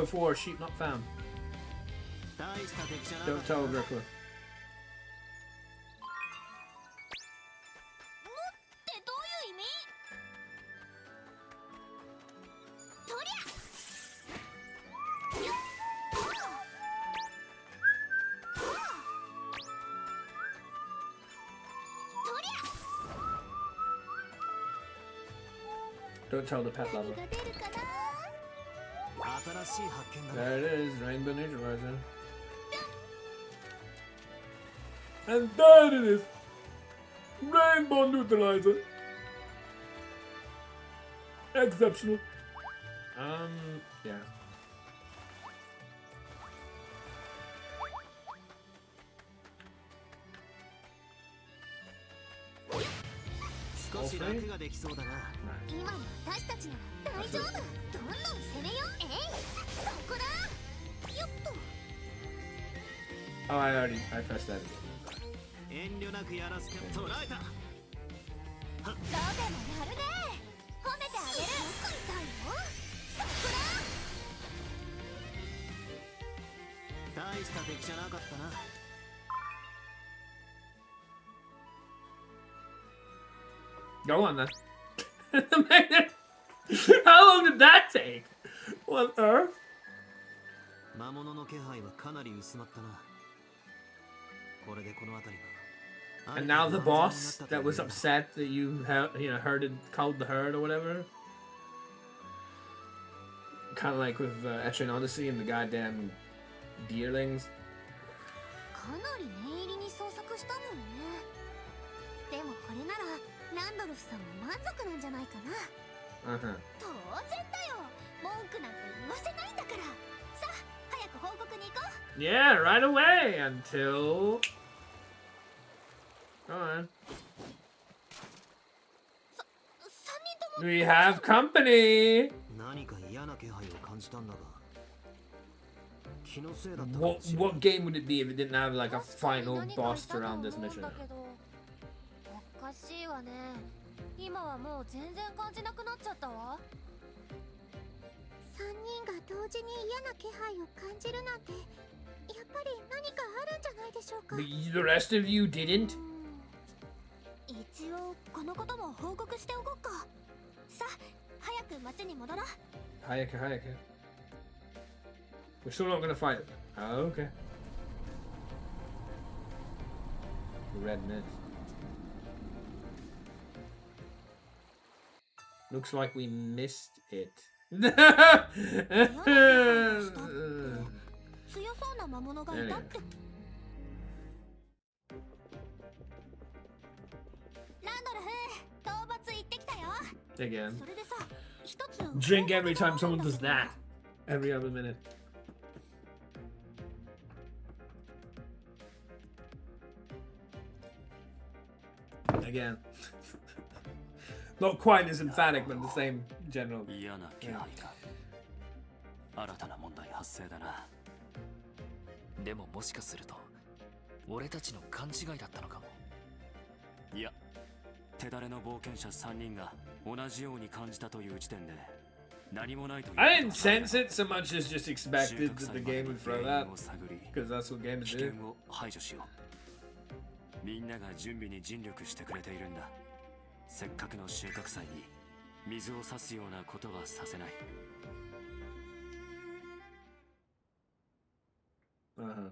404, sheep not found. 大した敵じゃなか Don't った tell な。 Griffler. ってどういう意味？とりゃ。よっ。とりゃ。 Don't tell the pet 何 lover. が出るかな。新しい発見だな。 There it is, Rainbow Neutralizer. And there it is, Rainbow Neutralizer. Exceptional. Yeah. 少し楽ができそうだな。 Nice. 今の私たちなら大丈夫。どんどん攻めよう。そこだ。よっと。 Oh, I pressed that again. 遠慮なくやらせて捉えた。ロゼもやるね。褒めてあげる。痛いよ。そこだ。大した敵じゃなかったな。 Go on then. How long did that take? What on earth? 魔物の気配はかなり薄まったな。これでこの辺りは。 And now the boss that was upset that you herded, called the herd or whatever. Kind of like with Etrian Odyssey and the goddamn deerlings. かなり念入りに捜索したもんね。でもこれならランドルフさんも満足なんじゃないかな。 Uh-huh. 当然だよ。文句なんて言わせないんだから。さあ、早く報告に行こう。 Yeah, right away until... Go on. 3人とも We have company! 何か嫌な気配を感じたんだが。気のせいだったかも What しれない。 what game would it be if it didn't have like a final boss around this mission? おかしいわね。今はもう全然感じなくなっちゃったわ。3人が同時に嫌な気配を感じるなんて、やっぱり何かあるんじゃないでしょうか。 The rest of you didn't? 一応このことも報告しておこうか。さあ、早く町に戻ろう。 Hayaka. We're still not gonna fight it. Oh, okay. Red mist. Looks like we missed it. 嫌な気配がしたって、強そうな魔物がいたって。ランドルフ、討伐行ってきたよ。 Again. それでさ、一つ Drink every time someone does that. Every other minute. Again. Not quite as emphatic, but the same general. 嫌な気配か。新たな問題発生だな。でももしかすると俺たちの勘違いだったのかも。いや、手だれの冒険者3人が同じように感じたという時点で何もないという。 I didn't sense it so much as just expected that the game would throw that, because that's what games 危 do. 険を排除しよう。みんなが準備に尽力してくれているんだ。せっかくの収穫祭に水を差すようなことはさせない。Uh-huh.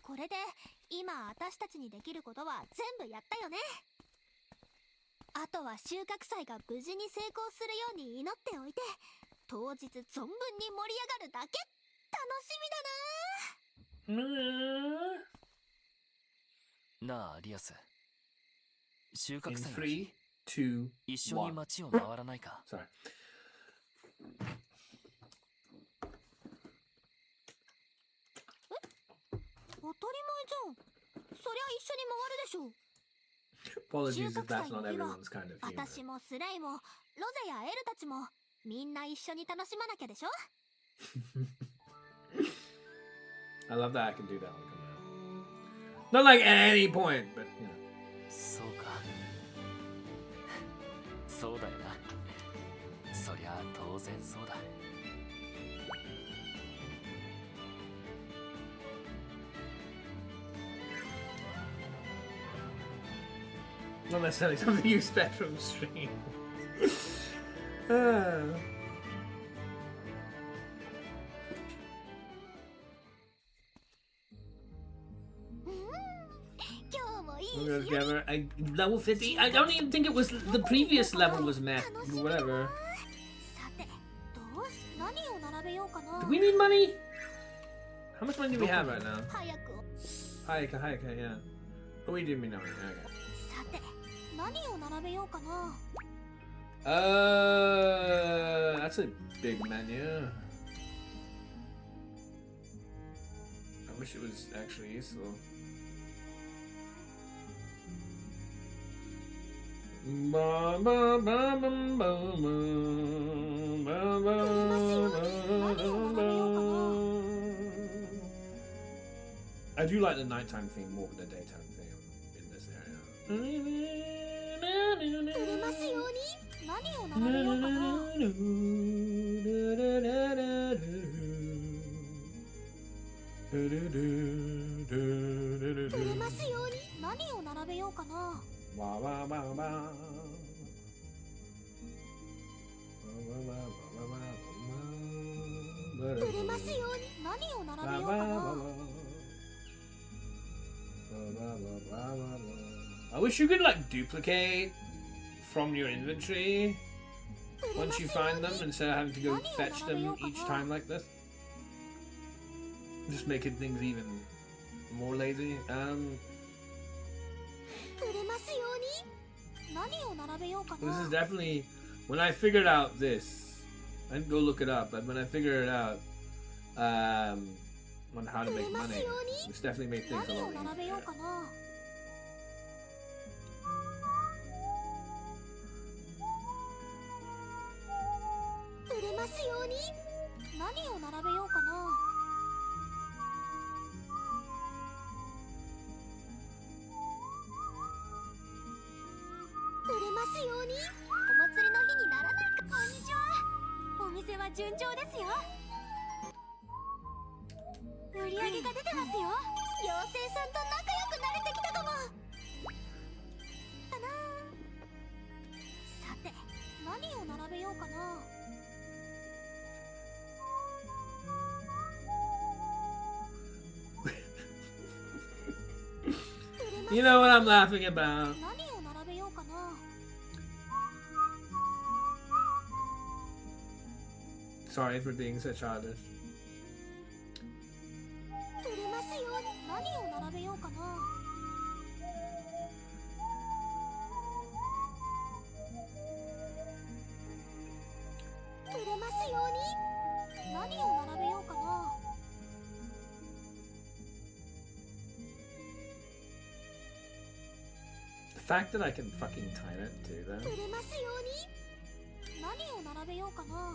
これで今私たちにできることは全部やったよね。あとは収穫祭が無事に成功するように祈っておいて、当日存分に盛り上がるだけ。楽しみだな。なあリアス、収穫 In 祭の日 3, 2, 一緒に 1. 街を回らないか？ Sorry. 当たり前じゃん。そりゃ一緒に回るでしょ。 Apologies 収 if 穫 that's 祭 not の日は everyone's kind of humor. 私もスレイもロゼやエルたちもみんな一緒に楽しまなきゃでしょ。 I love that I can do that on command. Not like at any point, but you know. そうか。そうだよな。そりゃ当然そうだ。Not necessarily something you expect from stream. Ah. 今日もいい We'll 日 go together. Level 50? I don't even think it was. The previous level was met. Whatever. さてどうし何を並べようかな。 Do we need money? How much money do we have right now? 早く Hi, yeah. Oh, we did me now. Okay. さて何を並べようかな。 That's a big menu. I wish it was actually useful. Ba, ba, ba, ba, ba, ba, ba, ba. I do like the nighttime theme more than the daytime theme in this area. 売れますように何を並べようかな。売れますように何を並べようかな。 Ba, ba, ba, ba. 売れますように何を並べようかな。 I wish you could like duplicate from your inventory once you find them instead of having to go fetch them each time like this. Just making things even more lazy. 売れますように何を並べようか This is な。 definitely when I figured out this. I didn't go look it up, but when I figured it out, on how to make money, this definitely made things a 何を lot 並べよう easier. かな。売れますように何を並べようかな。売れますようにお祭りの日にならないか。こんにちは。お店は順調ですよ。売り上げが出てますよ。妖精さんと仲良くなれてきたかも。かな。さて何を並べようかな。 You know what I'm laughing about. 何を並べようかな。 Sorry for being so childish. 売れますように何を並べようかな。売れますように何を並べようかな。 The fact that I can fucking time it too, though. 売れますように何を並べようかな。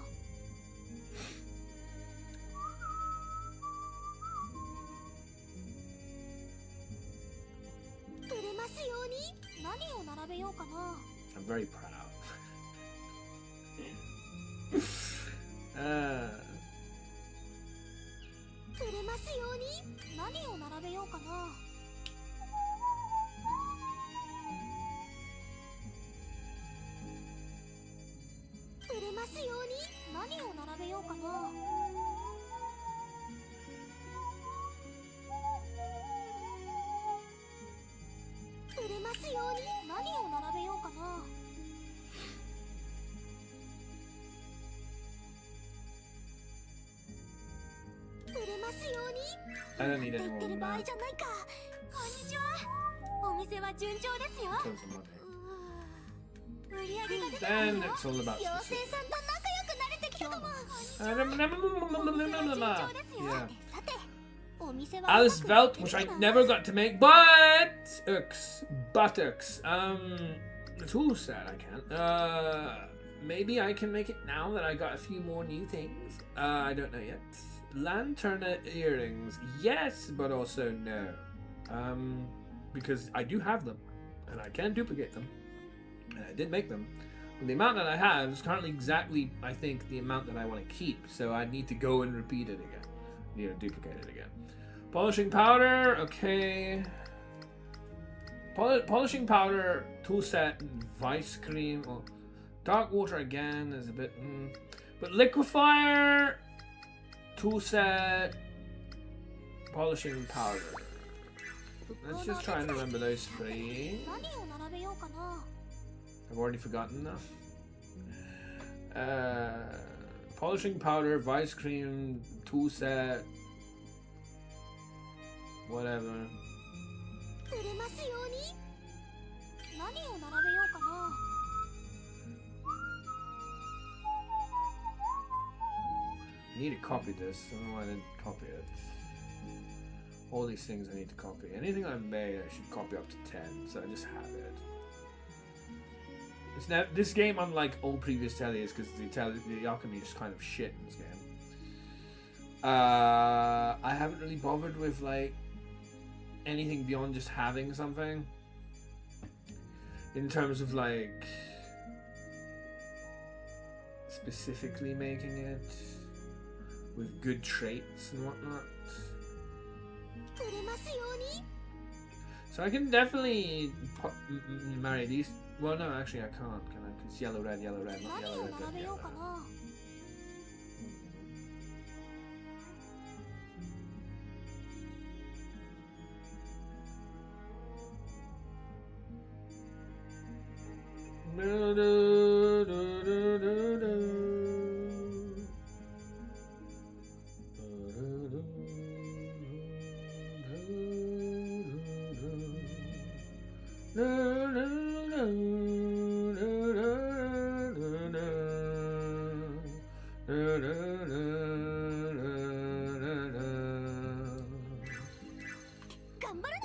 売れますように何を並べようかな。 I'm very proud. 売れますように何を並べようかな。 売れますように何を並べようかな。 売れますように何を並べようかな。 売れます I don't need って any 言 more ってる than 場合 that. じゃないか。こんにちは。お店は順調ですよ。 Tons of money. 売り上げが出て Then ま it's すよ。 all about 妖精 specifics. さんと仲良くなれてきたかも。 Yeah. お店は順調ですよ。さて、お店は Alice Velt, which I never got to make, but buttocks. The tool set I can. Maybe I can make it now that I got a few more new things. I don't know yet. Lanterna earrings, yes, but also no. Because I do have them, and I can duplicate them, and I did make them. But the amount that I have is currently exactly, I think, the amount that I want to keep. So I need to go and repeat it again. Need to duplicate it again. Polishing powder, okay. Polishing powder, tool set, vice cream. Well, dark water again is a bit. But liquefier, tool set, polishing powder. Let's just try and remember those three. 何を並べようかな。 I've already forgotten them. Polishing powder, vice cream, tool set, whatever. 売れますように。何を並べようかな。 I need to copy this. I don't know why I didn't copy it. All these things I need to copy. Anything I made, I should copy up to 10, so I just have it. It's now this game, unlike all previous Ateliers, because the alchemy is kind of shit in this game. I haven't really bothered with like anything beyond just having something. In terms of like specifically making it with good traits and whatnot. 売れますように。 So I can definitely marry these. Well, no, actually I can't. Can I? It's yellow, red, not 何 yellow, を red, 並べ red, ようか yellow. な。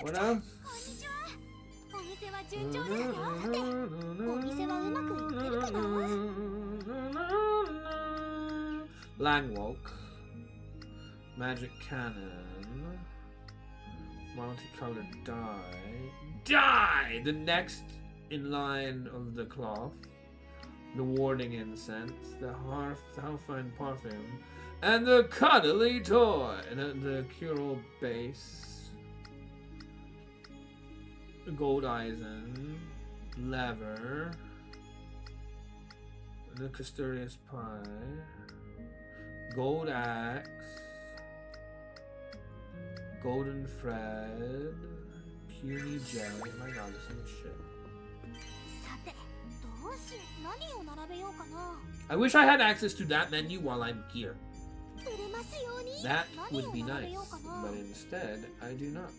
What else? こんにちは。お店は順調ですよ。さて、お店はうまくいってるかな。 Langwalk, magic cannon, multicolored dye, the next in line of the cloth, the warding incense, the Halfine perfume, and the cuddly toy, and the cure-all base, the gold eisen, lever, the custodious pie, gold axe, golden thread, puny jelly. Oh my god, there's so much shit. さて、どうしよう。何を並べようかな。 I wish I had access to that menu while I'm here. 売れますように。 That 何 would を be 並べ nice, ようかな。 but instead, I do not.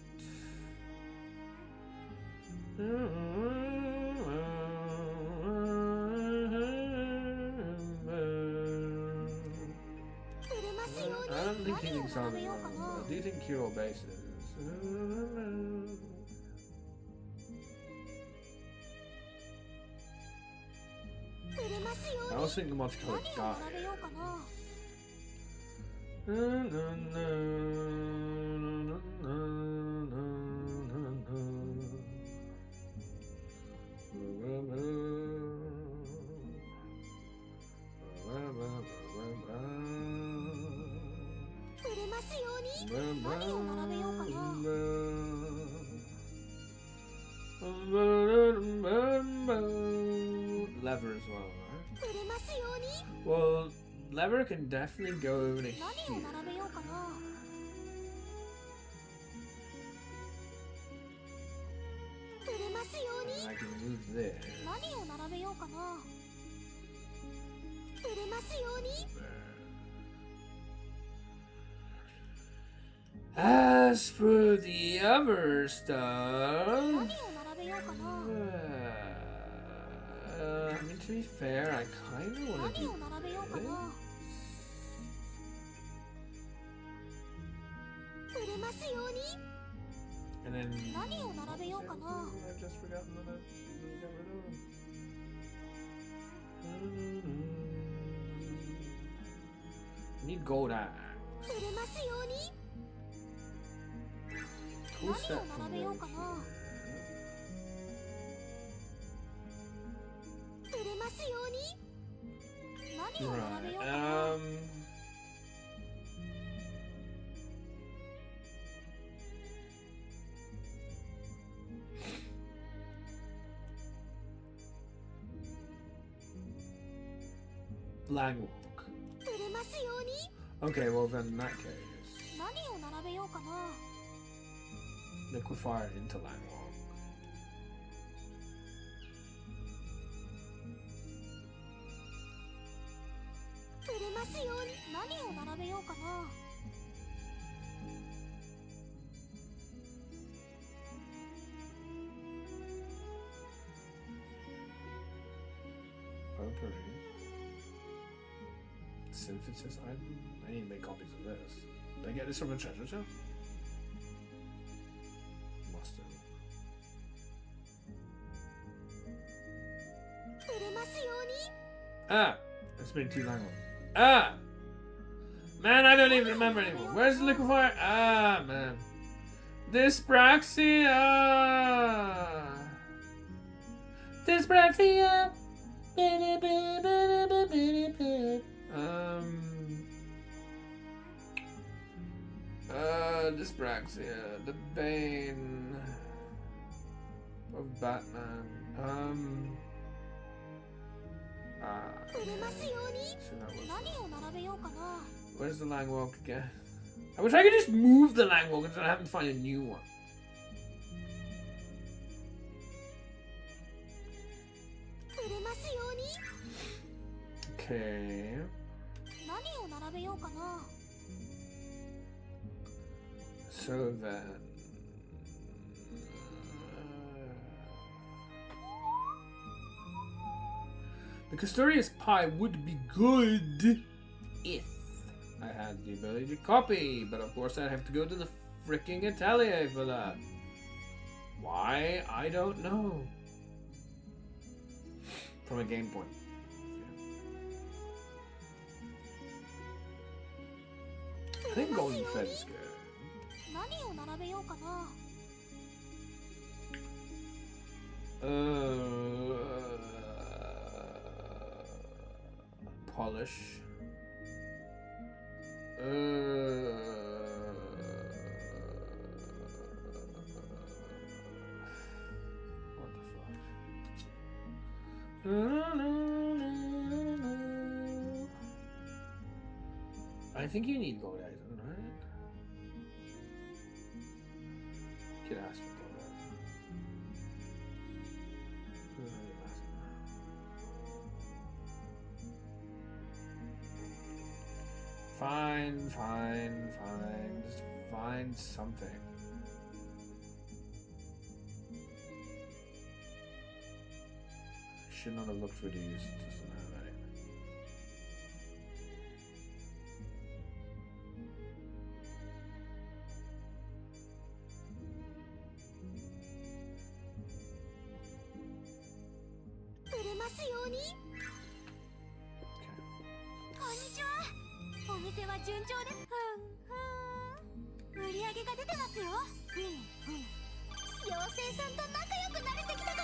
売れますように。 I don't think 何 healing を sound 並べ is よう wrong, か but な。 I do think cure-all base is. 売れますよう I に。 also think the multicolored 何を並べ dye. ようかな。 売れますように。何を並べようかな。 Lever as well, right? 売れますように。 Well, lever can definitely go over to 何を here. 並べようかな。 売れますよう And に。 I can move this 何を並べようかな。売れますように。 there. As for the other stuff, 何を並べようかな I mean, to be fair, I kind of want to 何 do を並べようか this. な売れますように And then 何を並べようかな I've just forgotten what I got rid of. I need gold axe. 売れますように Cool 何 set を from 並べよう those. かな売れますように何を並べようか Right. な Langwalk. 売れますように Okay, well then in that case, 何を並べようかな liquefy into Langwalk. 売れますように何を並べようかな Potpourri. Synthesis item? I need to make copies of this. Did I get this from a treasure chest? Must have. 売れますように Ah! That's been too long. Ah! Man, I don't even remember anymore. Where's the liquefier? Ah, man. Dyspraxia! Dyspraxia! Dyspraxia, the bane of Batman. 売れますように So that was. 何を並べようかな Where's the Langwalk again? I wish I could just move the Langwalk instead of having to find a new one. 売れますように Okay. 何を並べようかな So then. The Custodian's Pie would be good if I had the ability to copy, but of course I'd have to go to the freaking Atelier for that. Why? I don't know. From a game point. I think Golden Fed is good. 何を並べようかな Polish. What the fuck? I think you need gold items, right? Could ask for gold items. Fine. Just find something. Should not have looked for these. Doesn't have any. Okay. こんにちはお店は順調です売り上げが出てますよ妖精さんと仲良くなれてきたかな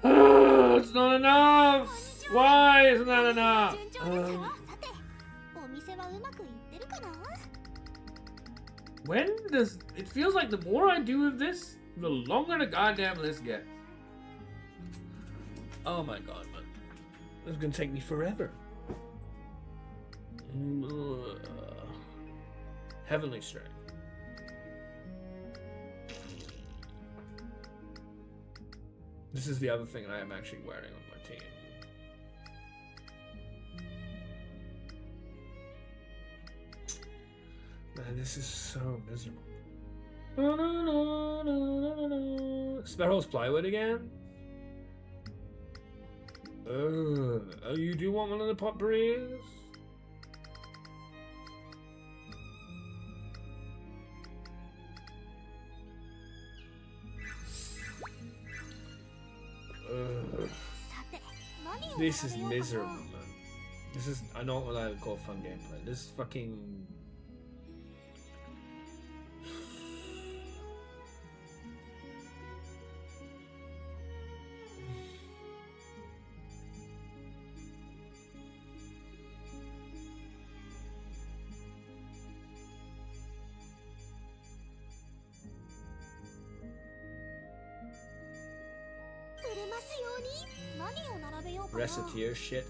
It's not enough! Why isn't that enough? 順調ですよさてお店はうまくいってるかな When does it feels like the more I do of this, the longer the goddamn list gets. Oh my god, man. This is gonna take me forever. Heavenly Strength. This is the other thing I am actually wearing on my team. Man, this is so miserable. Sparrow's plywood again? Oh, you do want one of the potpourris? This is miserable, man. This is, I don't know what I would call fun gameplay. This is fucking... Resleriana shit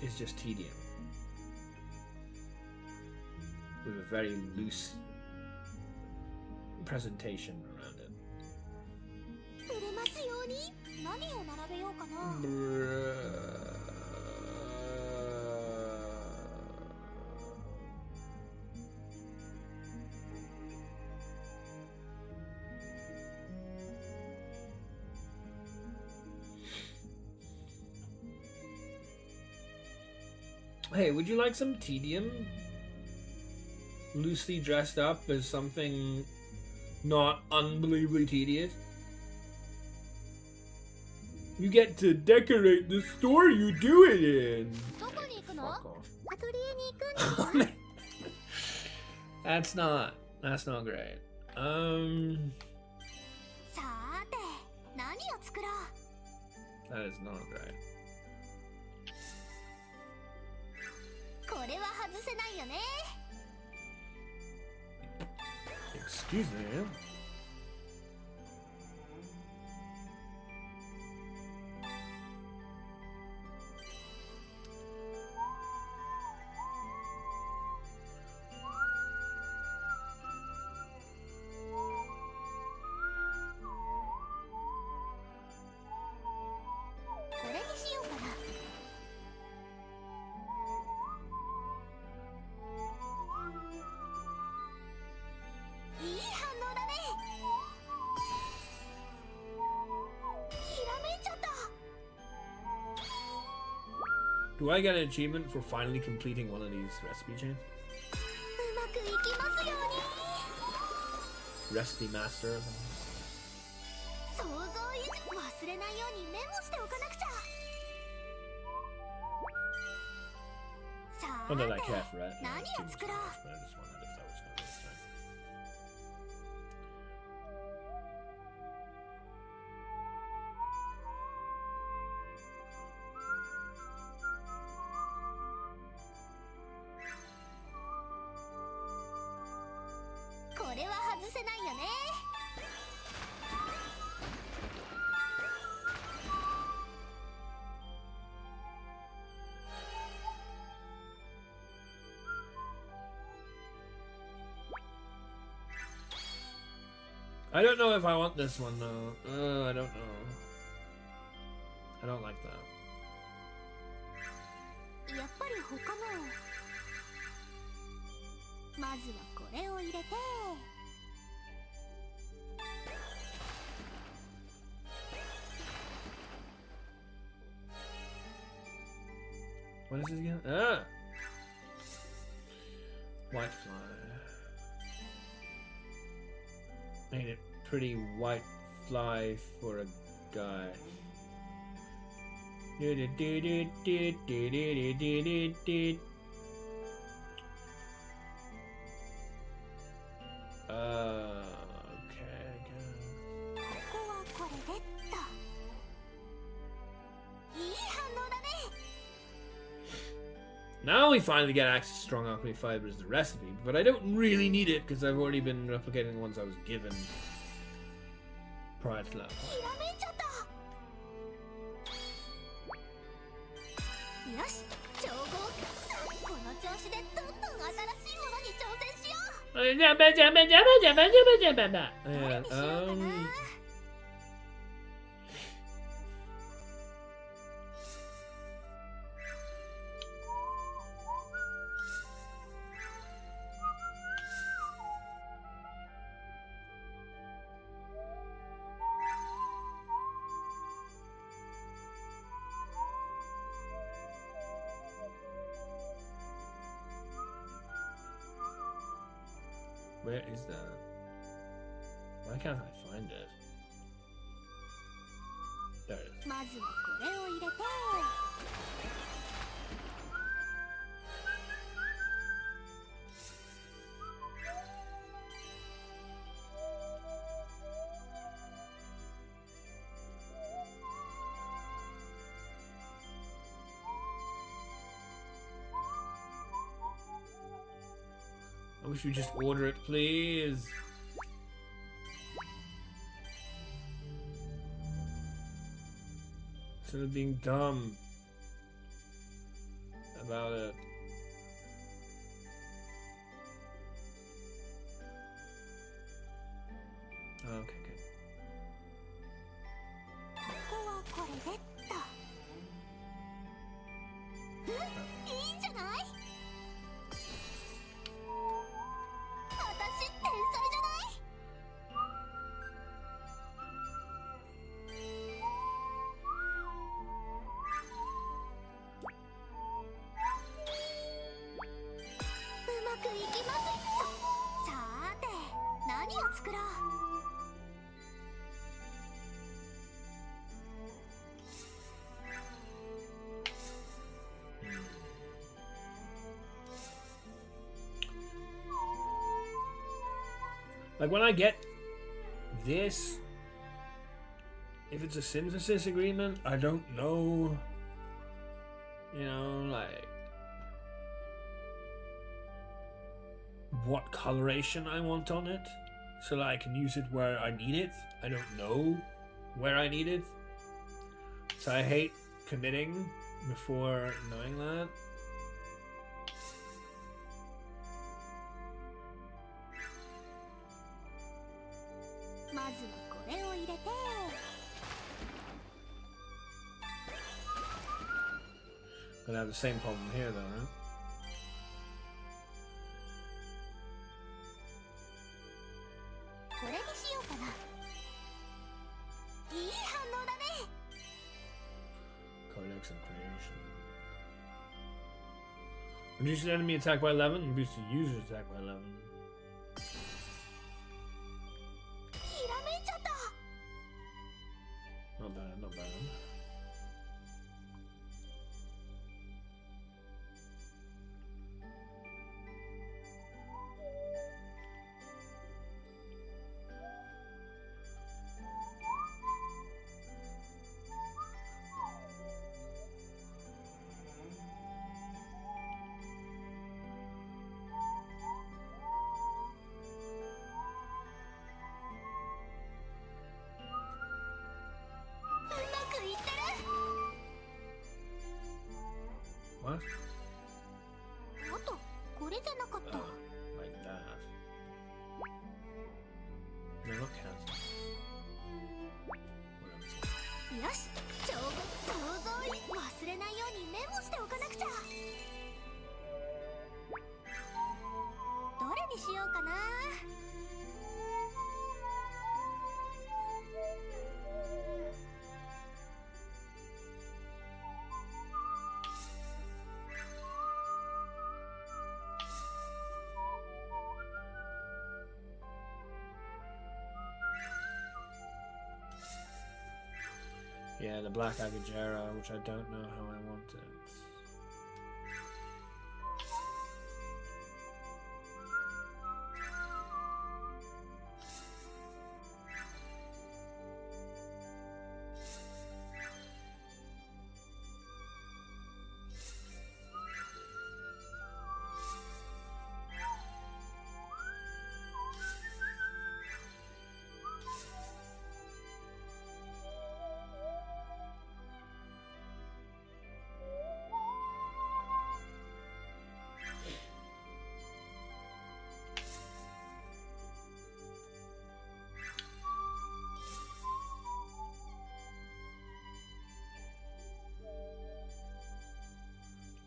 is just tedium with a very loose presentation around it. Hey, would you like some tedium? Loosely dressed up as something not unbelievably tedious? You get to decorate the store you do it in. Fuck off. That's not great. That is not great. Excuse me. Do I get an achievement for finally completing one of these recipe chains? Recipe master or something? Oh no, that calf, right? Yeah, I just wondered if that was going to be this time. I don't know if I want this one though. I don't know. I don't like that. What is this again? Ah! White fly. Ain't it pretty white fly for a guy? Okay, now we finally get access to strong alchemy fibers, the recipe, but I don't really need it because I've already been replicating the ones I was given prior to that point. Yeah, where is that? Why can't I find it? There it is. まずはこれを入れて I wish you'd just order it, please. Instead of being dumb about it. Oh, okay, good. ここはこれでっといいんじゃない？私天才じゃない？ うまくいきます。さーて、何を作ろう。 Like when I get this, if it's a synthesis agreement, I don't know, you know, like what coloration I want on it, so that I can use it where I need it. I don't know where I need it, so I hate committing before knowing that. まずはこれを入れて Gonna have the same problem here, though, right? これにしようかな。いい反応だね。 Codex and creation. Reduce the enemy attack by 11. Reduce the user attack by 11. ひらめいちゃった。 Not bad, not bad. What? あとこれじゃなかった。 Oh, like that. No, not cancel. What else? よし、想像力忘れないようにメモしておかなくちゃ。どれにしようかな。 Yeah, the Black Agajera, which I don't know how I want it.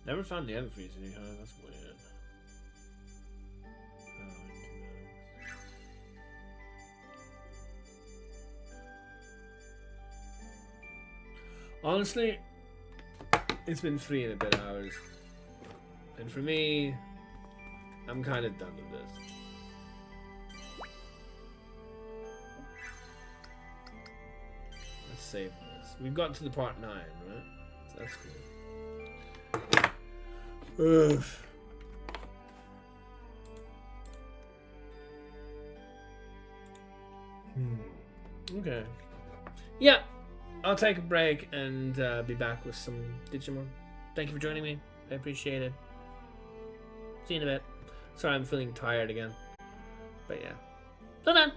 Never found the other freezer. Huh? That's weird. Honestly, it's been 3 and a bit hours. And for me, I'm kind of done with this. Let's save this. We've got to the part 9, right? So that's cool. Ugh. Okay. Yeah, I'll take a break and be back with some Digimon. Thank you for joining me. I appreciate it. See you in a bit. Sorry, I'm feeling tired again. But yeah. Till then.